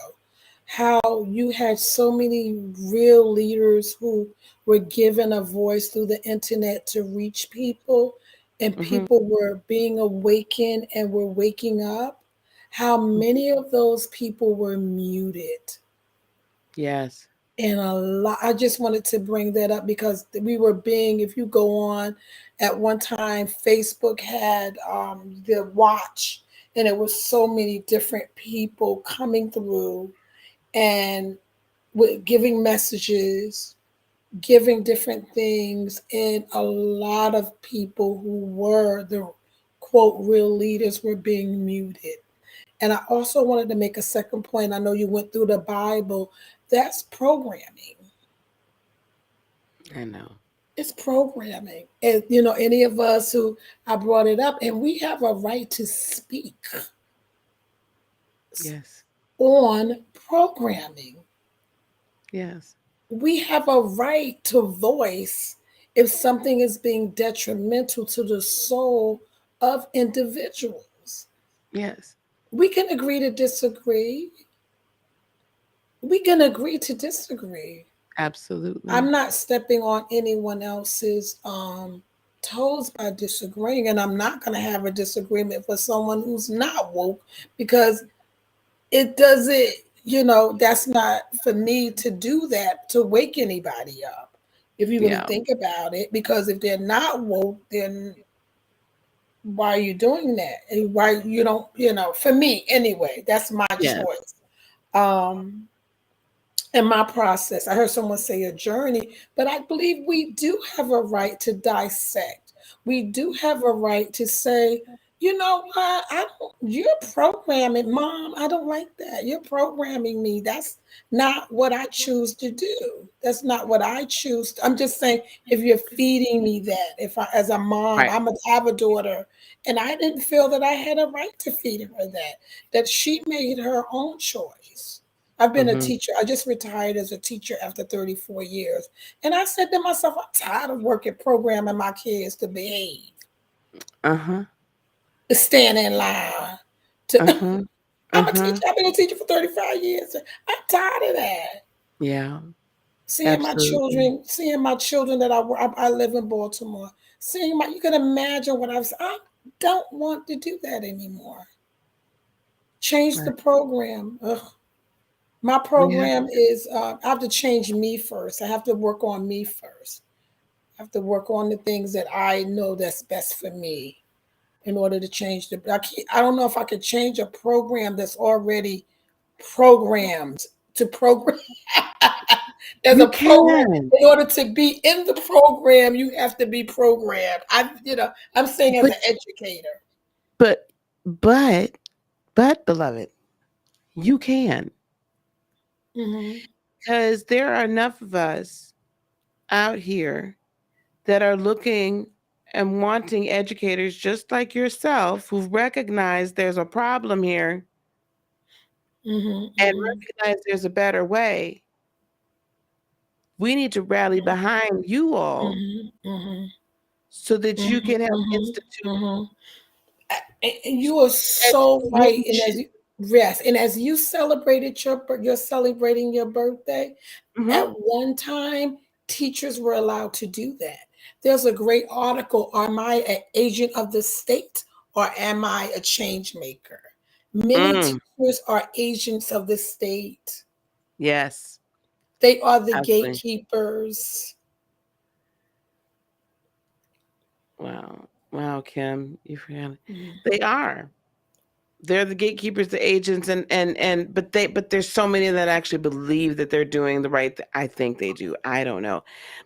how you had so many real leaders who were given a voice through the internet to reach people, and people were being awakened and were waking up, how many of those people were muted. Yes. And a lot, I just wanted to bring that up because we were being, if you go on, at one time, Facebook had the watch, and it was so many different people coming through and giving messages, giving different things, and a lot of people who were the quote real leaders were being muted. And I also wanted to make a second point. I know you went through the Bible. That's programming. I know. It's programming. And, you know, any of us who I brought it up, and we have a right to speak Yes. on programming. Yes. We have a right to voice if something is being detrimental to the soul of individuals. Yes. We can agree to disagree. We can agree to disagree. Absolutely. I'm not stepping on anyone else's toes by disagreeing, and I'm not going to have a disagreement with someone who's not woke, because it doesn't, you know, that's not for me to do that to wake anybody up, if you really think about it. Because if they're not woke, then why are you doing that? And why you don't, you know, for me anyway, that's my choice. In my process, I heard someone say a journey, but I believe we do have a right to dissect. We do have a right to say, you know what, you're programming, Mom. I don't like that. You're programming me. That's not what I choose to do. That's not what I choose. I'm just saying, if you're feeding me that, if I, as a mom, have a daughter, and I didn't feel that I had a right to feed her that she made her own choice. I've been a teacher. I just retired as a teacher after 34 years. And I said to myself, I'm tired of working programming my kids to behave. To stand in line. I'm a teacher. I've been a teacher for 35 years. I'm tired of that. Yeah. Absolutely. seeing my children that I live in Baltimore, seeing my, you can imagine what I don't want to do that anymore. Change the Right. program. Ugh. My Yeah. program is, I have to change me first. I have to work on me first. I have to work on the things that I know that's best for me in order to change I don't know if I could change a program that's already programmed to program. There's You a program. can. In order to be in the program, you have to be programmed. I'm saying as But an educator. but but beloved, you can. Hmm. Because there are enough of us out here that are looking and wanting educators just like yourself who recognize there's a problem here Hmm. and Hmm. recognize there's a better way. We need to rally behind you all Hmm. Hmm. so that you Hmm. can help Hmm. institute Hmm. And you are so right. And education. as you celebrated you're celebrating your birthday. Hmm. At one time, teachers were allowed to do that. There's a great article, Am I an Agent of the State or Am I a Change Maker? Many Mm, teachers are agents of the state. yes, They are the absolutely. gatekeepers. Wow. Wow, Kim, you forgot. Mhm. They are. They're the gatekeepers, the agents, and but there's so many that actually believe that they're doing the right thing. I think they do. I don't know.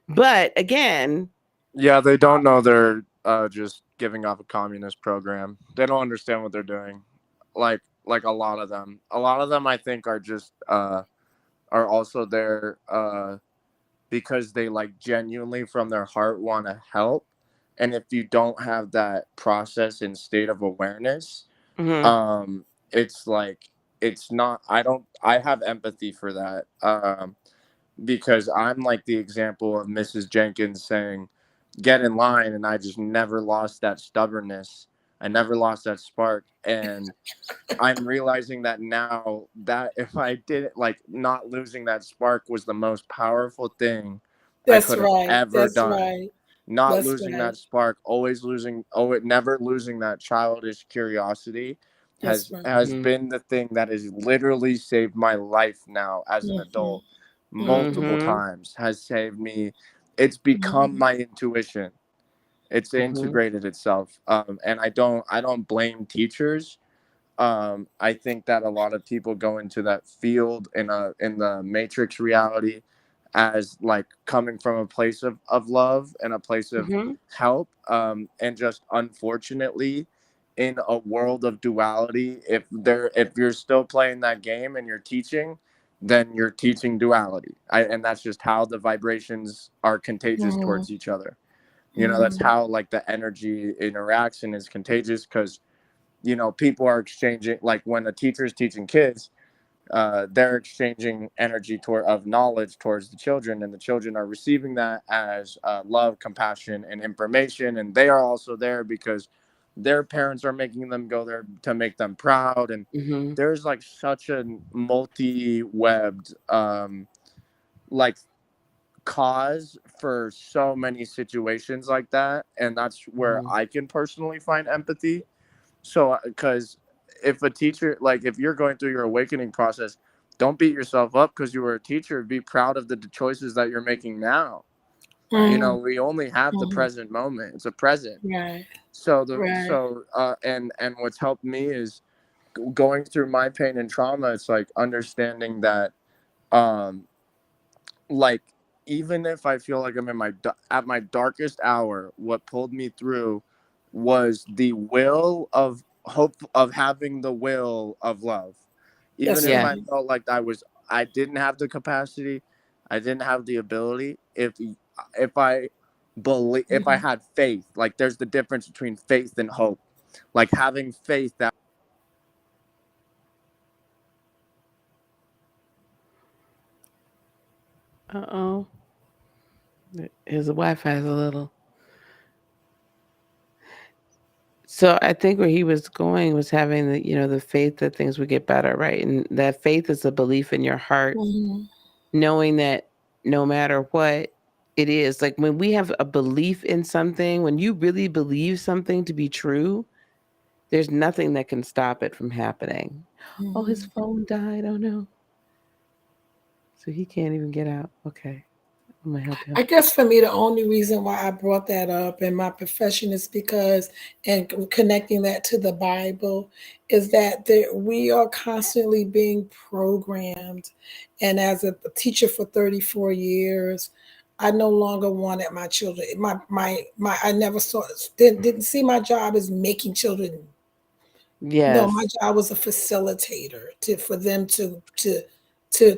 But again, Yeah, they don't know they're just giving off a communist program. They don't understand what they're doing. Like a lot of them. A lot of them I think are just are also there because they like genuinely from their heart want to help. And if you don't have that process and state of awareness, mhm, um it's like it's not I have empathy for that. Because I'm like the example of Mrs. Jenkins saying, get in line. And I just never lost that stubbornness. I never lost that spark. And I'm realizing that now that if I didn't like not losing that spark was the most powerful thing I That's could have right. ever That's done. right. Not That's losing right. that spark, always losing, oh, it never losing that childish curiosity That's right. has mhm, been the thing that has literally saved my life now as an Hmm. adult multiple Hmm. mhm, times has saved me. It's become Hmm. my intuition. It's mhm, integrated itself. And I don't blame teachers. I think that a lot of people go into that field in the matrix reality as like coming from a place of love and a place of mhm, help. And just unfortunately in a world of duality, if you're still playing that game and you're teaching, then you're teaching duality. And that's just how the vibrations are contagious Hmm. towards each other. That's Hmm. how like the energy interaction is contagious because people are exchanging, like when a teacher is teaching kids, they're exchanging energy of knowledge towards the children, and the children are receiving that as love, compassion, and information. And they are also there because their parents are making them go there to make them proud. And mhm, there's like such a multi-webbed like cause for so many situations like that, and that's where mhm, I can personally find empathy. So, because if a teacher, like if you're going through your awakening process, don't beat yourself up because you were a teacher. Be proud of the choices that you're making now. Right. We only have the Hmm. present moment. It's a present. Right. Right. And what's helped me is going through my pain and trauma. It's like understanding that, um, like even if I feel like I'm in at my darkest hour, what pulled me through was the will of hope, of having the will of love. Even That's if yeah, I right. felt like I didn't have the capacity, I didn't have the ability. If I Hmm. had faith, like there's the difference between faith and hope. Like having faith that uh-oh, his Wi-Fi is a little. So I think where he was going was having the faith that things would get better, right? And that faith is a belief in your heart, Hmm. knowing that no matter what it is. Like when we have a belief in something, when you really believe something to be true, there's nothing that can stop it from happening. Oh, his Mhm. phone died. Oh no. So he can't even get out. Okay. I'm gonna help him. I guess for me, the only reason why I brought that up in my profession is because, and connecting that to the Bible, is that we are constantly being programmed. And as a teacher for 34 years, I no longer wanted my children. I never saw, didn't see my job as making children. No, my Yes. job was a facilitator for them to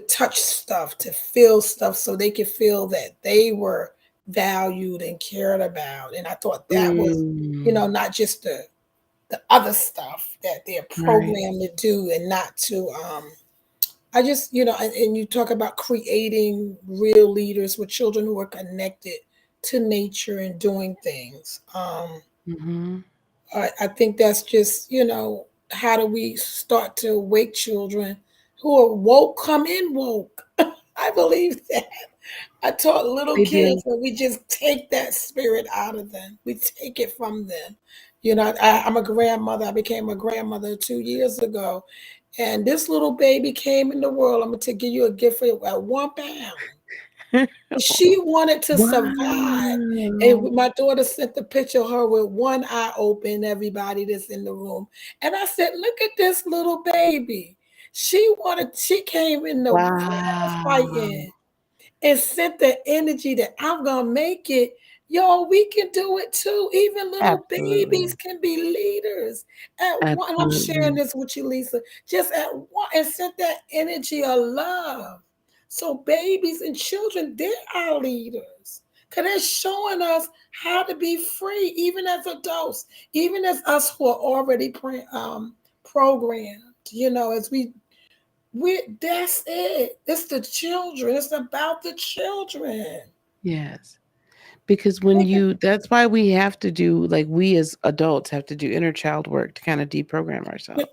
touch stuff, to feel stuff so they could feel that they were valued and cared about. And I thought that was, Mm, not just the other stuff that they're right. programmed to do, and not to I just, and you talk about creating real leaders with children who are connected to nature and doing things. Hmm. I think that's just, how do we start to wake children who are woke come in woke? I believe that. I taught little They do. kids that we just take that spirit out of them. We take it from them. I'm a grandmother. I became a grandmother 2 years ago. And this little baby came in the world. I'm going to give you a gift at 1 pound. She wanted to survive. And Wow. my daughter sent the picture of her with one eye open, everybody that's in the room. And I said, look at this little baby. She came in the world Wow. fighting and sent the energy that I'm gonna make it. Yo, we can do it too. Even little babies Absolutely. can be leaders. At one, and I'm sharing Absolutely. this with you, Lisa. Just at one, and sent that energy of love. So babies and children, they're our leaders. Because they're showing us how to be free, even as adults, even as us who are already programmed, as we that's it. It's the children. It's about the children. Yes. Because when that's why we have to do, like, we as adults have to do inner child work to kind of deprogram ourselves.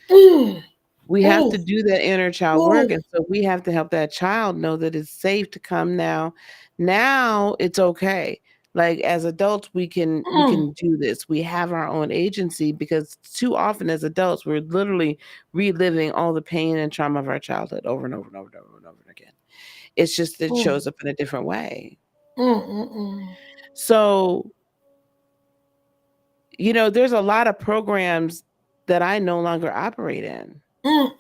Mm, We have mm, to do that inner child work, mm, and so we have to help that child know that it's safe to come now. Now it's okay. Like as adults, we can mm, do this. We have our own agency because too often as adults, we're literally reliving all the pain and trauma of our childhood over and over and over and over and over again. It's just that it mm, shows up in a different way. mm, mm, mm, So, there's a lot of programs that I no longer operate in. mm,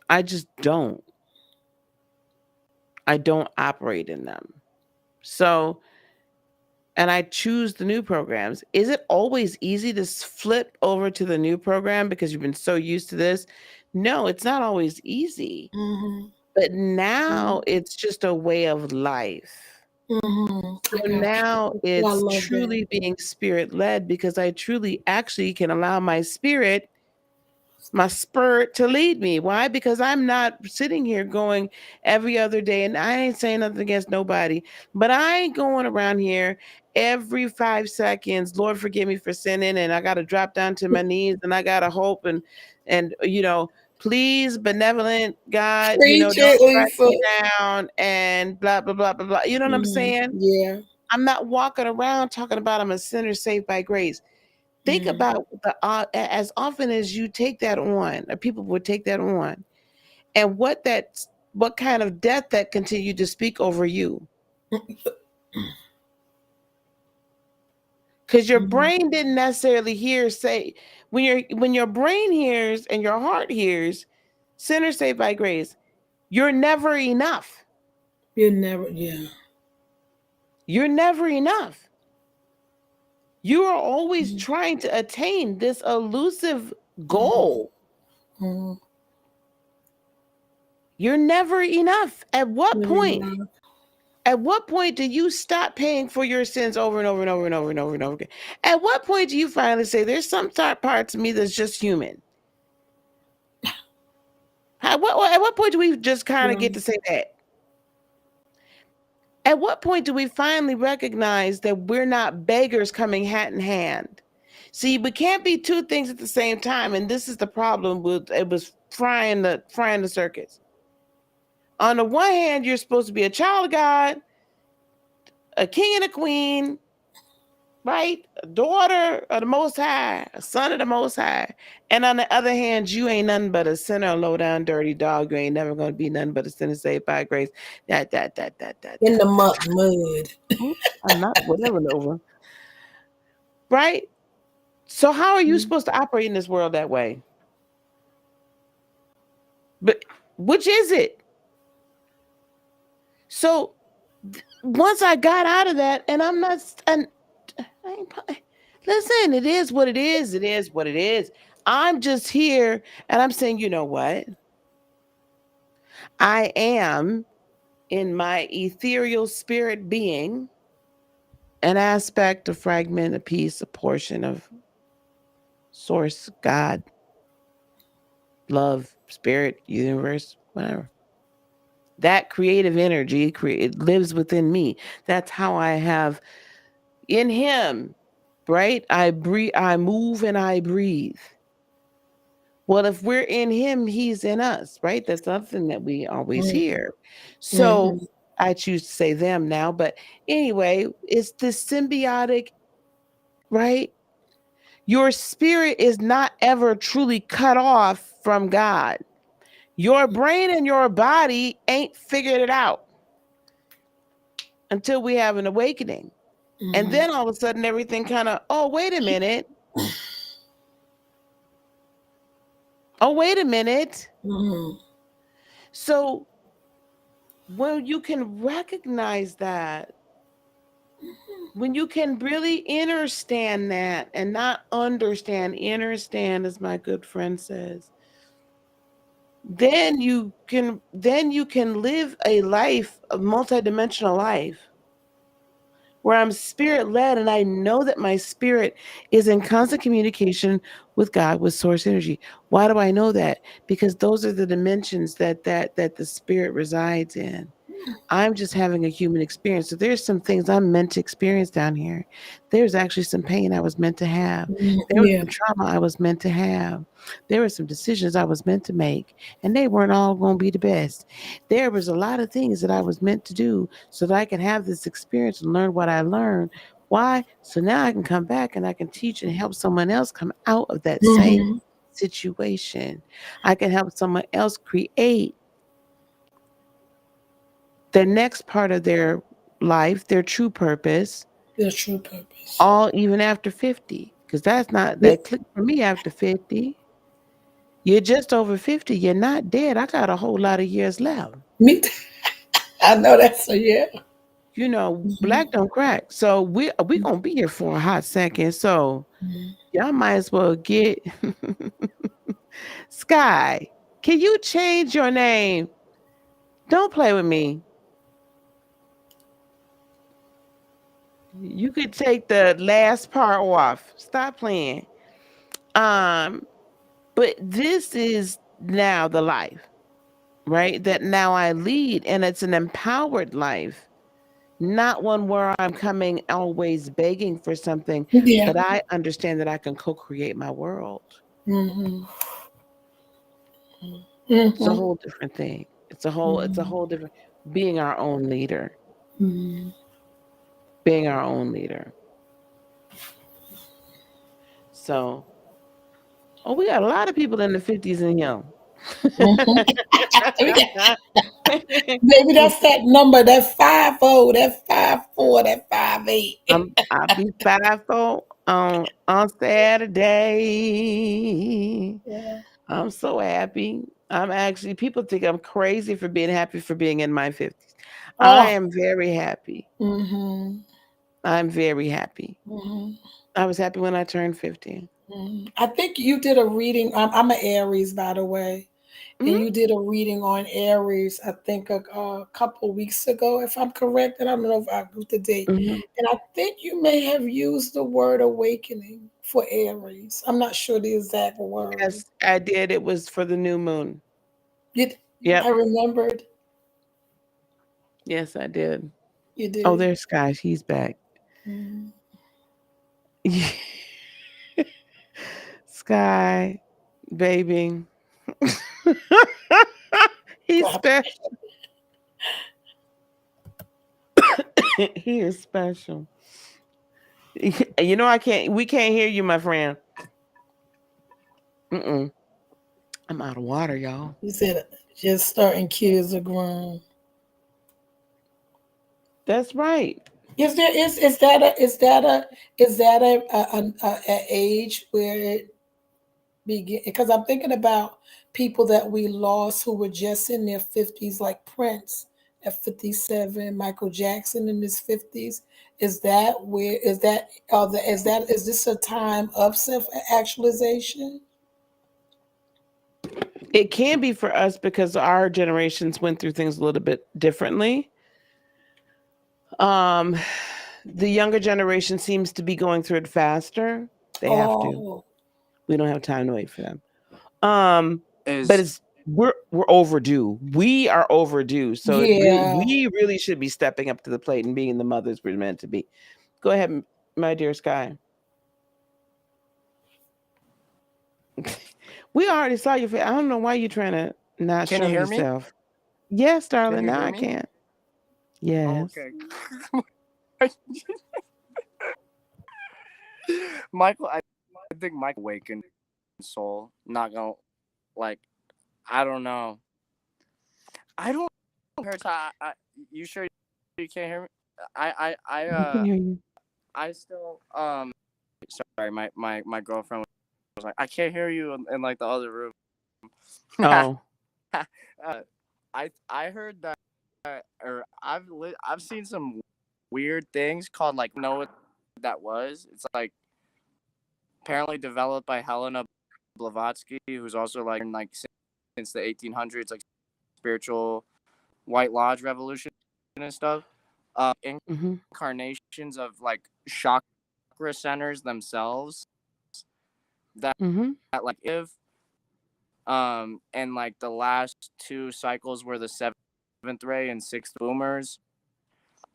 I just don't. I don't operate in them. So, and I choose the new programs. Is it always easy to flip over to the new program because you've been so used to this? No, it's not always easy. mhm, But now it's just a way of life. mhm. So I got now you. I it's love that. truly being spirit led because I truly actually can allow my spirit to lead me. Why? Because I'm not sitting here going every other day, and I ain't saying nothing against nobody, but I ain't going around here every 5 seconds. Lord, forgive me for sinning, and I got to drop down to my knees, and I got to hope, and please, benevolent God, Preach don't it, strike Lisa. me down, and blah blah blah blah blah. You know what I'm Mhm. saying? Yeah. I'm not walking around talking about I'm a sinner saved by grace. Think Mm, about as often as you take that on, or people would take that on, and what kind of death that continued to speak over you, because your mhm, brain didn't necessarily say when your brain hears and your heart hears, sinner saved by grace, you're never enough. you never, yeah. You're never enough. You are always Mhm, trying to attain this elusive mhm, goal. mhm. You're never enough. Never At what point do you stop paying for your sins over and over and over and over and over and over again? At what point do you finally say, there's some parts of me that's just human? At what point do we just kind of enough. get to say that? At what point do we finally recognize that we're not beggars coming hat in hand? See, we can't be two things at the same time, and this is the problem with it was frying the circus. on the one hand, you're supposed to be a child of God, a king and a queen, right? A daughter of the Most High, a son of the Most High. And on the other hand, you ain't nothing but a sinner, a low down, dirty dog. You ain't never going to be nothing but a sinner saved by grace. That. In the mud. I'm not whatever over. Right? So how are you supposed to operate in this world that way? But which is it? So once I got out of that, and I'm not, and listen, it is what it is. It is what it is. I'm just here and I'm saying, you know what? I am in my ethereal spirit being an aspect, a fragment, a piece, a portion of source, God, love, spirit, universe, whatever. That creative energy, it lives within me. That's how I have in him, right? I breathe, I move and I breathe. Well, if we're in him, he's in us, right? That's something that we always hear. So I choose to say them now. But anyway, it's this symbiotic, right? Your spirit is not ever truly cut off from God. Your brain and your body ain't figured it out until we have an awakening. And then all of a sudden everything kind of, oh, wait a minute. Oh, wait a minute. So when you can recognize that, when you can really understand that and not understand, as my good friend says, then you can live a life, a multidimensional life, where I'm spirit led and I know that my spirit is in constant communication with God, with source energy. Why do I know that? Because those are the dimensions that the spirit resides in. I'm just having a human experience. So there's some things I'm meant to experience down here. There's actually some pain I was meant to have. There was some trauma I was meant to have. There were some decisions I was meant to make, and they weren't all going to be the best. There was a lot of things that I was meant to do so that I could have this experience and learn what I learned. Why? So now I can come back and I can teach and help someone else come out of that same situation. I can help someone else create the next part of their life, their true purpose. Their true purpose. All even after 50. Because that's not that click for me after 50. You're just over 50. You're not dead. I got a whole lot of years left. Me too. I know that's so yeah. You know, black don't crack. So we gonna be here for a hot second. So y'all might as well get Sky. Can you change your name? Don't play with me. You could take the last part off. Stop playing. But this is now the life, right? That now I lead, and it's an empowered life, not one where I'm coming always begging for something, but I understand that I can co-create my world. It's a whole different thing. It's a whole different being our own leader. Being our own leader. So, we got a lot of people in the 50s and young. Maybe that's that number, that 50, that 54, that 58. I'll be 50 on Saturday. Yeah. I'm so happy. I'm actually, people think I'm crazy for being happy for being in my 50s. I am very happy. I'm very happy. I was happy when I turned 50. I think you did a reading. I'm an Aries, by the way. And you did a reading on Aries, I think a couple of weeks ago, if I'm correct. I don't know if I got the date. And I think you may have used the word awakening for Aries. I'm not sure the exact word. Yes, I did. It was for the new moon. Yeah, I remembered. Yes, I did. You did. Oh, there's Sky. He's back. Sky, baby. He's special. He is special. You know, we can't hear you, my friend. Mm-mm. I'm out of water, y'all. You said just starting kids are grown. That's right. Is that a age where it begin? Because I'm thinking about people that we lost who were just in their 50s, like Prince at 57, Michael Jackson in his 50s. Is that where is this a time of self actualization? It can be for us because our generations went through things a little bit differently. Um, the younger generation seems to be going through it faster. They have to. Oh, We don't have time to wait for them. Um, but Is we're overdue. We are overdue. So yeah. we really should be stepping up to the plate and being the mothers we're meant to be. Go ahead, my dear Sky. We already saw your face. I don't know why you're trying to not can show you hear me? yourself. Yes, Can darling. you Now hear I me? can. Oh, Yes. okay. Michael, I think Michael awakened soul. Not gonna like. I don't know. I don't hear. You sure you can't hear me? We can hear you. I still Sorry, my girlfriend was like, I can't hear you in like the other room. Oh. I heard that, or I've seen some weird things called like know what that was. It's like apparently developed by Helena Blavatsky, who's also like in like since the 1800s, like spiritual White Lodge revolution and stuff. Mm-hmm. Incarnations of like chakra centers themselves that Mm-hmm. like if and like the last two cycles were the seventh ray and sixth boomers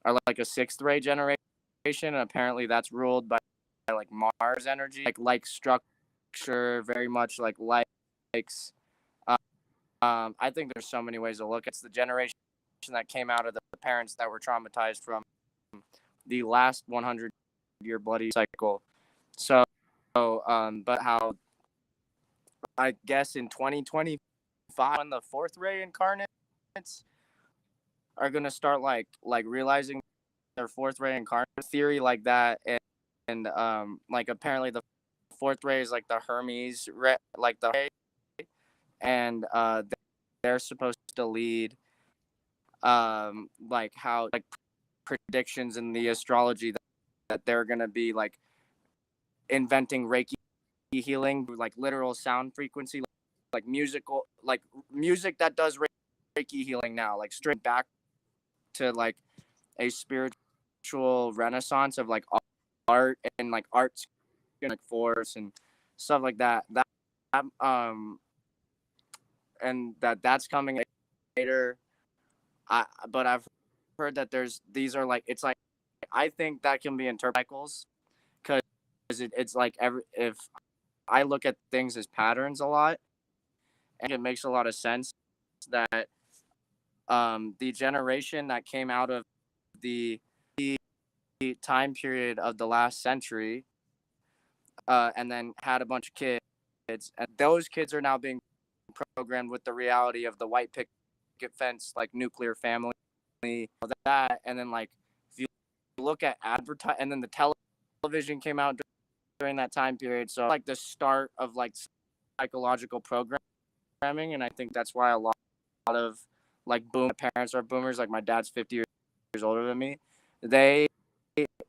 are like a sixth ray generation, and apparently that's ruled by like Mars energy, like structure, very much like likes. I think there's so many ways to look at it. It's the generation that came out of the parents that were traumatized from the last 100-year bloody cycle. So, but how I guess in 2025, when the fourth ray incarnates are gonna start like realizing their fourth ray incarnate theory like that, and like apparently the fourth ray is like the Hermes ray, like the ray, and they're supposed to lead like how like predictions in the astrology that they're gonna be like inventing Reiki healing, like literal sound frequency, like musical, like music that does Reiki healing now, like straight back to like a spiritual renaissance of like art and like arts and like force and stuff like that. Um and that's coming later. But I've heard that these are like it's like I think that can be interpreted cycles because it's like if I look at things as patterns a lot, and it makes a lot of sense that the generation that came out of the time period of the last century and then had a bunch of kids, and those kids are now being programmed with the reality of the white picket fence, like nuclear family, that, and then like if you look at advertise, and then the television came out during that time period, so like the start of like psychological programming, and I think that's why a lot of like parents are boomers. Like my dad's 50 years older than me. They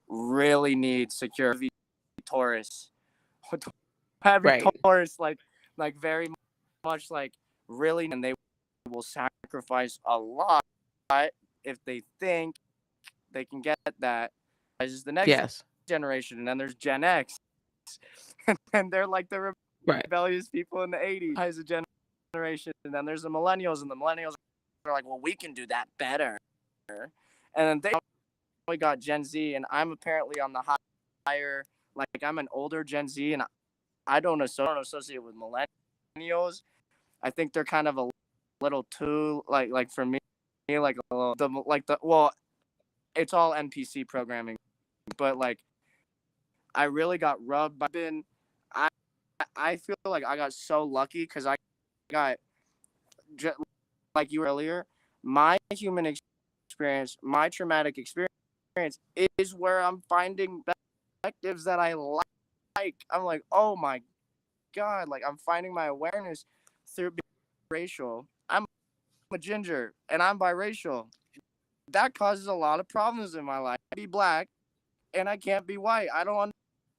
really need secure Taurus, heavy Right. Taurus, like very much like really, and they will sacrifice a lot if they think they can get that. This is the next Yes. generation, and then there's Gen X, and they're like the Right. rebellious people in the 80s as a generation, and then there's the millennials, and the millennials are like, well, we can do that better, and then we got Gen Z, and I'm apparently on the higher, like I'm an older Gen Z, and I don't associate with millennials. I think they're kind of a little too like for me, like a little well, it's all NPC programming, but like I really got rubbed by I I feel like I got so lucky because I got like you were earlier, my human experience, my traumatic experience is where I'm finding perspectives that I like. I'm like, oh my God, like I'm finding my awareness through being racial. I'm a ginger and I'm biracial. That causes a lot of problems in my life. I be black and I can't be white. I don't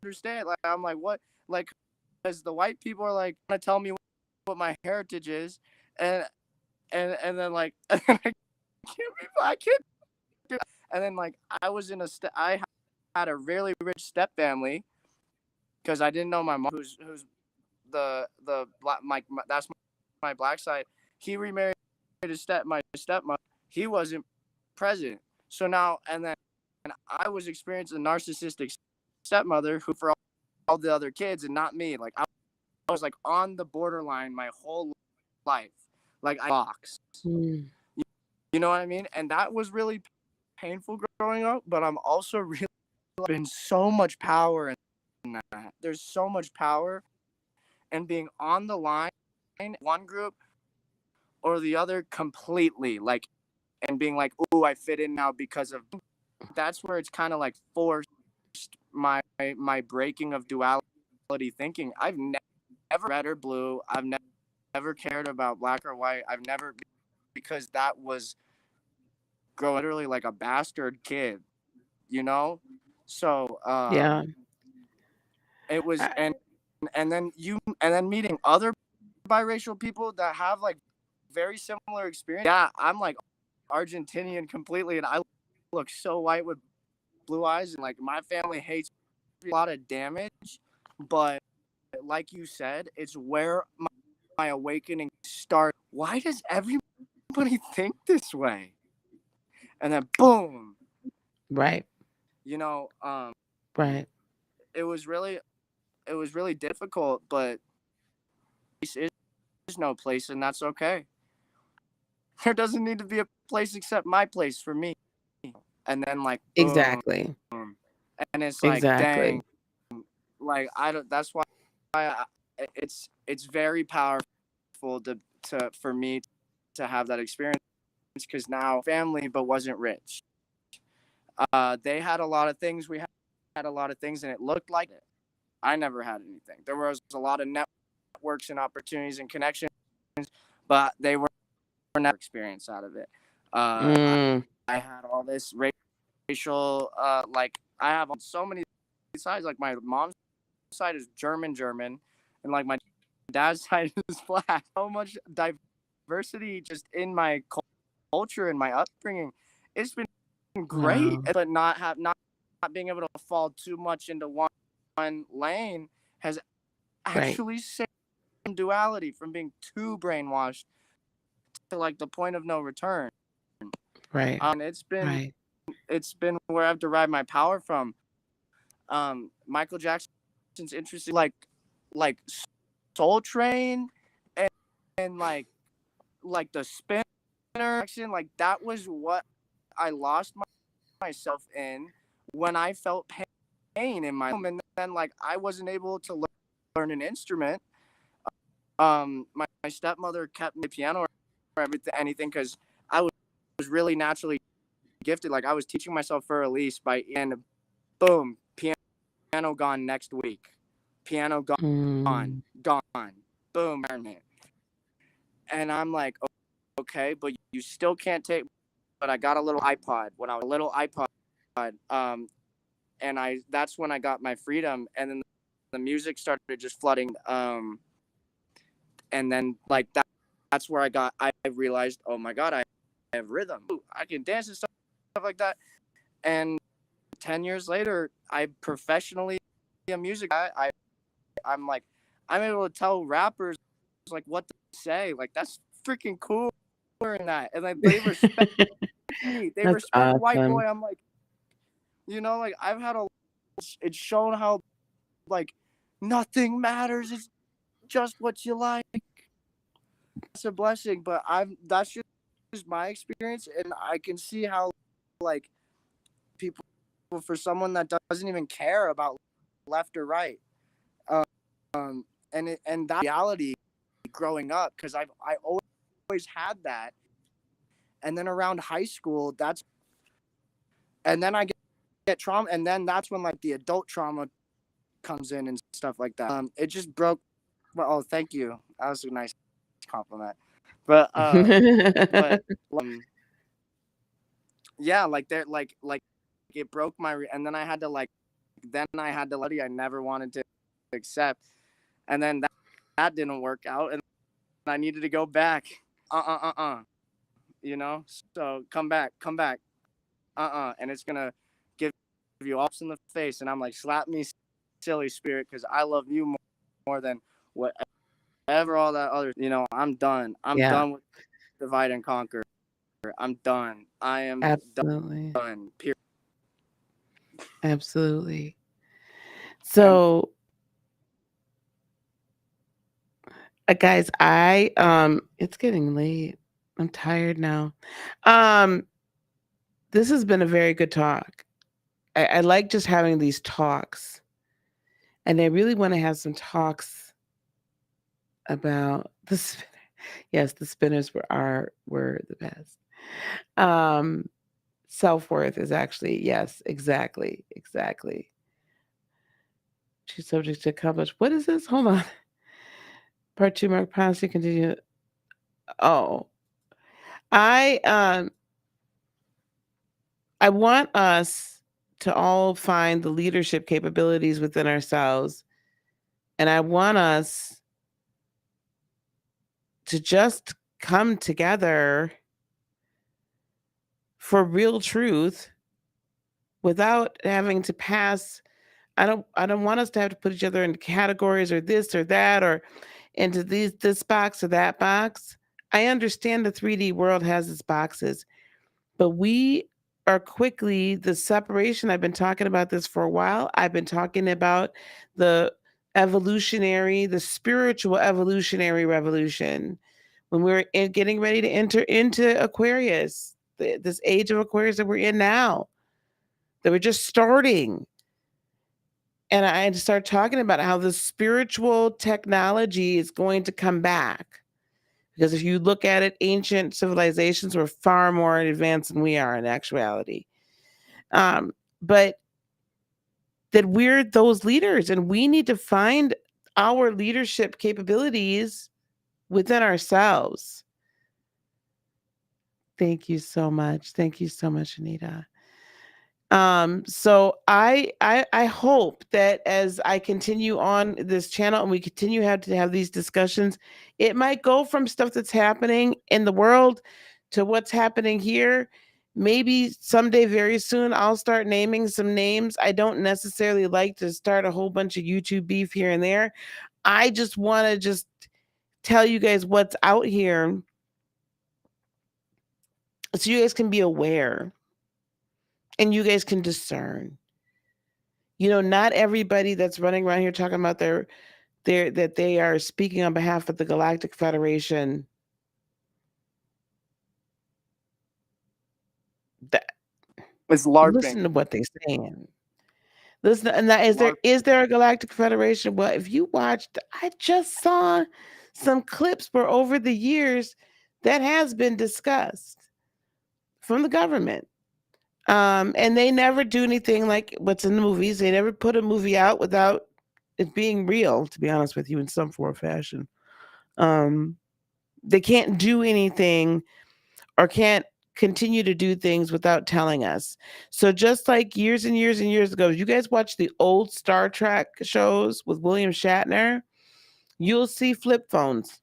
understand. Like I'm like, what? Like, because the white people are like gonna tell me what my heritage is, and then like I can't be black. I can't do it. And then like I had a really rich step family because I didn't know my mom, who's the black that's my black side. He remarried my stepmother. He wasn't present. So now and then I was experiencing a narcissistic stepmother who for all the other kids and not me. Like I was like on the borderline my whole life. Like I box. Mm. You know what I mean? And that was really painful growing up, but I'm also really been so much power in that. There's so much power and being on the line, one group or the other completely, like, and being like, "Ooh, I fit in now because of." That's where it's kind of like forced my breaking of duality thinking. I've never red or blue. I've never cared about black or white. I've never, because that was growing literally like a bastard kid, you know. So Yeah. it was, I, and then meeting other biracial people that have like very similar experience. Yeah, I'm like Argentinian completely, and I look so white with blue eyes, and like my family hates a lot of damage. But like you said, it's where my awakening started. Why does everybody think this way? And then boom, right. you know, Right. it was really difficult, but there's no place, and that's okay. There doesn't need to be a place except my place for me. And then like boom, Exactly. and it's like dang, Exactly. like I don't. That's why it's very powerful to for me to have that experience because now family but wasn't rich. They had a lot of things. We had a lot of things, and it looked like it. I never had anything. There was a lot of networks and opportunities and connections, but they were never experience out of it. Mm. I had all this racial, like I have on so many sides. Like my mom's side is German, and like my dad's side is black. So much diversity just in my culture and my upbringing. It's been great, Wow. but not being able to fall too much into one lane has Right. actually saved duality from being too brainwashed to like the point of no return. Right. It's Right. been where I've derived my power from. Michael Jackson's interesting, like Soul Train and, like the spinner action, like that was what I lost myself in when I felt pain in my home, and then like I wasn't able to learn an instrument. My stepmother kept me piano or anything because I was really naturally gifted. Like I was teaching myself for a release and boom, piano gone next week. Piano Mm. gone, boom, and I'm like, okay, but you still can't take. But I got a little iPod when I was a little iPod, and that's when I got my freedom, and then the music started just flooding, and then like that's where I realized, oh my God, I have rhythm. Ooh, I can dance and stuff like that. And 10 years later, I professionally a music I'm like I'm able to tell rappers like what to say. Like that's freaking cool in that. And like they respect me. They That's respect white boy. awesome. I'm like, like I've had it's shown how like nothing matters. It's just what you like. It's a blessing, but that's just my experience, and I can see how, like, people, for someone that doesn't even care about left or right, and that reality growing up, because I always had that, and then around high school, and then I get trauma, and then that's when, like, the adult trauma comes in and stuff like that. It just broke. Well, oh, thank you. That was a nice compliment. But yeah, like there, like it broke and then I had to I never wanted to accept, and then that didn't work out, and I needed to go back. You know, so come back. And it's gonna give you ops in the face, and I'm like, slap me, silly spirit, because I love you more than whatever all that other. You know, I'm done. I'm done with divide and conquer. I'm done. I am absolutely done. Period. Absolutely. So, guys, it's getting late. I'm tired now. This has been a very good talk. I like just having these talks, and I really want to have some talks about the spinner. Yes, the spinners were the best. Self-worth is actually, yes, exactly. She's subject to accomplish. What is this? Hold on. Part 2, Mark Policy continue. Oh, I want us to all find the leadership capabilities within ourselves, and I want us to just come together for real truth without having to pass. I don't want us to have to put each other into categories or this or that or into this box or that box. I understand the 3D world has its boxes, but we are quickly the separation. I've been talking about this for a while. I've been talking about the spiritual evolutionary revolution when we're getting ready to enter into Aquarius, this age of Aquarius that we're in now, that we're just starting. And I had to start talking about how the spiritual technology is going to come back. Because if you look at it, ancient civilizations were far more advanced than we are in actuality. But that we're those leaders, and we need to find our leadership capabilities within ourselves. Thank you so much. Thank you so much, Anita. So I hope that as I continue on this channel and we continue to have these discussions, it might go from stuff that's happening in the world to what's happening here. Maybe someday very soon I'll start naming some names. I don't necessarily like to start a whole bunch of YouTube beef here and there. I just want to just tell you guys what's out here so you guys can be aware. And you guys can discern. You know, not everybody that's running around here talking about that they are speaking on behalf of the Galactic Federation. That it's LARPing. Listen to what they're saying. Listen, and that is there a Galactic Federation? Well, if you watched, I just saw some clips where over the years that has been discussed from the government. And they never do anything like what's in the movies. They never put a movie out without it being real, to be honest with you, in some form or fashion. They can't do anything or can't continue to do things without telling us. So just like years and years and years ago, you guys watch the old Star Trek shows with William Shatner, you'll see flip phones.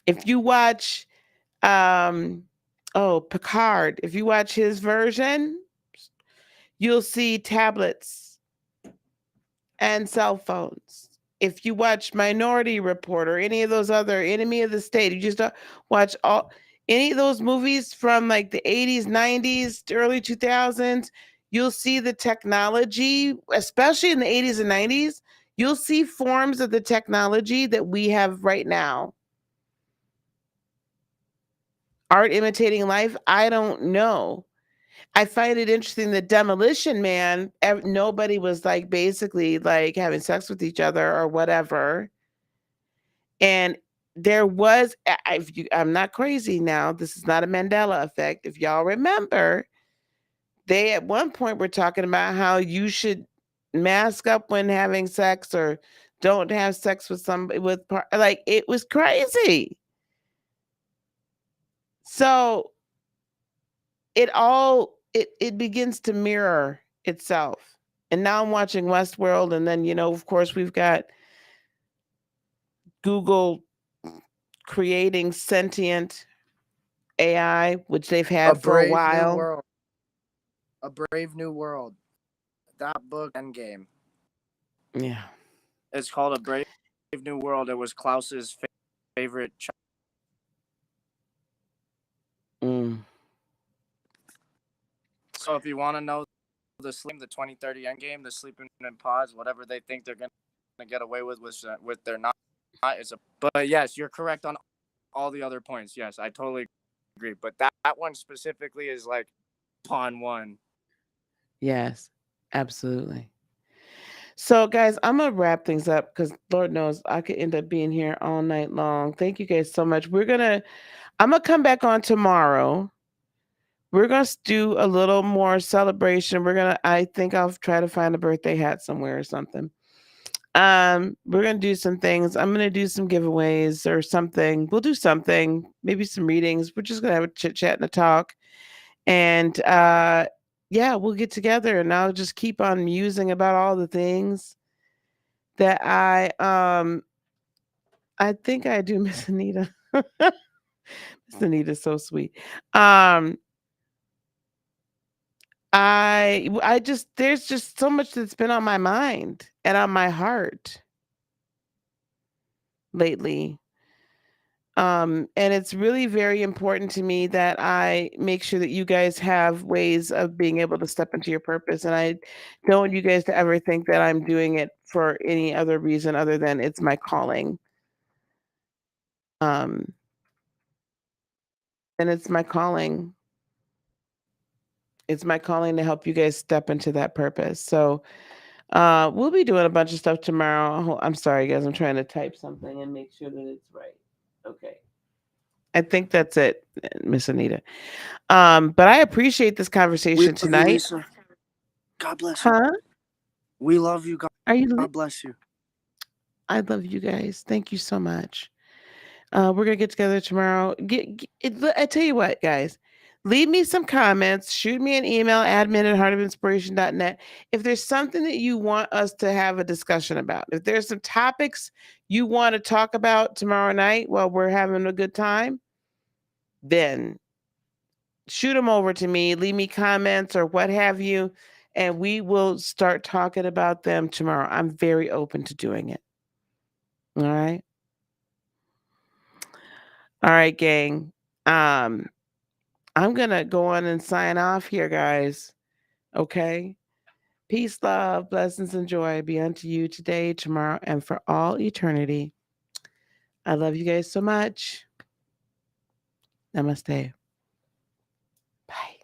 If you watch Picard, if you watch his version, you'll see tablets and cell phones. If you watch Minority Report or any of those other Enemy of the State, you just watch any of those movies from like the 80s, 90s, early 2000s, you'll see the technology, especially in the 80s and 90s, you'll see forms of the technology that we have right now. Art imitating life? I don't know. I find it interesting that Demolition Man, nobody was like basically like having sex with each other or whatever. And there was, I'm not crazy now. This is not a Mandela effect. If y'all remember, they at one point were talking about how you should mask up when having sex or don't have sex with somebody like it was crazy. So it begins to mirror itself. And now I'm watching Westworld, and then of course we've got Google creating sentient AI, which they've had for a while. New world. A Brave New World. That book, Endgame. Yeah. It's called A Brave New World. It was Klaus's favorite. So if you want to know the 2030 Endgame, the sleeping in pods, whatever they think they're going to get away with their not. But yes, you're correct on all the other points. Yes, I totally agree. But that one specifically is like pawn one. Yes, absolutely. So guys, I'm going to wrap things up because Lord knows I could end up being here all night long. Thank you guys so much. I'm going to come back on tomorrow. We're going to do a little more celebration. I think I'll try to find a birthday hat somewhere or something. We're going to do some things. I'm going to do some giveaways or something. We'll do something, maybe some readings. We're just going to have a chit chat and a talk. And yeah, we'll get together and I'll just keep on musing about all the things that I think I do miss Anita. Miss Anita's so sweet. There's just so much that's been on my mind and on my heart lately. And it's really very important to me that I make sure that you guys have ways of being able to step into your purpose. And I don't want you guys to ever think that I'm doing it for any other reason other than it's my calling. And it's my calling. It's my calling to help you guys step into that purpose. So we'll be doing a bunch of stuff tomorrow. I'm sorry, guys. I'm trying to type something and make sure that it's right. Okay. I think that's it, Miss Anita. But I appreciate this conversation tonight. You, Lisa. God bless you. Huh? We love you. God bless you. I love you guys. Thank you so much. We're going to get together tomorrow. I tell you what, guys. Leave me some comments. Shoot me an email, admin@heartofinspiration.net. If there's something that you want us to have a discussion about, if there's some topics you want to talk about tomorrow night while we're having a good time, then shoot them over to me. Leave me comments or what have you, and we will start talking about them tomorrow. I'm very open to doing it. All right. All right, gang. I'm going to go on and sign off here, guys. Okay? Peace, love, blessings, and joy be unto you today, tomorrow, and for all eternity. I love you guys so much. Namaste. Bye.